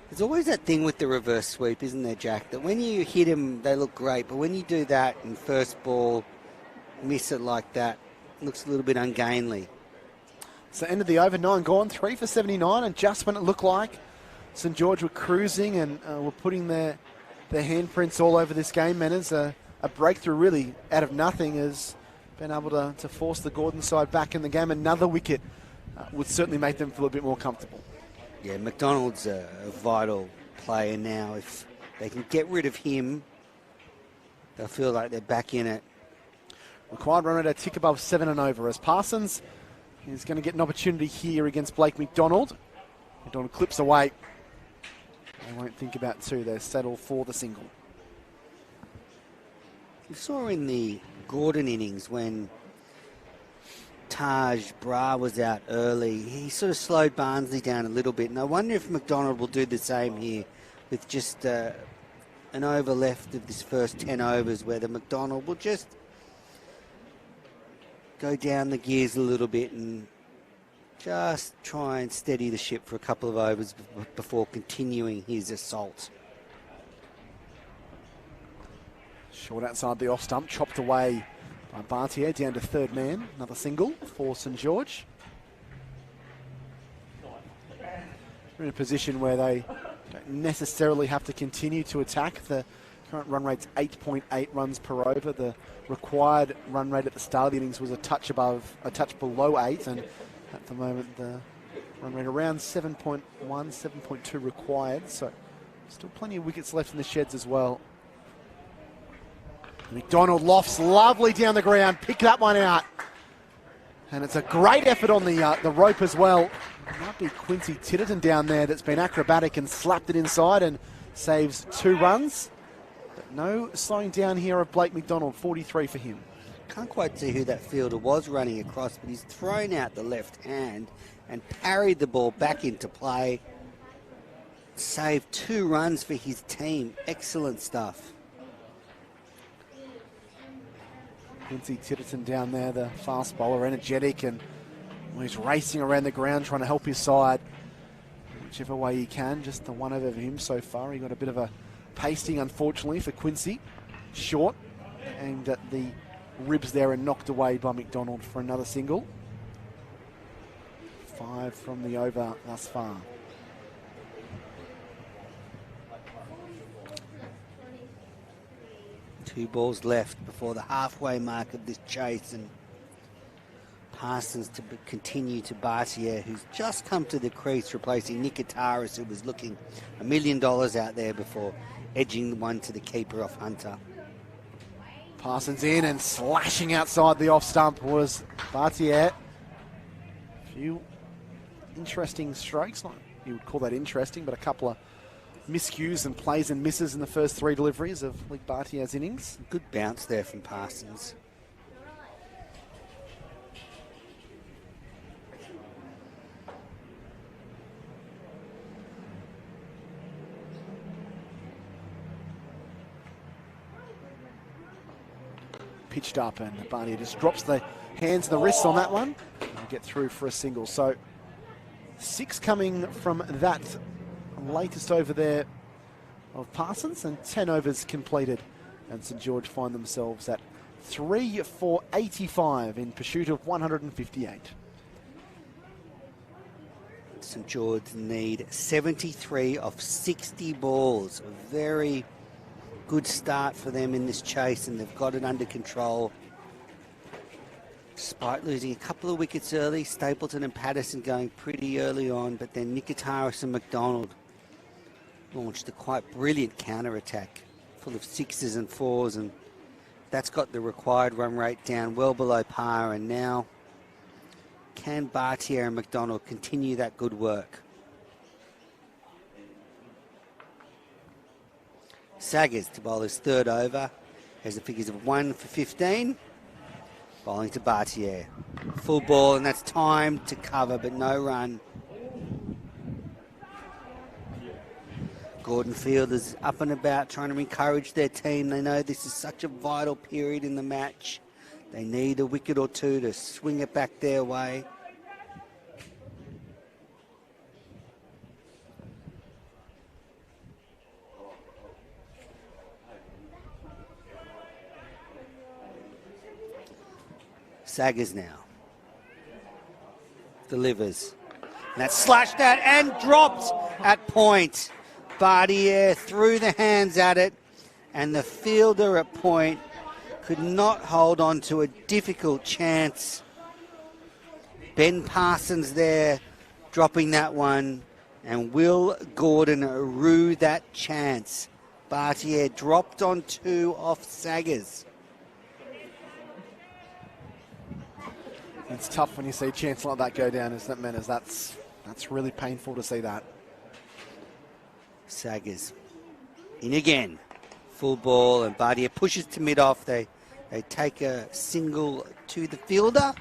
There's always that thing with the reverse sweep, isn't there, Jack? That when you hit them, they look great. But when you do that in first ball, miss it like that, it looks a little bit ungainly. So end of the over, 9 gone, 3 for 79. And just when it looked like St George were cruising and were putting their handprints all over this game, Manners, a breakthrough really out of nothing has been able to force the Gordon side back in the game. Another wicket would certainly make them feel a bit more comfortable. Yeah, McDonald's a vital player now. If they can get rid of him, they'll feel like they're back in it. Required run rate a tick above 7 and over as Parsons is going to get an opportunity here against Blake McDonald. McDonald clips away. They won't think about two. They settle for the single. We saw in the Gordon innings when Taj Bra was out early, he sort of slowed Barnsley down a little bit. And I wonder if McDonald will do the same here with just an over left of this first 10 overs, where the McDonald will just go down the gears a little bit and just try and steady the ship for a couple of overs before continuing his assault. Short outside the off stump, chopped away by Bartier, down to third man. Another single for St George. They're in a position where they don't necessarily have to continue to attack. The current run rate's 8.8 runs per over. The required run rate at the start of the innings was a touch below 8, and at the moment the run rate around 7.1, 7.2 required. So still plenty of wickets left in the sheds as well. McDonald lofts lovely down the ground, pick that one out. And it's a great effort on the rope as well. It might be Quincy Titterton down there that's been acrobatic and slapped it inside and saves 2 runs. But no slowing down here of Blake McDonald, 43 for him. Can't quite see who that fielder was running across, but he's thrown out the left hand and parried the ball back into play. Saved 2 runs for his team. Excellent stuff. Quincy Titterton down there, the fast bowler, energetic, and he's racing around the ground trying to help his side whichever way he can. Just the one over him so far. He got a bit of a pasting, unfortunately, for Quincy. Short, aimed at the ribs there and knocked away by McDonald for another single. 5 from the over thus far. Two balls left before the halfway mark of this chase, and Parsons to continue to Bartier, who's just come to the crease, replacing Nikitaris, who was looking $1 million out there before edging one to the keeper off Hunter. Parsons in and slashing outside the off stump was Bartier. A few interesting strokes, not you would call that interesting, but a couple of miscues and plays and misses in the first 3 deliveries of Lee Bartier's innings. Good bounce there from Parsons. Pitched up and Bartier just drops the hands and the wrists on that one and get through for a single. So 6 coming from that latest over there of Parsons, and 10 overs completed, and St George find themselves at 3 for 85 in pursuit of 158. St George need 73 of 60 balls. A very good start for them in this chase, and they've got it under control. Despite losing a couple of wickets early, Stapleton and Patterson going pretty early on, but then Nikitaris and McDonald launched a quite brilliant counter-attack full of sixes and fours, and that's got the required run rate down well below par. And now can Bartier and McDonald continue that good work? Saggers to bowl his third over. Has the figures of 1 for 15. Bowling to Bartier. Full ball, and that's time to cover, but no run. Gordon Fielders up and about trying to encourage their team. They know this is such a vital period in the match. They need a wicket or two to swing it back their way. Saggers now. Delivers. And that's slashed out and dropped at point. Bartier threw the hands at it, and the fielder at point could not hold on to a difficult chance. Ben Parsons there dropping that one, and Will Gordon rue that chance. Bartier dropped on 2 off Saggers. It's tough when you see a chance like that go down, isn't it, Menners? That's really painful to see that. Saggers in again. Full ball, and Bartier pushes to mid-off. They take a single to the fielder.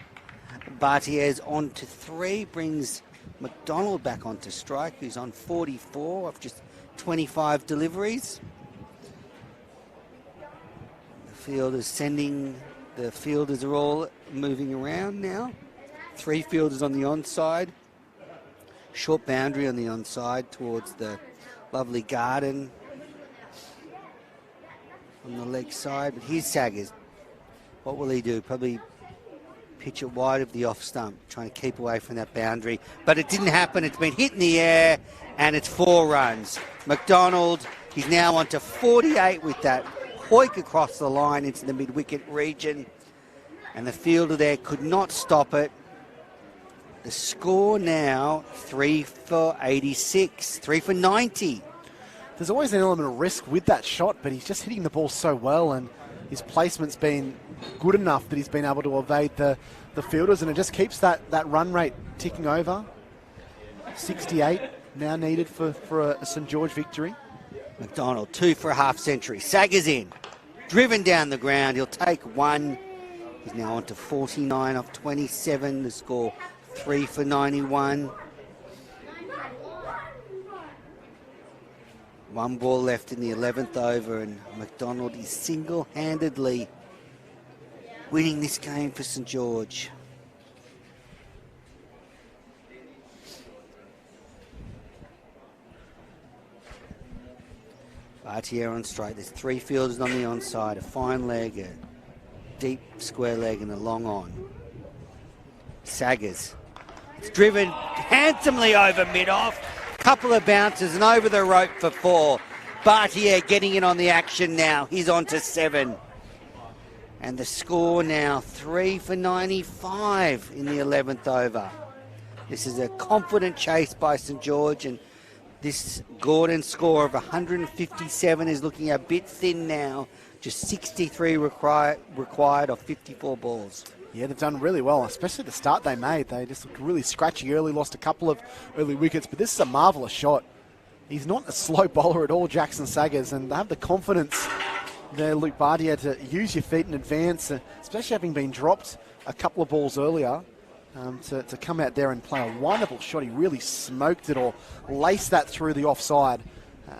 Bartier's on to 3, brings McDonald back onto strike, who's on 44 off just 25 deliveries. The fielders are all moving around now. 3 fielders on the onside. Short boundary on the onside towards the lovely garden on the leg side. But here's Saggers. What will he do? Probably pitch it wide of the off stump, trying to keep away from that boundary. But it didn't happen. It's been hit in the air, and it's 4 runs. McDonald, he's now on to 48 with that hoik across the line into the mid-wicket region. And the fielder there could not stop it. The score now 3 for 86, 3 for 90. There's always an element of risk with that shot, but he's just hitting the ball so well, and his placement's been good enough that he's been able to evade the fielders, and it just keeps that run rate ticking over. 68 now needed for a St George victory. McDonald 2 for a half century. Saggers in, driven down the ground. He'll take 1. He's now on to 49 off 27. The score 3 for 91. 1 ball left in the 11th over, and McDonald is single-handedly winning this game for St George. Bartier on straight. There's 3 fielders on the onside. A fine leg, a deep square leg, and a long on. Saggers. It's driven handsomely over mid-off. Couple of bounces and over the rope for 4. Bartier getting in on the action now. He's on to 7. And the score now 3 for 95 in the 11th over. This is a confident chase by St George, and this Gordon score of 157 is looking a bit thin now. Just 63 required of 54 balls. Yeah, they've done really well, especially the start they made. They just looked really scratchy early, lost a couple of early wickets, but this is a marvellous shot. He's not a slow bowler at all, Jackson Saggers, and they have the confidence there, Luke Bartier, to use your feet in advance, especially having been dropped a couple of balls earlier, to come out there and play a wonderful shot. He really smoked it, or laced that through the offside,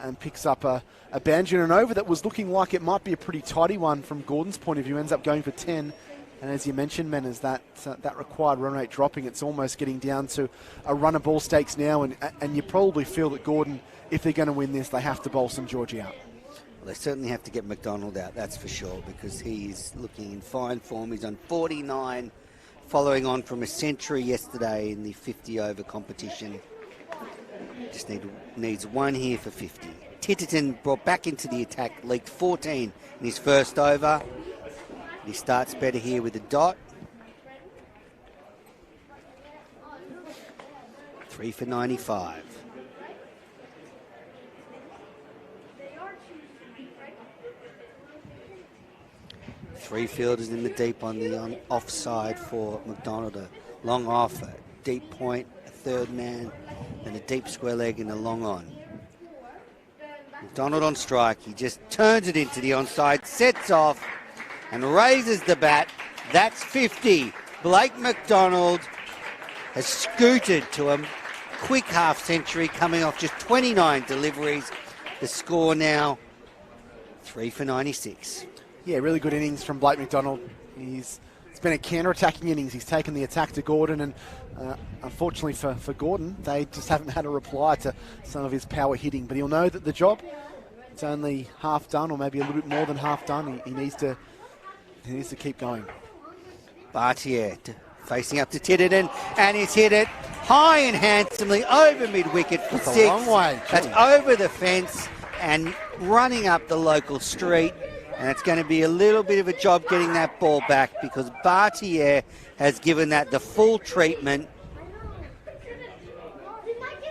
and picks up a boundary and an over that was looking like it might be a pretty tidy one from Gordon's point of view. Ends up going for 10. And as you mentioned, Menners, that required run rate dropping, it's almost getting down to a run of ball stakes now, and you probably feel that Gordon, if they're going to win this, they have to bowl St George out. they certainly have to get McDonald out, that's for sure, because he's looking in fine form. He's on 49, following on from a century yesterday in the 50-over competition. Just needs one here for 50. Titterton brought back into the attack, leaked 14 in his first over. He starts better here with a dot. 3 for 95. Three fielders in the deep on the offside for McDonald. A long off, a deep point, a third man, and a deep square leg and a long on. McDonald on strike. He just turns it into the onside, sets off, and raises the bat. That's 50. Blake McDonald has scooted to a quick half century, coming off just 29 deliveries. The score now 3 for 96. Yeah, really good innings from Blake McDonald. It's been a counter-attacking innings. He's taken the attack to Gordon, and unfortunately for Gordon, they just haven't had a reply to some of his power hitting. But he'll know that the job, it's only half done, or maybe a little bit more than half done. He needs to keep going. Bartier facing up to Titterton, and he's hit it high and handsomely over mid-wicket for 6. That's a long way. That's over the fence and running up the local street. And it's going to be a little bit of a job getting that ball back, because Bartier has given that the full treatment.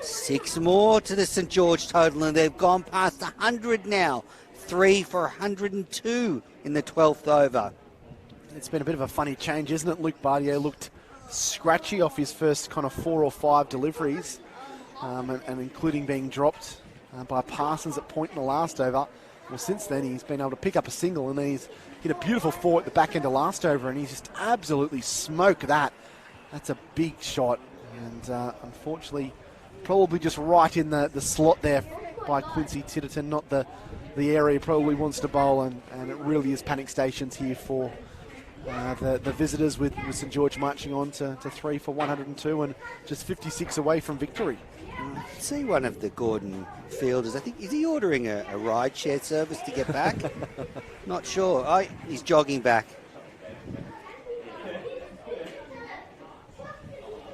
6 more to the St George total, and they've gone past 100 now. 3 for 102 in the 12th over. It's been a bit of a funny change, isn't it? Luke Bartier looked scratchy off his first kind of 4 or 5 deliveries, and including being dropped by Parsons at point in the last over. Well, since then, he's been able to pick up a single, and then he's hit a beautiful 4 at the back end of last over, and he's just absolutely smoked that. That's a big shot, and unfortunately, probably just right in the slot there by Quincy Titterton, not the area he probably wants to bowl, and it really is panic stations here for the visitors, with St George marching on to 3 for 102 and just 56 away from victory. See one of the Gordon fielders, I think, is he ordering a ride share service to get back? Not sure. Oh, he's jogging back.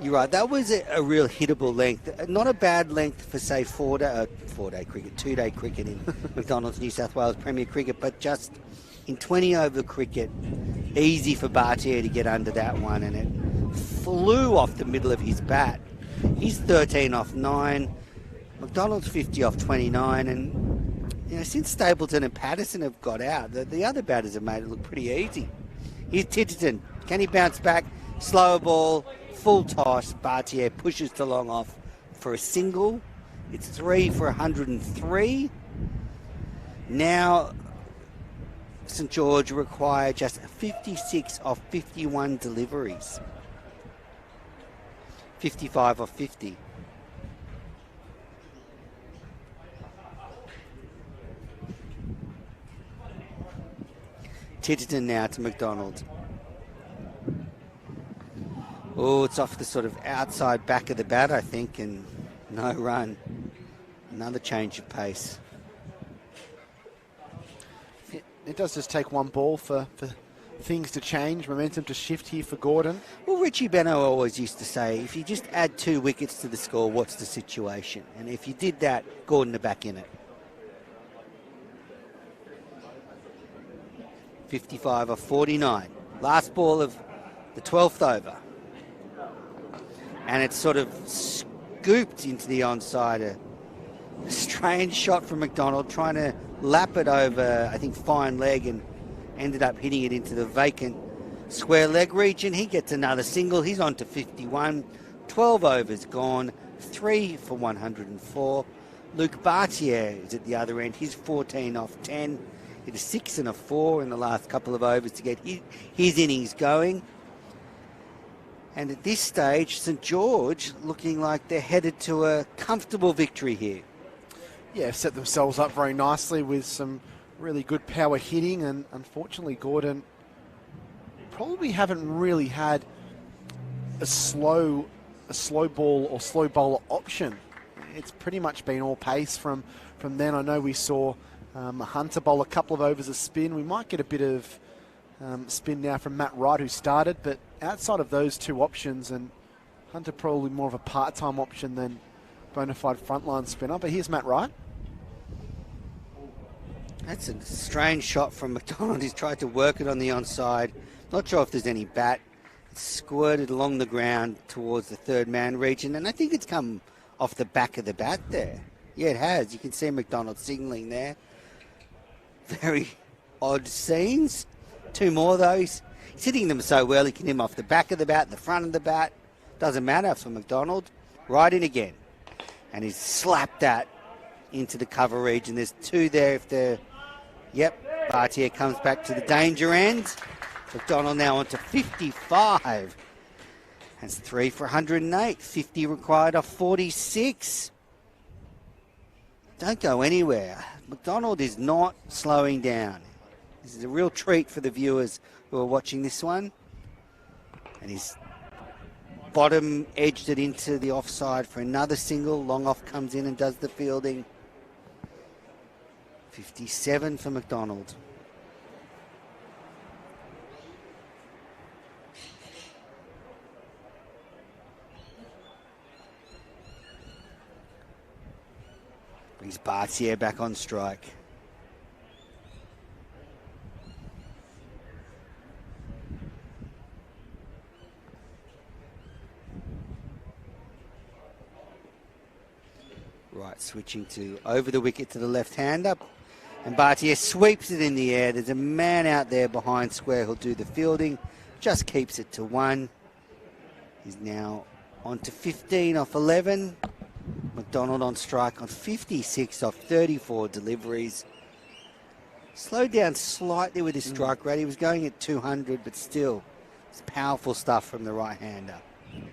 You're right, that was a real hittable length. Not a bad length for, say, 4-day cricket, 2-day cricket in McDonald's New South Wales Premier Cricket, but just in 20-over cricket, easy for Bartier to get under that one, and it flew off the middle of his bat. He's 13 off 9. McDonald's 50 off 29. And, since Stapleton and Patterson have got out, the other batters have made it look pretty easy. Here's Titterton. Can he bounce back? Slower ball, full toss. Bartier pushes to long off for a single. It's 3 for 103. Now, St George require just 56 off 51 deliveries. 55 off 50. Titterton now to McDonald. Oh, it's off the sort of outside back of the bat, I think, and no run. Another change of pace. It does just take one ball for things to change, momentum to shift here for Gordon. Well, Richie Beno always used to say, if you just add 2 wickets to the score, what's the situation? And if you did that, Gordon are back in it. 55 off 49. Last ball of the 12th over. And it's sort of scooped into the onside. A strange shot from McDonald, trying to lap it over, I think, fine leg, and ended up hitting it into the vacant square leg region. He gets another single. He's on to 51. 12 overs gone. 3 for 104. Luke Bartier is at the other end. He's 14 off 10. Hit a 6 and a 4 in the last couple of overs to get his innings going. And at this stage, St George looking like they're headed to a comfortable victory here. Yeah, set themselves up very nicely with some really good power hitting, and unfortunately Gordon probably haven't really had a slow ball or slow bowler option. It's pretty much been all pace from then. I know we saw Hunter bowl a couple of overs of spin. We might get a bit of spin now from Matt Wright, who started, but outside of those two options, and Hunter probably more of a part-time option than bona fide frontline spinner. But here's Matt Wright. That's a strange shot from McDonald. He's tried to work it on the onside. Not sure if there's any bat. It's squirted along the ground towards the third man region, and I think it's come off the back of the bat there. Yeah, it has. You can see McDonald signalling there. Very odd scenes. Two more, though. He's hitting them so well, he can hit them off the back of the bat, the front of the bat. Doesn't matter for McDonald. Right in again. And he's slapped that into the cover region. There's two there if they're... Yep, Bartier comes back to the danger end. McDonald now on to 55. That's 3 for 108. 50 required off 46. Don't go anywhere. McDonald is not slowing down. This is a real treat for the viewers who are watching this one. And he's bottom edged it into the offside for another single. Long off comes in and does the fielding. 57 for McDonald. Brings Bartier back on strike. Right, switching to over the wicket to the left-hander. And Bartier sweeps it in the air. There's a man out there behind square who'll do the fielding. Just keeps it to 1. He's now on to 15 off 11. McDonald on strike on 56 off 34 deliveries. Slowed down slightly with his strike rate. He was going at 200, but still, it's powerful stuff from the right-hander.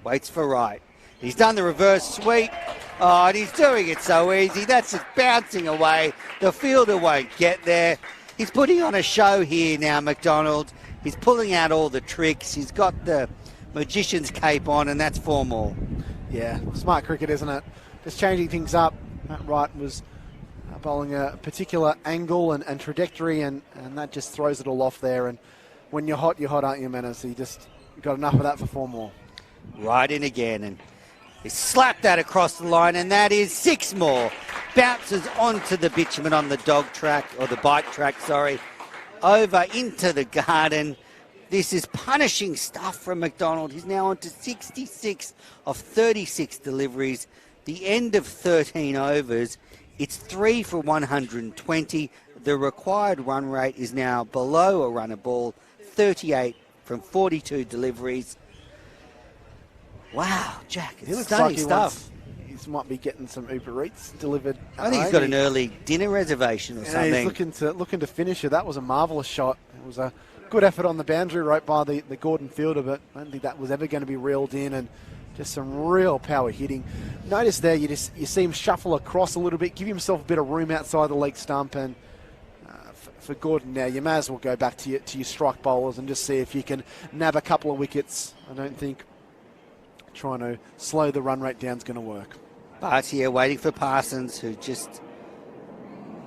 Waits for right. He's done the reverse sweep. Oh, and he's doing it so easy. That's just bouncing away. The fielder won't get there. He's putting on a show here now, McDonald. He's pulling out all the tricks. He's got the magician's cape on, and that's 4 more. Yeah, smart cricket, isn't it? Just changing things up. Matt Wright was bowling a particular angle and trajectory, and that just throws it all off there. And when you're hot, aren't you, Menace? So you just got enough of that for 4 more. Right in again, and he slapped that across the line, and that is 6 more. Bounces onto the bitumen on the dog track, or the bike track, sorry. Over into the garden. This is punishing stuff from McDonald. He's now on to 66 of 36 deliveries. The end of 13 overs. It's 3 for 120. The required run rate is now below a run a ball. 38 from 42 deliveries. Wow, Jack, it's stunning stuff. He might be getting some Uber Eats delivered. I think he's got an early dinner reservation or something. He's looking to finish it. That was a marvellous shot. It was a good effort on the boundary rope by the Gordon fielder, but I don't think that was ever going to be reeled in, and just some real power hitting. Notice there, you see him shuffle across a little bit, give himself a bit of room outside the leg stump, and for Gordon now, you may as well go back to your strike bowlers and just see if you can nab a couple of wickets. I don't think trying to slow the run rate down is going to work. Bartier waiting for Parsons, who just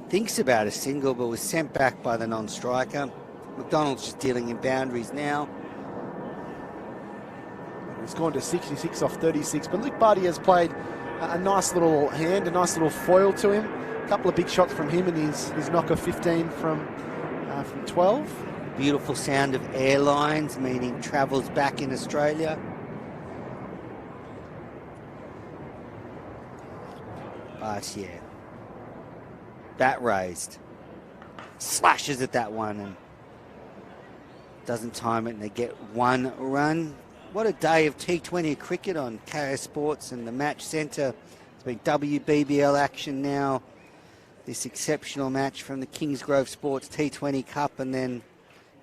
thinks about a single but was sent back by the non-striker. McDonald's just dealing in boundaries now. He's gone to 66 off 36, but Luke Barty has played a nice little hand, a nice little foil to him. A couple of big shots from him, and his knock of 15 from 12. Beautiful sound of airlines, meaning travels back in Australia. Bartier. Bat raised. Slashes at that one and doesn't time it, and they get 1 run. What a day of T20 cricket on KO Sports and the Match Centre. It's been WBBL action now. This exceptional match from the Kingsgrove Sports T20 Cup, and then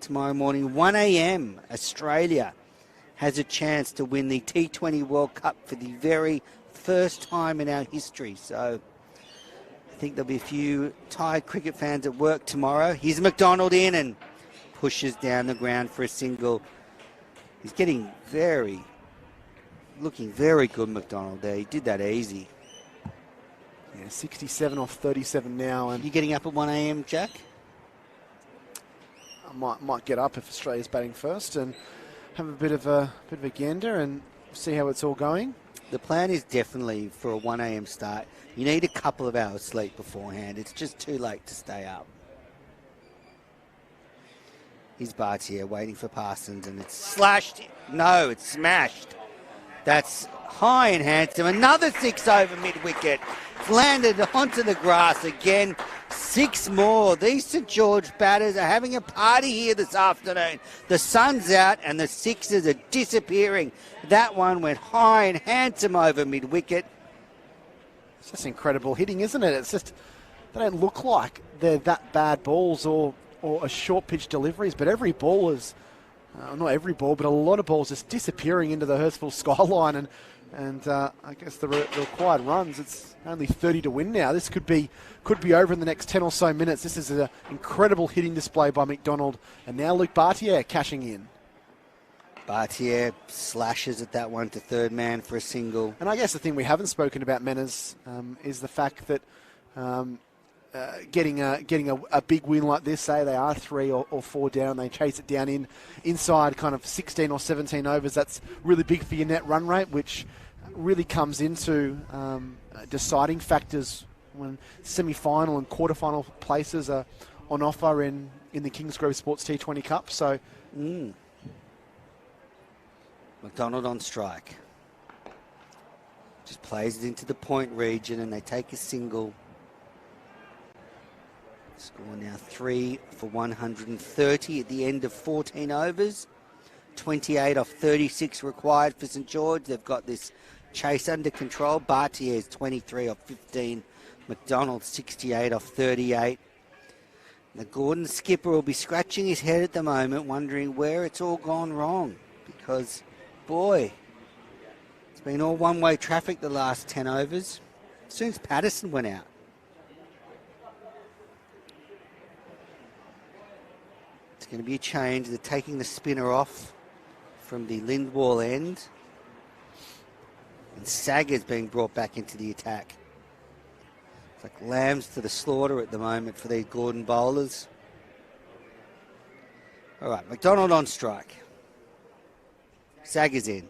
tomorrow morning, 1 a.m, Australia has a chance to win the T20 World Cup for the very first time in our history. So I think there'll be a few tired cricket fans at work tomorrow. Here's McDonald in and pushes down the ground for a single. He's looking very good, McDonald there. He did that easy. Yeah, 67 off 37 now. And you getting up at 1 a.m, Jack? I might get up if Australia's batting first and have a bit of a gander and see how it's all going. The plan is definitely for a 1 a.m. start. You need a couple of hours sleep beforehand. It's just too late to stay up. Here's Bartier waiting for Parsons, and it's slashed. No, it's smashed. That's high and handsome. Another 6 over mid-wicket. It's landed onto the grass again. 6 more. These St George batters are having a party here this afternoon. The sun's out and the 6s are disappearing. That one went high and handsome over mid-wicket. It's just incredible hitting, isn't it? It's just, they don't look like they're that bad balls or a short pitch deliveries, but every ball is, not every ball, but a lot of balls just disappearing into the Hurstville skyline, and I guess the required runs, it's only 30 to win now. This could be over in the next 10 or so minutes. This is an incredible hitting display by McDonald, and now Luke Bartier cashing in. Bartier slashes at that one to third man for a single. And I guess the thing we haven't spoken about, Menners, is the fact that getting a big win like this, say they are 3 or 4 down, they chase it down inside kind of 16 or 17 overs. That's really big for your net run rate, which really comes into deciding factors when semi-final and quarter-final places are on offer in the Kingsgrove Sports T20 Cup. So, McDonald on strike. Just plays it into the point region, and they take a single. Score now 3 for 130 at the end of 14 overs. 28 off 36 required for St George. They've got this chase under control. Bartier's 23 off 15. McDonald 68 off 38. The Gordon skipper will be scratching his head at the moment, wondering where it's all gone wrong. Because, boy, it's been all one-way traffic the last 10 overs. As soon as Patterson went out. It's going to be a change. They're taking the spinner off from the Lindwall end. And Sager's being brought back into the attack. It's like lambs to the slaughter at the moment for these Gordon bowlers. All right, McDonald on strike. Sager's in.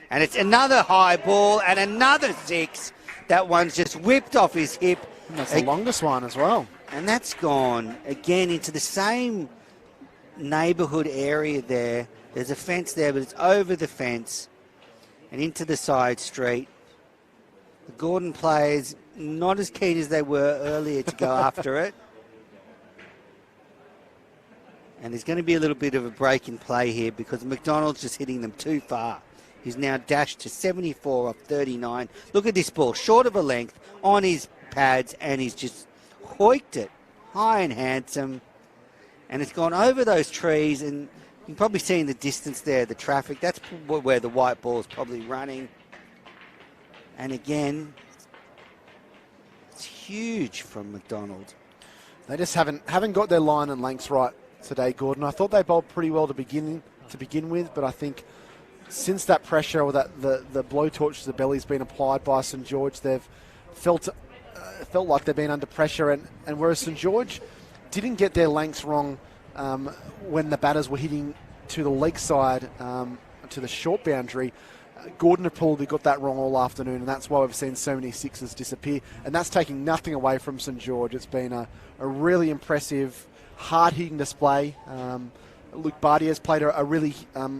And it's another high ball and another 6. That one's just whipped off his hip. And that's the longest one as well. And that's gone again into the same neighbourhood area there. There's a fence there, but it's over the fence and into the side street. The Gordon players not as keen as they were earlier to go after it. And there's going to be a little bit of a break in play here because McDonald's just hitting them too far. He's now dashed to 74 off 39. Look at this ball, short of a length, on his pads, and he's just hoiked it high and handsome. And it's gone over those trees, and you can probably see in the distance there the traffic. That's where the white ball is probably running. And again, it's huge from McDonald. They just haven't got their line and lengths right today, Gordon. I thought they bowled pretty well to begin with, but I think since that pressure or that the blowtorch to the belly's been applied by St George, they've felt like they've been under pressure, and whereas St George didn't get their lengths wrong when the batters were hitting to the leg side, to the short boundary, Gordon had probably got that wrong all afternoon, and that's why we've seen so many 6s disappear. And that's taking nothing away from St George. It's been a really impressive, hard-hitting display. Luke Bardier's played a really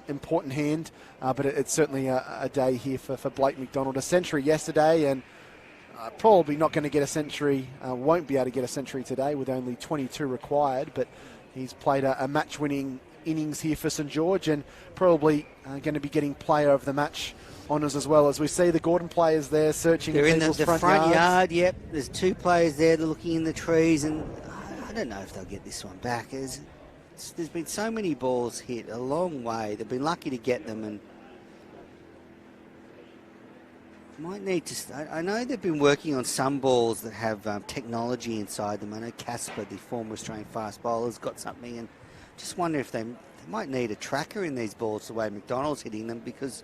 important hand, but it's certainly a day here for Blake McDonald. A century yesterday, and probably not going to get a century, won't be able to get a century today with only 22 required, but he's played a match-winning innings here for St George, and probably going to be getting player of the match honours as well, as we see the Gordon players there searching. They're in the front yard. Yep, there's 2 players there. They're looking in the trees, and I don't know if they'll get this one back. There's been so many balls hit a long way. They've been lucky to get them, and might need to. I know they've been working on some balls that have technology inside them. I know Casper, the former Australian fast bowler, has got something, and just wonder if they might need a tracker in these balls the way McDonald's hitting them, because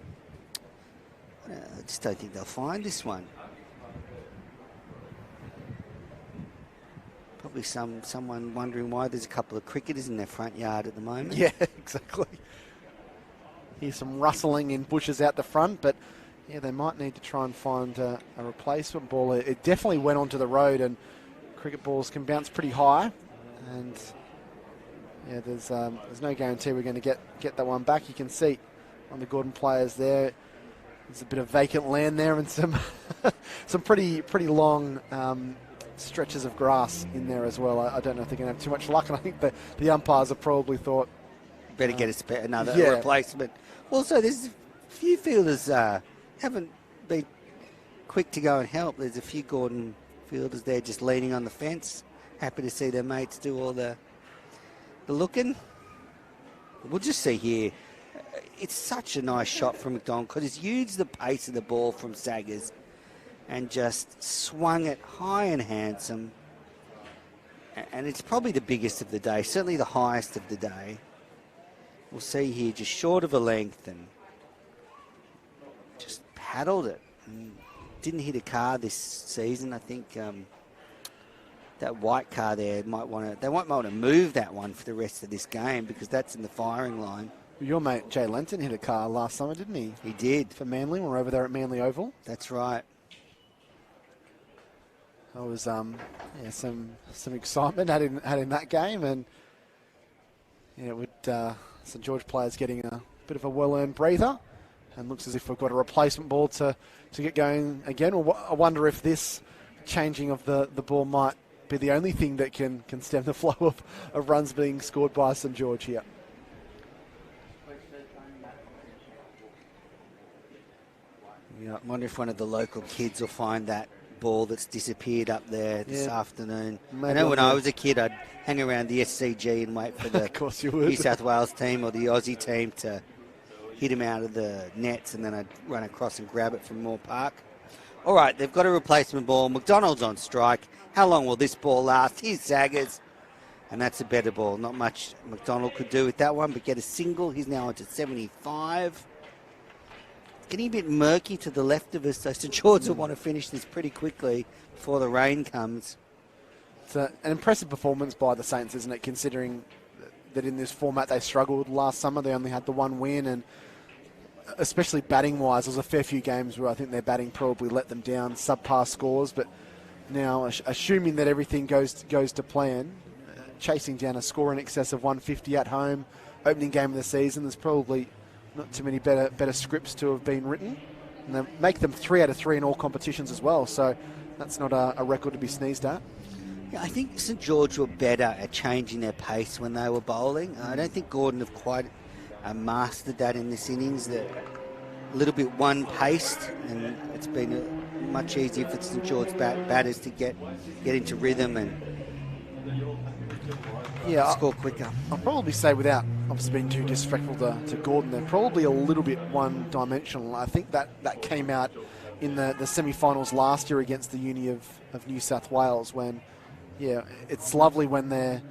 I just don't think they'll find this one. Probably someone wondering why there's a couple of cricketers in their front yard at the moment. Yeah, exactly. Here's some rustling in bushes out the front, but yeah, they might need to try and find a replacement ball. It definitely went onto the road, and cricket balls can bounce pretty high, and yeah, there's no guarantee we're going to get that one back. You can see on the Gordon players there, there's a bit of vacant land there and some some pretty long stretches of grass in there as well. I don't know if they're going to have too much luck, and I think the umpires have probably thought better get another yeah. replacement. Also, there's a few fielders haven't been quick to go and help. There's a few Gordon fielders there just leaning on the fence, happy to see their mates do all the looking. We'll just see here. It's such a nice shot from McDonald because he's used the pace of the ball from Saggers and just swung it high and handsome. And it's probably the biggest of the day, certainly the highest of the day. We'll see here, just short of a length, and just paddled it. And didn't hit a car this season. I think that white car there they might want to move that one for the rest of this game because that's in the firing line. Your mate Jay Lenton hit a car last summer, didn't he? He did. For Manly. We're over there at Manly Oval. That's right. There was some excitement had in that game, and yeah, with St George players getting a bit of a well-earned breather, and looks as if we've got a replacement ball to get going again. I wonder if this changing of the ball might be the only thing that can stem the flow of runs being scored by St George here. Yeah, I wonder if one of the local kids will find that ball that's disappeared up there this afternoon. Maybe I know when I was a kid, I'd hang around the SCG and wait for the of course you would. New South Wales team or the Aussie team to hit him out of the nets, and then I'd run across and grab it from Moore Park. All right, they've got a replacement ball. McDonald's on strike. How long will this ball last? Here's Saggers, and that's a better ball. Not much McDonald could do with that one, but get a single. He's now on to 75. Getting a bit murky to the left of us, so St George will want to finish this pretty quickly before the rain comes. It's an impressive performance by the Saints, isn't it, considering that in this format they struggled last summer. They only had the one win, and especially batting-wise, there was a fair few games where I think their batting probably let them down, subpar scores, but now, assuming that everything goes to plan, chasing down a score in excess of 150 at home, opening game of the season, there's probably not too many better scripts to have been written. And they make them 3 out of 3 in all competitions as well, so that's not a record to be sneezed at. Yeah, I think St George were better at changing their pace when they were bowling. I don't think Gordon have quite mastered that in this innings. They're a little bit one-paced, and it's been much easier for St George batters to get into rhythm and score quicker. I'll probably say, without obviously being too disrespectful to Gordon, they're probably a little bit one-dimensional. I think that came out in the semi-finals last year against the Uni of New South Wales, when, it's lovely when their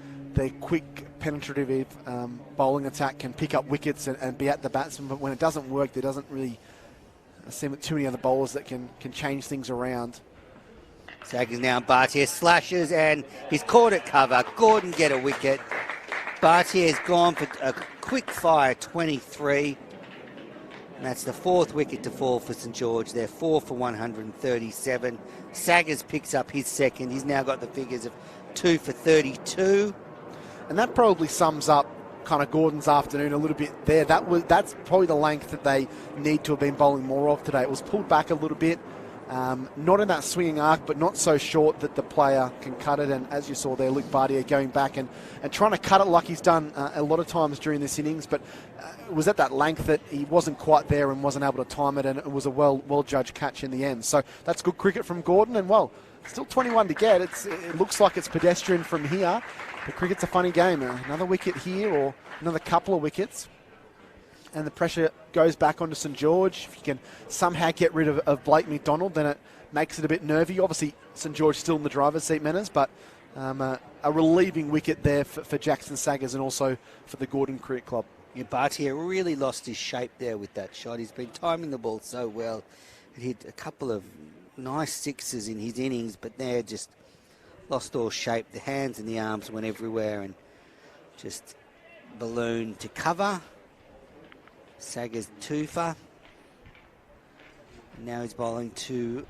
quick, penetrative bowling attack can pick up wickets and be at the batsman, but when it doesn't work, there doesn't really seem too many other bowlers that can change things around. Saggers now, Bartier slashes, and he's caught at cover. Gordon get a wicket. Bartier's gone for a quick fire 23. And that's the 4th wicket to fall for St George. They're 4 for 137. Saggers picks up his second. He's now got the figures of 2 for 32. And that probably sums up kind of Gordon's afternoon a little bit there. That's probably the length that they need to have been bowling more of today. It was pulled back a little bit. Not in that swinging arc, but not so short that the player can cut it. And as you saw there, Luke Bartier going back and trying to cut it like he's done a lot of times during this innings. But it was at that length that he wasn't quite there and wasn't able to time it. And it was a well-judged catch in the end. So that's good cricket from Gordon. And, still 21 to get. It looks like it's pedestrian from here. But cricket's a funny game. Another wicket here or another couple of wickets, and the pressure goes back onto St George. If you can somehow get rid of Blake McDonald, then it makes it a bit nervy. Obviously, St George still in the driver's seat, Manners, but a relieving wicket there for Jackson Saggers and also for the Gordon Cricket Club. Yeah, Bartier really lost his shape there with that shot. He's been timing the ball so well. He hit a couple of nice sixes in his innings, but they're just lost all shape. The hands and the arms went everywhere and just ballooned to cover. Saggers 2 for. Now he's bowling to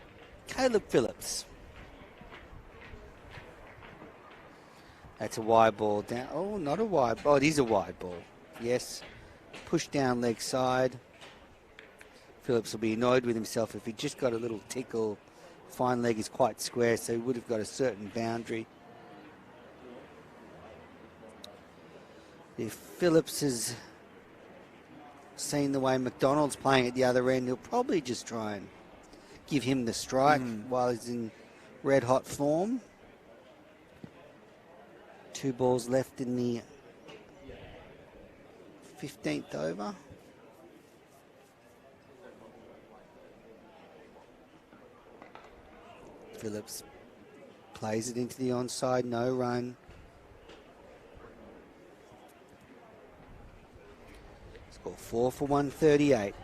Caleb Phillips. That's a wide ball down. Oh, not a wide. Oh, it is a wide ball. Yes. Push down leg side. Phillips will be annoyed with himself if he just got a little tickle. Fine leg is quite square, so he would have got a certain boundary. If Phillips has seen the way McDonald's playing at the other end, he'll probably just try and give him the strike while he's in red hot form. 2 balls left in the 15th over. Phillips plays it into the onside, no run. Score 4 for 138.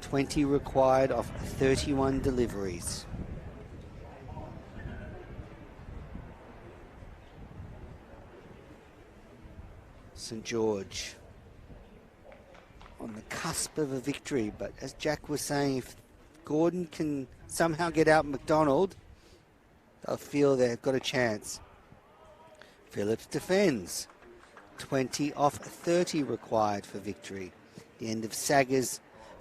20 required off 31 deliveries. St George on the cusp of a victory, but as Jack was saying, if Gordon can somehow get out McDonald, they'll feel they've got a chance. Phillips defends. 20 off 30 required for victory. The end of Saggers'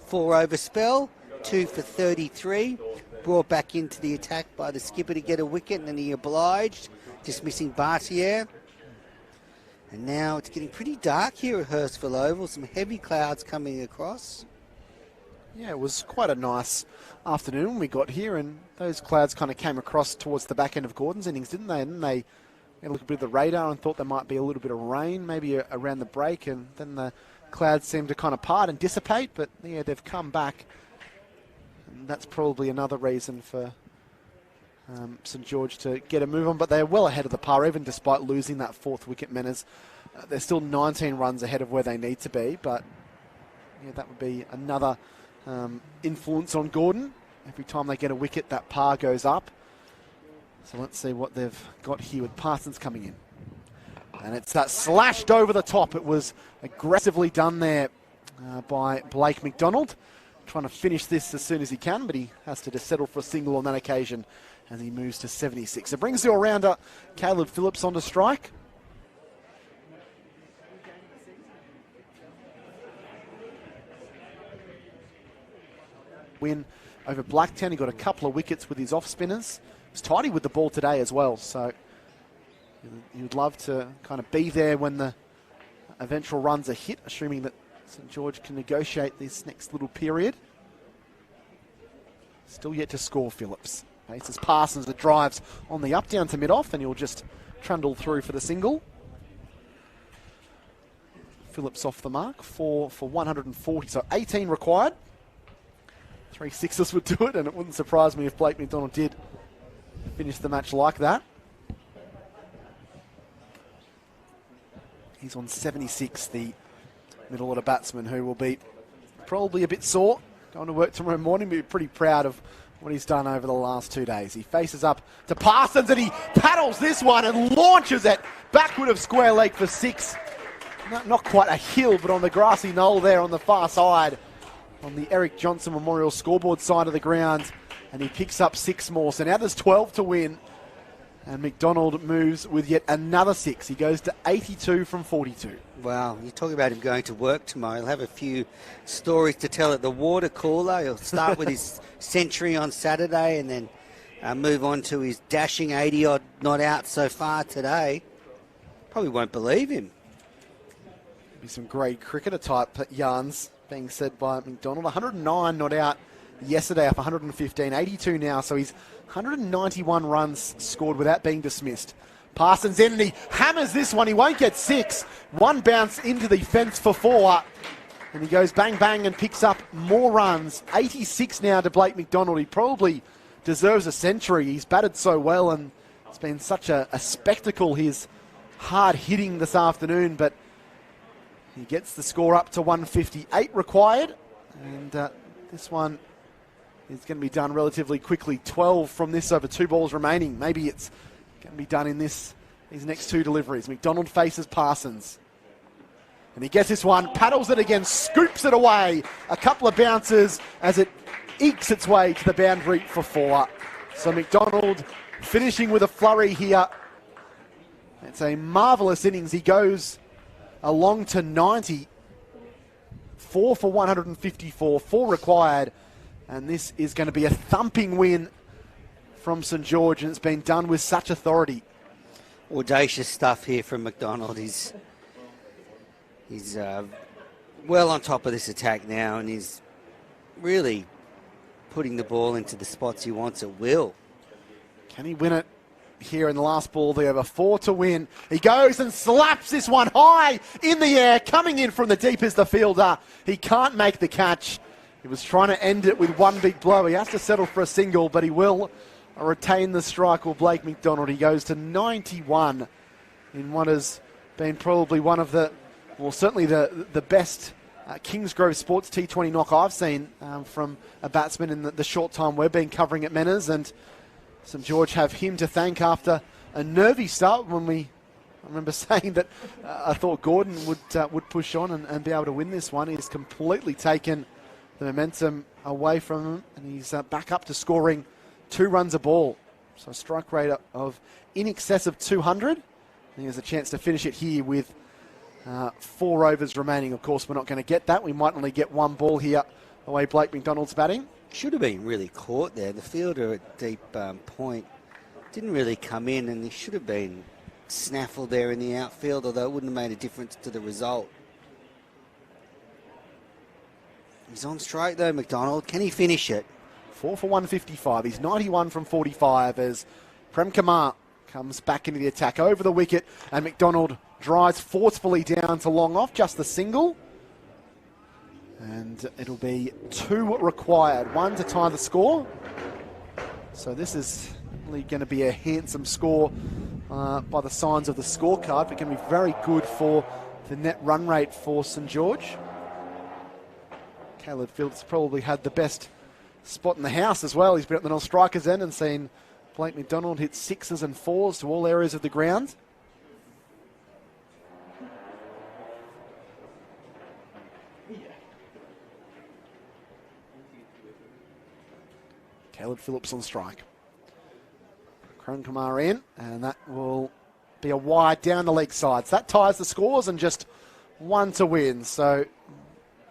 4-over spell. 2 for 33. Brought back into the attack by the skipper to get a wicket, and then he obliged, dismissing Bartier. And now it's getting pretty dark here at Hurstville Oval. Some heavy clouds coming across. Yeah, it was quite a nice afternoon when we got here, and those clouds kind of came across towards the back end of Gordon's innings, didn't they? And then they had a look a bit at the radar and thought there might be a little bit of rain, maybe around the break, and then the clouds seemed to kind of part and dissipate, but yeah, they've come back. And that's probably another reason for St George to get a move on, but they're well ahead of the par, even despite losing that 4th wicket, Menners. They're still 19 runs ahead of where they need to be, but yeah, that would be another influence on Gordon. Every time they get a wicket, that par goes up. So let's see what they've got here with Parsons coming in. And it's slashed over the top. It was aggressively done there by Blake McDonald, trying to finish this as soon as he can, but he has to just settle for a single on that occasion as he moves to 76. It brings the all-rounder Caleb Phillips onto strike. Win over Blacktown. He got a couple of wickets with his off-spinners. He was tidy with the ball today as well, so he would love to kind of be there when the eventual runs are hit, assuming that St George can negotiate this next little period. Still yet to score, Phillips. Faces Parsons that drives on the up down to mid-off, and he'll just trundle through for the single. Phillips off the mark, 4 for 140, so 18 required. 3 sixes would do it, and it wouldn't surprise me if Blake McDonald did finish the match like that. He's on 76, the middle order batsman, who will be probably a bit sore going to work tomorrow morning, but be pretty proud of what he's done over the last 2 days. He faces up to Parsons, and he paddles this one and launches it backward of square leg for 6. Not quite a hill, but on the grassy knoll there on the far side, on the Eric Johnson Memorial scoreboard side of the ground, and he picks up 6 more. So now there's 12 to win, and McDonald moves with yet another 6. He goes to 82 from 42. Wow, you talk about him going to work tomorrow. He'll have a few stories to tell at the water cooler. He'll start with his century on Saturday and then move on to his dashing 80-odd not out so far today. Probably won't believe him. Be some great cricketer type yarns being said by McDonald. 109 not out yesterday off 115, 82 now, so he's 191 runs scored without being dismissed. Parsons in, and he hammers this one. He won't get 6. One bounce into the fence for 4, and he goes bang bang and picks up more runs. 86 now to Blake McDonald. He probably deserves a century. He's batted so well, and it's been such a spectacle, his hard hitting this afternoon, but he gets the score up to 158 required, and this one is going to be done relatively quickly. 12 from this over 2 balls remaining. Maybe it's Can be done in these next two deliveries. McDonald faces Parsons. And he gets this one, paddles it again, scoops it away. A couple of bounces as it ekes its way to the boundary for 4. So McDonald finishing with a flurry here. It's a marvellous innings. He goes along to 90. 4 for 154, 4 required. And this is going to be a thumping win from St George, and it's been done with such authority. Audacious stuff here from McDonald. He's well on top of this attack now, and he's really putting the ball into the spots he wants at will. Can he win it here in the last ball? They have a 4 to win. He goes and slaps this one high in the air. Coming in from the deep is the fielder. He can't make the catch. He was trying to end it with one big blow. He has to settle for a single, but he will retain the strike. Or Blake McDonald, he goes to 91 in what has been probably one of the, well, certainly the best Kingsgrove Sports T20 knock I've seen from a batsman in the short time we've been covering at Menners. And St George have him to thank after a nervy start when I remember saying that I thought Gordon would push on and be able to win this one. He's completely taken the momentum away from him, and he's back up to scoring 2 runs a ball. So a strike rate of in excess of 200. He has a chance to finish it here with 4 overs remaining. Of course, we're not going to get that. We might only get 1 ball here the way Blake McDonald's batting. Should have been really caught there. The fielder at deep point didn't really come in, and he should have been snaffled there in the outfield, although it wouldn't have made a difference to the result. He's on straight though, McDonald. Can he finish it? 4 for 155. He's 91 from 45 as Prem Kumar comes back into the attack over the wicket, and McDonald drives forcefully down to long off, just the single. And it'll be 2 required, 1 to tie the score. So this is really going to be a handsome score by the signs of the scorecard, but can be very good for the net run rate for St George. Caleb Phillips probably had the best spot in the house as well. He's been at the non-strikers end and seen Blake McDonald hit 6s and 4s to all areas of the ground. Caleb Phillips on strike. Karan Kumar in, and that will be a wide down the leg side. So that ties the scores and just 1 to win. So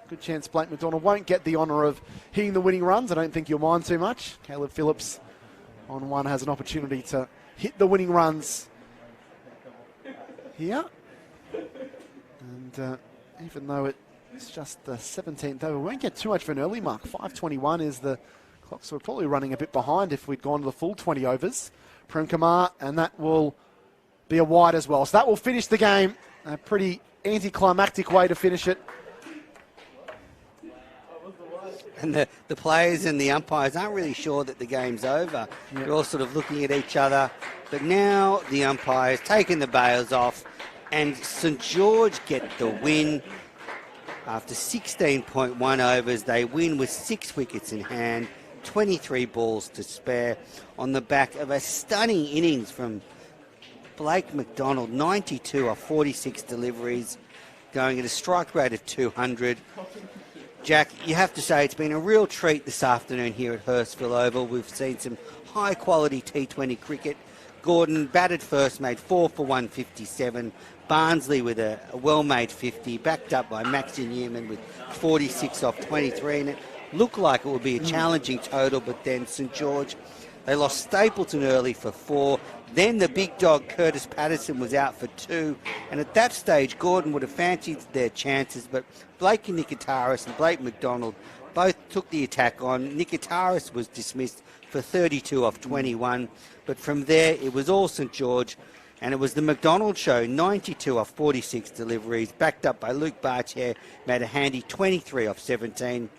good chance Blake McDonald won't get the honour of hitting the winning runs. I don't think you'll mind too much. Caleb Phillips on 1 has an opportunity to hit the winning runs here. And even though it's just the 17th over, we won't get too much of an early mark. 5:21 is the clock, so we're probably running a bit behind if we'd gone to the full 20 overs. Prem Kumar, and that will be a wide as well. So that will finish the game. A pretty anticlimactic way to finish it. And the players and the umpires aren't really sure that the game's over. Yep. They're all sort of looking at each other. But now the umpire's taken the bails off, and St George get the win. After 16.1 overs, they win with 6 wickets in hand, 23 balls to spare, on the back of a stunning innings from Blake McDonald, 92 of 46 deliveries, going at a strike rate of 200. Jack, you have to say it's been a real treat this afternoon here at Hurstville Oval. We've seen some high-quality T20 cricket. Gordon batted first, made 4 for 157. Barnsley with a well-made 50, backed up by Maxi Newman with 46 off 23. And it looked like it would be a challenging total, but then St George, they lost Stapleton early for 4. Then the big dog, Curtis Patterson, was out for 2. And at that stage, Gordon would have fancied their chances, but Blake Nikitaris and Blake McDonald both took the attack on. Nikitaris was dismissed for 32 off 21. But from there, it was all St George. And it was the McDonald show, 92 off 46 deliveries, backed up by Luke Barchier, made a handy 23 off 17.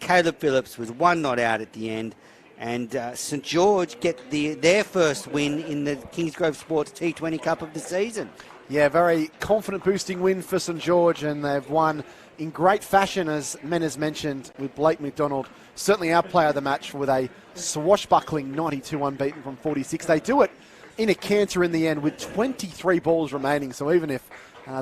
Caleb Phillips was 1 not out at the end. And St George get their first win in the Kingsgrove Sports T20 Cup of the season. Yeah, very confident-boosting win for St George, and they've won in great fashion, as Men has mentioned, with Blake McDonald, certainly our player of the match, with a swashbuckling 92 unbeaten from 46. They do it in a canter in the end with 23 balls remaining. So even if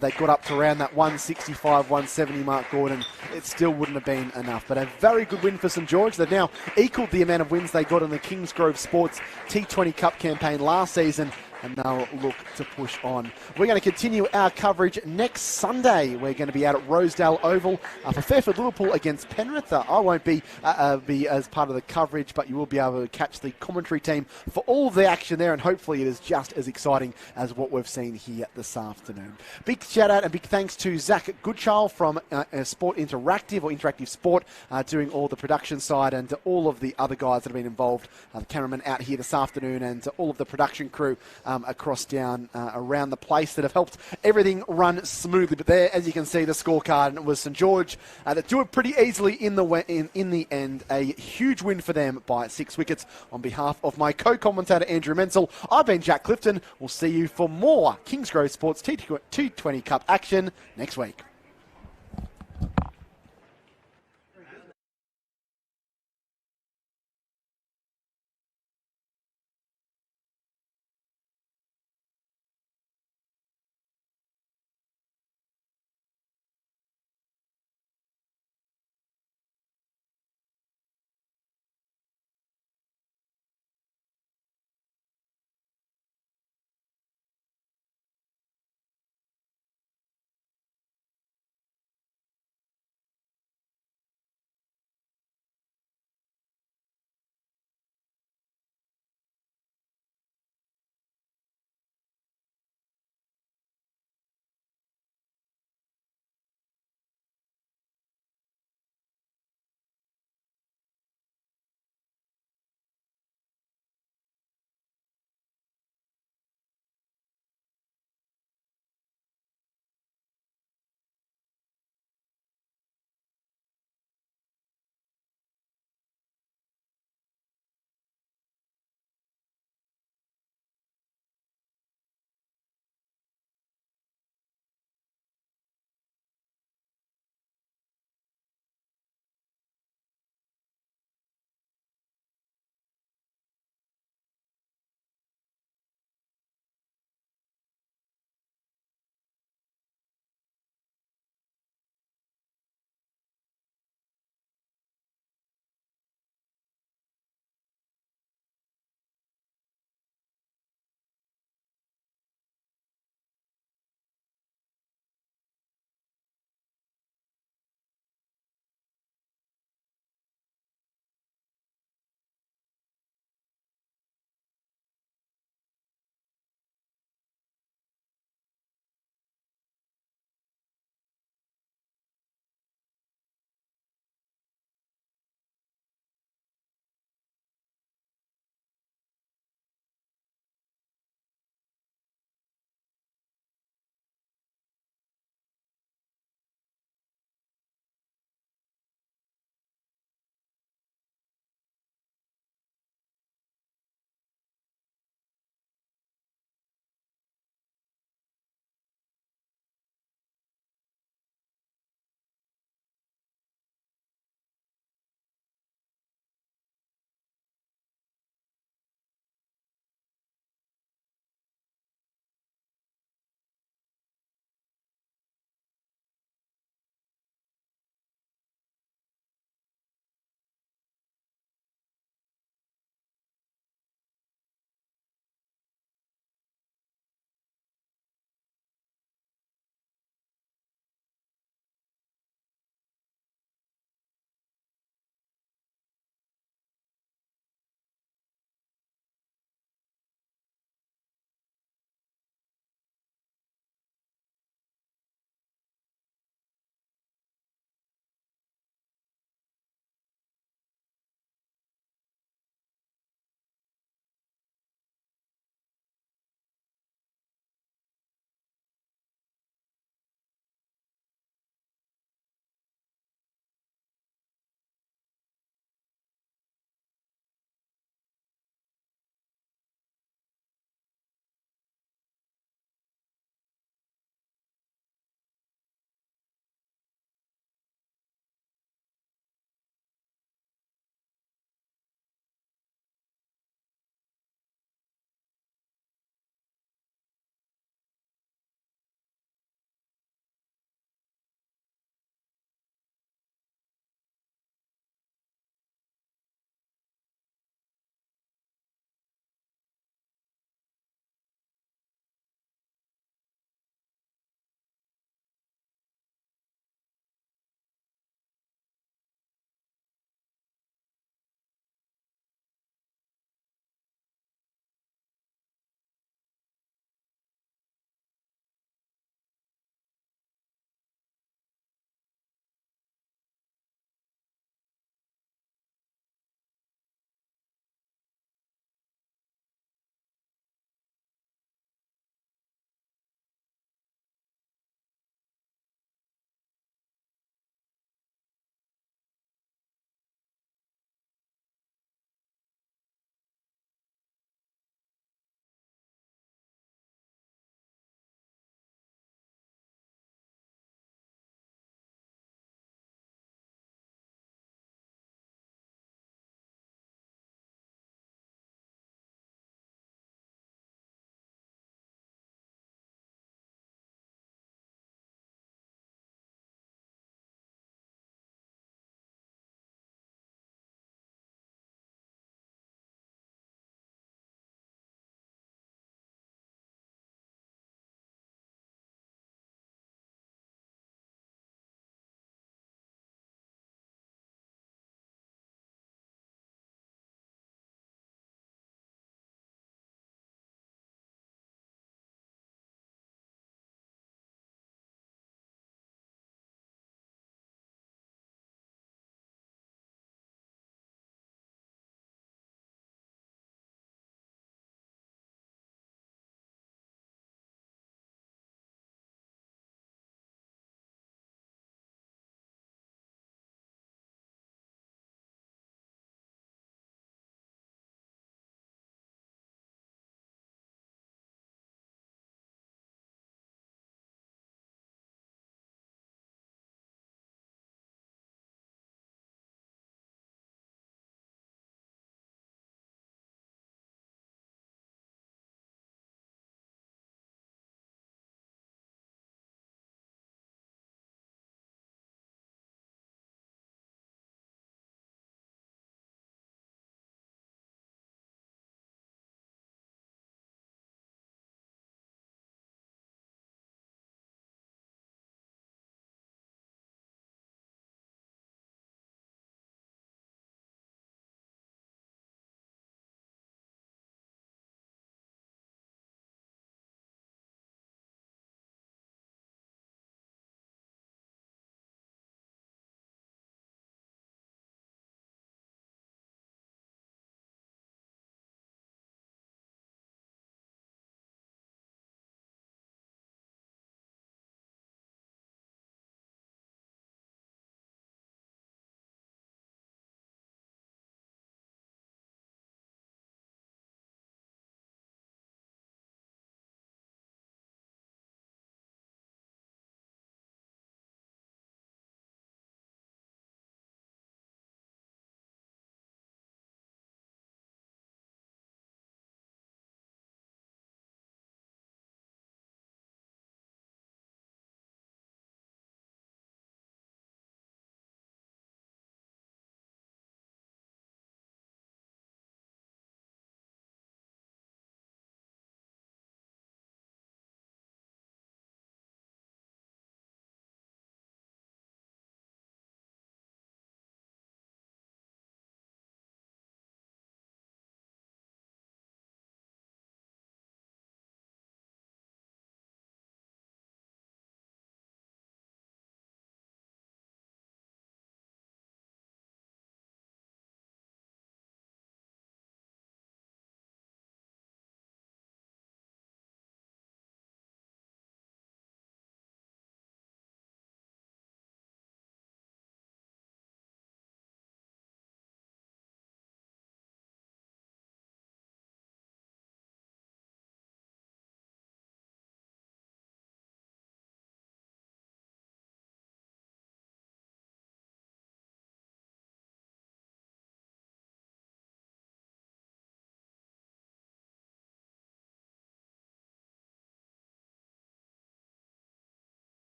they got up to around that 165, 170 mark, Gordon, it still wouldn't have been enough. But a very good win for St George. They've now equalled the amount of wins they got in the Kingsgrove Sports T20 Cup campaign last season, and they'll look to push on. We're going to continue our coverage next Sunday. We're going to be out at Rosedale Oval for Fairfield Liverpool against Penrith. I won't be as part of the coverage, but you will be able to catch the commentary team for all of the action there, and hopefully it is just as exciting as what we've seen here this afternoon. Big shout out and big thanks to Zach Goodchild from Sport Interactive, or Interactive Sport, doing all the production side, and to all of the other guys that have been involved, the cameraman out here this afternoon, and to all of the production crew across down around the place that have helped everything run smoothly. But there, as you can see, the scorecard was St George that do it pretty easily in the end. A huge win for them by 6 wickets. On behalf of my co-commentator Andrew Menzel, I've been Jack Clifton. We'll see you for more Kingsgrove Sports T20 Cup action next week.